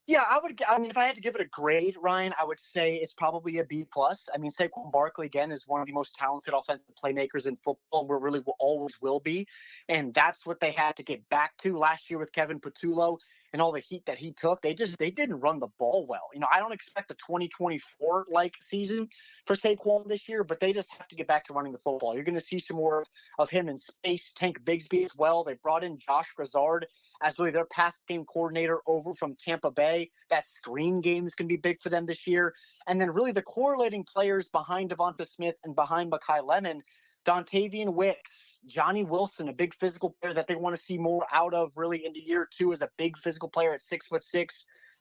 Yeah, I mean, if I had to give it a grade, Ryan, I would say it's probably a B plus. I mean, Saquon Barkley again is one of the most talented offensive playmakers in football, and really will always will be. And that's what they had to get back to last year with Kevin Patullo and all the heat that he took. They didn't run the ball well. I don't expect a 2024 like season for Saquon this year, but they just have to get back to running the football. You're going to see some more of him in space. Tank Bigsby as well. They brought in Josh Grizzard as really their pass game coordinator over from Tampa Bay. That screen game is going to be big for them this year. And then really the correlating players behind Devonta Smith and behind Mekhi Lemon, Dontavian Wicks, Johnny Wilson, a big physical player that they want to see more out of really into year 2 as a big physical player at 6'6",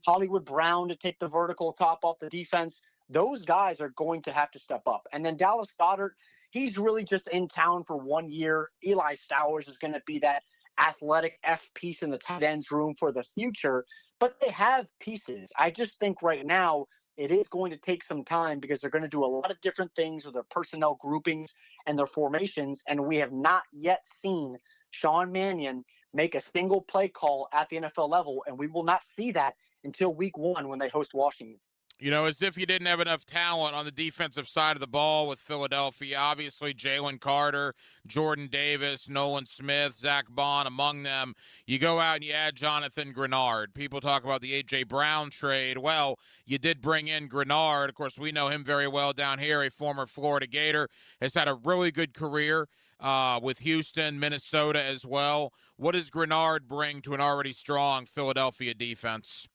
Hollywood Brown to take the vertical top off the defense. Those guys are going to have to step up. And then Dallas Goedert, he's really just in town for 1 year. Eli Stowers is going to be that athletic F piece in the tight ends room for the future, but they have pieces. I just think right now it is going to take some time because they're going to do a lot of different things with their personnel groupings and their formations, and we have not yet seen Sean Mannion make a single play call at the NFL level, and we will not see that until week 1 when they host Washington. As if you didn't have enough talent on the defensive side of the ball with Philadelphia. Obviously, Jalen Carter, Jordan Davis, Nolan Smith, Zach Bond among them. You go out and you add Jonathan Grenard. People talk about the A.J. Brown trade. Well, you did bring in Grenard. Of course, we know him very well down here, a former Florida Gator. Has had a really good career with Houston, Minnesota as well. What does Grenard bring to an already strong Philadelphia defense?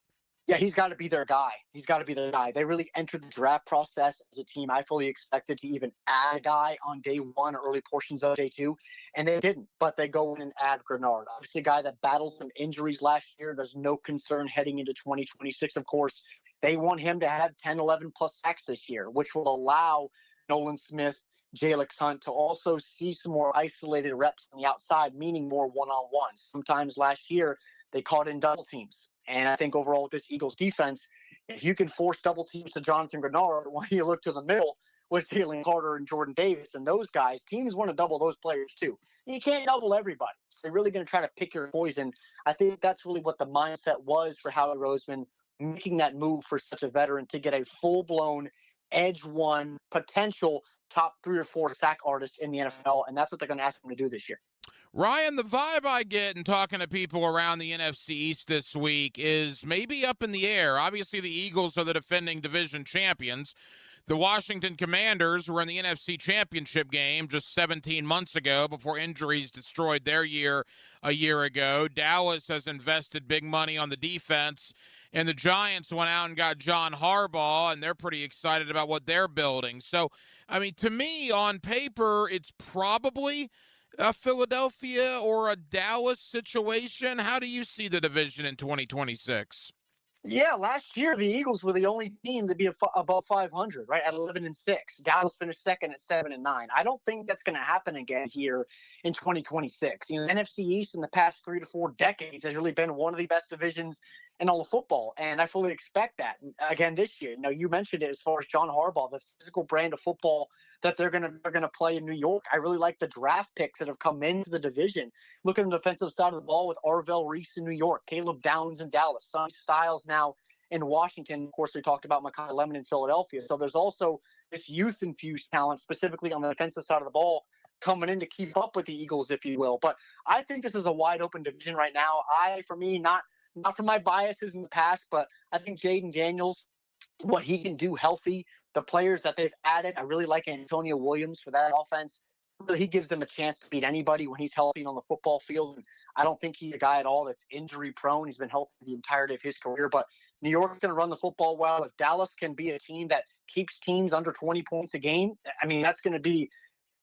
Yeah, he's got to be their guy. They really entered the draft process as a team. I fully expected to even add a guy on day 1 or early portions of day 2, and they didn't. But they go in and add Grenard. Obviously, a guy that battled some injuries last year. There's no concern heading into 2026, of course. They want him to have 10, 11-plus sacks this year, which will allow Nolan Smith, Jalen Hunt to also see some more isolated reps on the outside, meaning more one-on-ones. Sometimes last year, they caught in double teams. And I think overall with this Eagles defense, if you can force double teams to Jonathan Grenard, when you look to the middle with Jalen Carter and Jordan Davis and those guys, teams want to double those players too. You can't double everybody. So they're really going to try to pick your poison. I think that's really what the mindset was for Howie Roseman, making that move for such a veteran to get a full-blown edge one potential top 3 or 4 sack artist in the NFL. And that's what they're going to ask him to do this year. Ryan, the vibe I get in talking to people around the NFC East this week is maybe up in the air. Obviously, the Eagles are the defending division champions. The Washington Commanders were in the NFC Championship game just 17 months ago before injuries destroyed their year a year ago. Dallas has invested big money on the defense, and the Giants went out and got John Harbaugh, and they're pretty excited about what they're building. So, I mean, to me, on paper, it's probably a Philadelphia or a Dallas situation. How do you see the division in 2026? Yeah, last year the Eagles were the only team to be above 500, right, at 11-6. Dallas finished second at 7-9. I don't think that's going to happen again here in 2026. NFC East in the past 3 to 4 decades has really been one of the best divisions in all of football, and I fully expect that again this year. You mentioned it as far as John Harbaugh, the physical brand of football that they're gonna play in New York. I really like the draft picks that have come into the division. Look at the defensive side of the ball with Arvell Reese in New York, Caleb Downs in Dallas, Sonny Styles now in Washington. Of course, we talked about Mekhi Lemon in Philadelphia. So there's also this youth-infused talent, specifically on the defensive side of the ball, coming in to keep up with the Eagles, if you will. But I think this is a wide-open division right now. For me, not for my biases in the past, but I think Jaden Daniels, what he can do healthy, the players that they've added, I really like Antonio Williams for that offense. Really, he gives them a chance to beat anybody when he's healthy on the football field. And I don't think he's a guy at all that's injury prone. He's been healthy the entirety of his career. But New York's going to run the football well. If Dallas can be a team that keeps teams under 20 points a game, I mean, that's going to be,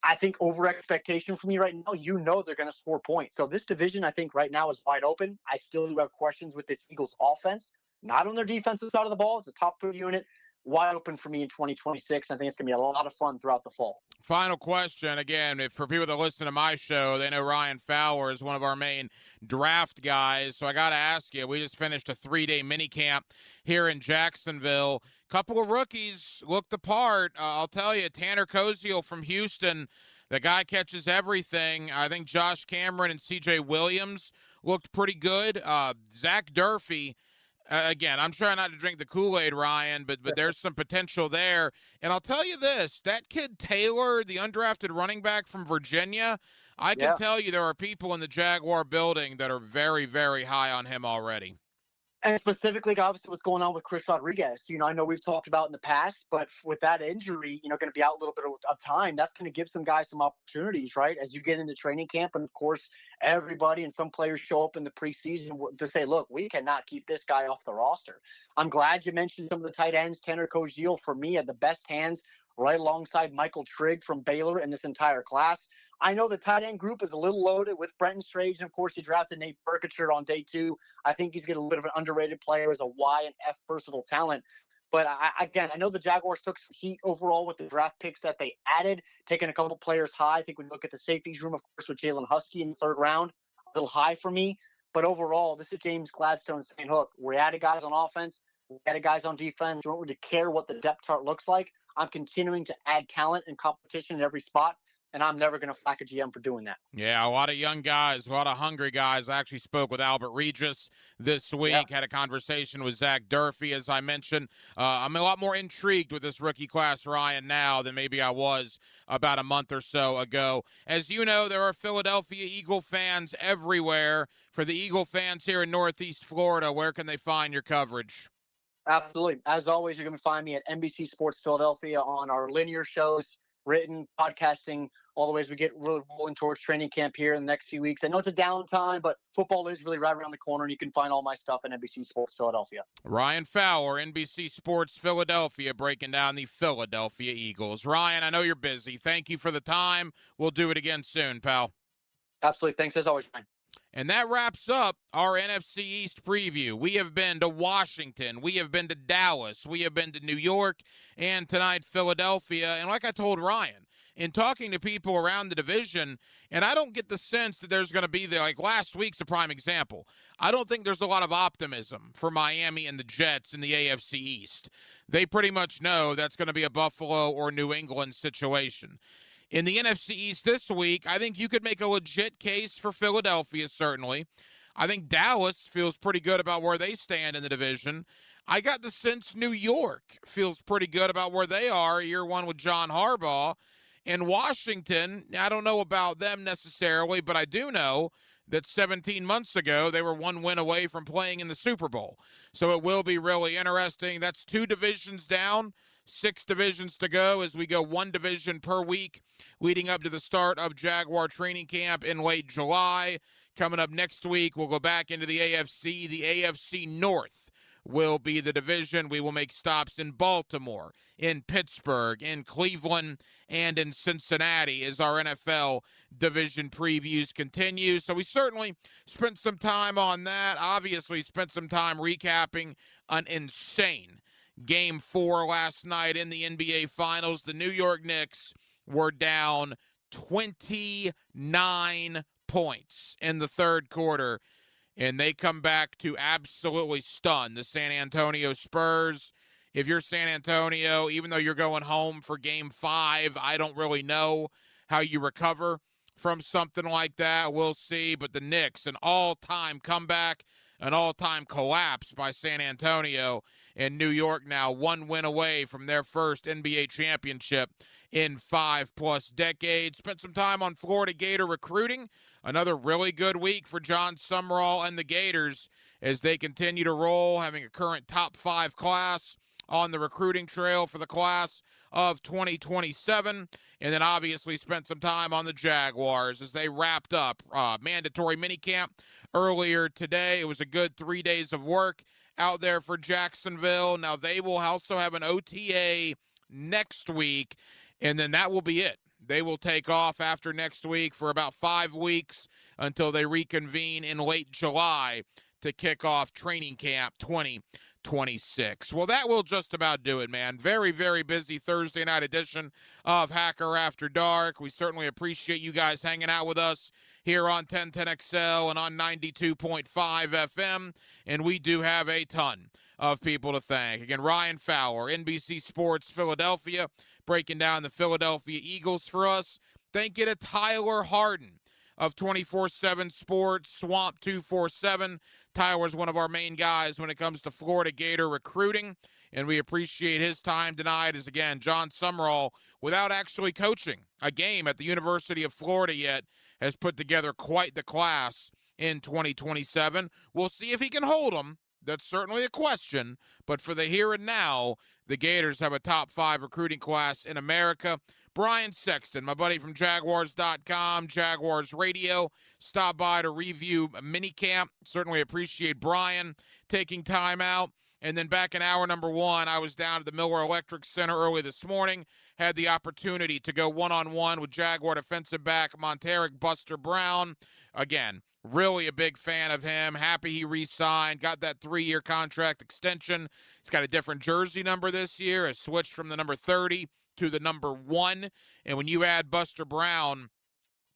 I think, over expectation for me right now. They're going to score points. So this division, I think, right now is wide open. I still do have questions with this Eagles offense. Not on their defensive side of the ball. It's a top 3 unit. Wide open for me in 2026. I think it's going to be a lot of fun throughout the fall. Final question, again, for people that listen to my show, they know Ryan Fowler is one of our main draft guys. So I got to ask you, we just finished a 3-day minicamp here in Jacksonville. Couple of rookies looked the part. I'll tell you, Tanner Koziel from Houston, the guy catches everything. I think Josh Cameron and C.J. Williams looked pretty good. Zach Durfee, Again, I'm trying not to drink the Kool-Aid, Ryan, but there's some potential there. And I'll tell you this, that kid Taylor, the undrafted running back from Virginia, I can tell you there are people in the Jaguar building that are very, very high on him already. And specifically, obviously, what's going on with Chris Rodriguez. I know we've talked about in the past, but with that injury, going to be out a little bit of time, that's going to give some guys some opportunities, right? As you get into training camp. And of course, everybody and some players show up in the preseason to say, look, we cannot keep this guy off the roster. I'm glad you mentioned some of the tight ends. Tanner Koziel, for me, had the best hands right alongside Michael Trigg from Baylor in this entire class. I know the tight end group is a little loaded with Brenton Strange, and of course, he drafted Nate Berkshire on day 2. I think he's getting a little bit of an underrated player as a Y and F versatile talent. But I know the Jaguars took some heat overall with the draft picks that they added, taking a couple players high. I think when you look at the safeties room, of course, with Jalen Husky in the 3rd round, a little high for me. But overall, this is James Gladstone saying, look, we added guys on offense, we added guys on defense. We don't really care what the depth chart looks like. I'm continuing to add talent and competition in every spot, and I'm never going to flack a GM for doing that. Yeah, a lot of young guys, a lot of hungry guys. I actually spoke with Albert Regis this week, had a conversation with Zach Durfee, as I mentioned. I'm a lot more intrigued with this rookie class, Ryan, now than maybe I was about a month or so ago. As you know, there are Philadelphia Eagle fans everywhere. For the Eagle fans here in Northeast Florida, where can they find your coverage? Absolutely. As always, you're going to find me at NBC Sports Philadelphia on our linear shows, written, podcasting, all the way as we get really rolling towards training camp here in the next few weeks. I know it's a downtime, but football is really right around the corner, and you can find all my stuff at NBC Sports Philadelphia. Ryan Fowler, NBC Sports Philadelphia, breaking down the Philadelphia Eagles. Ryan, I know you're busy. Thank you for the time. We'll do it again soon, pal. Absolutely. Thanks as always, Ryan. And that wraps up our NFC East preview. We have been to Washington. We have been to Dallas. We have been to New York. And tonight, Philadelphia. And like I told Ryan, in talking to people around the division, and I don't get the sense that there's going to be there. Like last week's a prime example. I don't think there's a lot of optimism for Miami and the Jets in the AFC East. They pretty much know that's going to be a Buffalo or New England situation. In the NFC East this week, I think you could make a legit case for Philadelphia, certainly. I think Dallas feels pretty good about where they stand in the division. I got the sense New York feels pretty good about where they are year 1 with John Harbaugh. And Washington, I don't know about them necessarily, but I do know that 17 months ago, they were 1 win away from playing in the Super Bowl. So it will be really interesting. That's 2 divisions down. 6 divisions to go as we go 1 division per week leading up to the start of Jaguar training camp in late July. Coming up next week, we'll go back into the AFC. The AFC North will be the division. We will make stops in Baltimore, in Pittsburgh, in Cleveland, and in Cincinnati as our NFL division previews continue. So we certainly spent some time on that. Obviously spent some time recapping an insane Game 4 last night in the NBA Finals. The New York Knicks were down 29 points in the 3rd quarter, and they come back to absolutely stun the San Antonio Spurs. If you're San Antonio, even though you're going home for Game 5, I don't really know how you recover from something like that. We'll see. But the Knicks, an all-time comeback, an all-time collapse by San Antonio. And New York now 1 win away from their first NBA championship in 5+ decades. Spent some time on Florida Gator recruiting. Another really good week for John Sumrall and the Gators as they continue to roll, having a current top 5 class on the recruiting trail for the class of 2027. And then obviously spent some time on the Jaguars as they wrapped up mandatory minicamp earlier today. It was a good 3 days of work out there for Jacksonville. Now they will also have an OTA next week, and then that will be it. They will take off after next week for about 5 weeks until they reconvene in late July to kick off training camp 2026. Well, that will just about do it, man. Very, very busy Thursday night edition of Hacker After Dark. We certainly appreciate you guys hanging out with us here on 1010XL and on 92.5 FM, and we do have a ton of people to thank. Again, Ryan Fowler, NBC Sports Philadelphia, breaking down the Philadelphia Eagles for us. Thank you to Tyler Harden of 24/7 Sports, Swamp 247, Tyler's one of our main guys when it comes to Florida Gator recruiting, and we appreciate his time tonight. As again, John Sumrall, without actually coaching a game at the University of Florida yet, has put together quite the class in 2027. We'll see if he can hold them. That's certainly a question, but for the here and now, the Gators have a top 5 recruiting class in America. Brian Sexton, my buddy from Jaguars.com, Jaguars Radio, stopped by to review minicamp. Certainly appreciate Brian taking time out. And then back in hour number 1, I was down at the Miller Electric Center early this morning, had the opportunity to go one-on-one with Jaguar defensive back Montaric Buster Brown. Again, really a big fan of him. Happy he re-signed, got that 3-year contract extension. He's got a different jersey number this year, has switched from the number 30 to the number 1. And when you add Buster Brown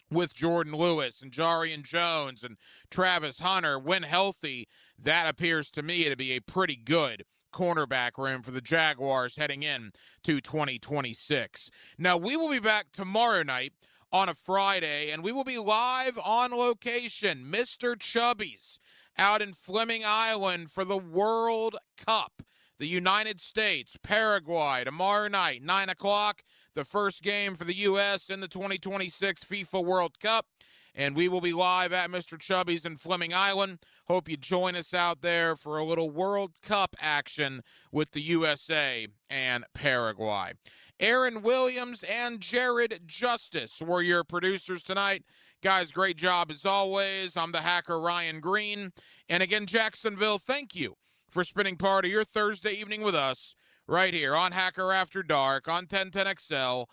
with Jordan Lewis and Jarian Jones and Travis Hunter, when healthy, that appears to me to be a pretty good cornerback room for the Jaguars heading in to 2026. Now, we will be back tomorrow night on a Friday, and we will be live on location, Mr. Chubby's out in Fleming Island for the World Cup. The United States, Paraguay, tomorrow night, 9 o'clock, the first game for the U.S. in the 2026 FIFA World Cup. And we will be live at Mr. Chubby's in Fleming Island. Hope you join us out there for a little World Cup action with the USA and Paraguay. Aaron Williams and Jared Justice were your producers tonight. Guys, great job as always. I'm the hacker Ryan Green. And again, Jacksonville, thank you for spending part of your Thursday evening with us right here on Hacker After Dark on 1010XL.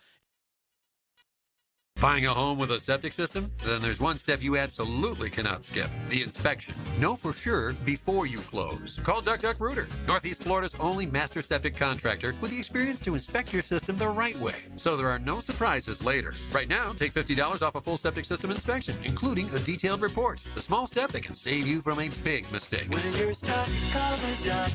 Buying a home with a septic system? Then there's one step you absolutely cannot skip, the inspection. Know for sure before you close. Call Duck Duck Rooter, Northeast Florida's only master septic contractor with the experience to inspect your system the right way, so there are no surprises later. Right now, take $50 off a full septic system inspection, including a detailed report. The small step that can save you from a big mistake. When you're stuck, call the duck.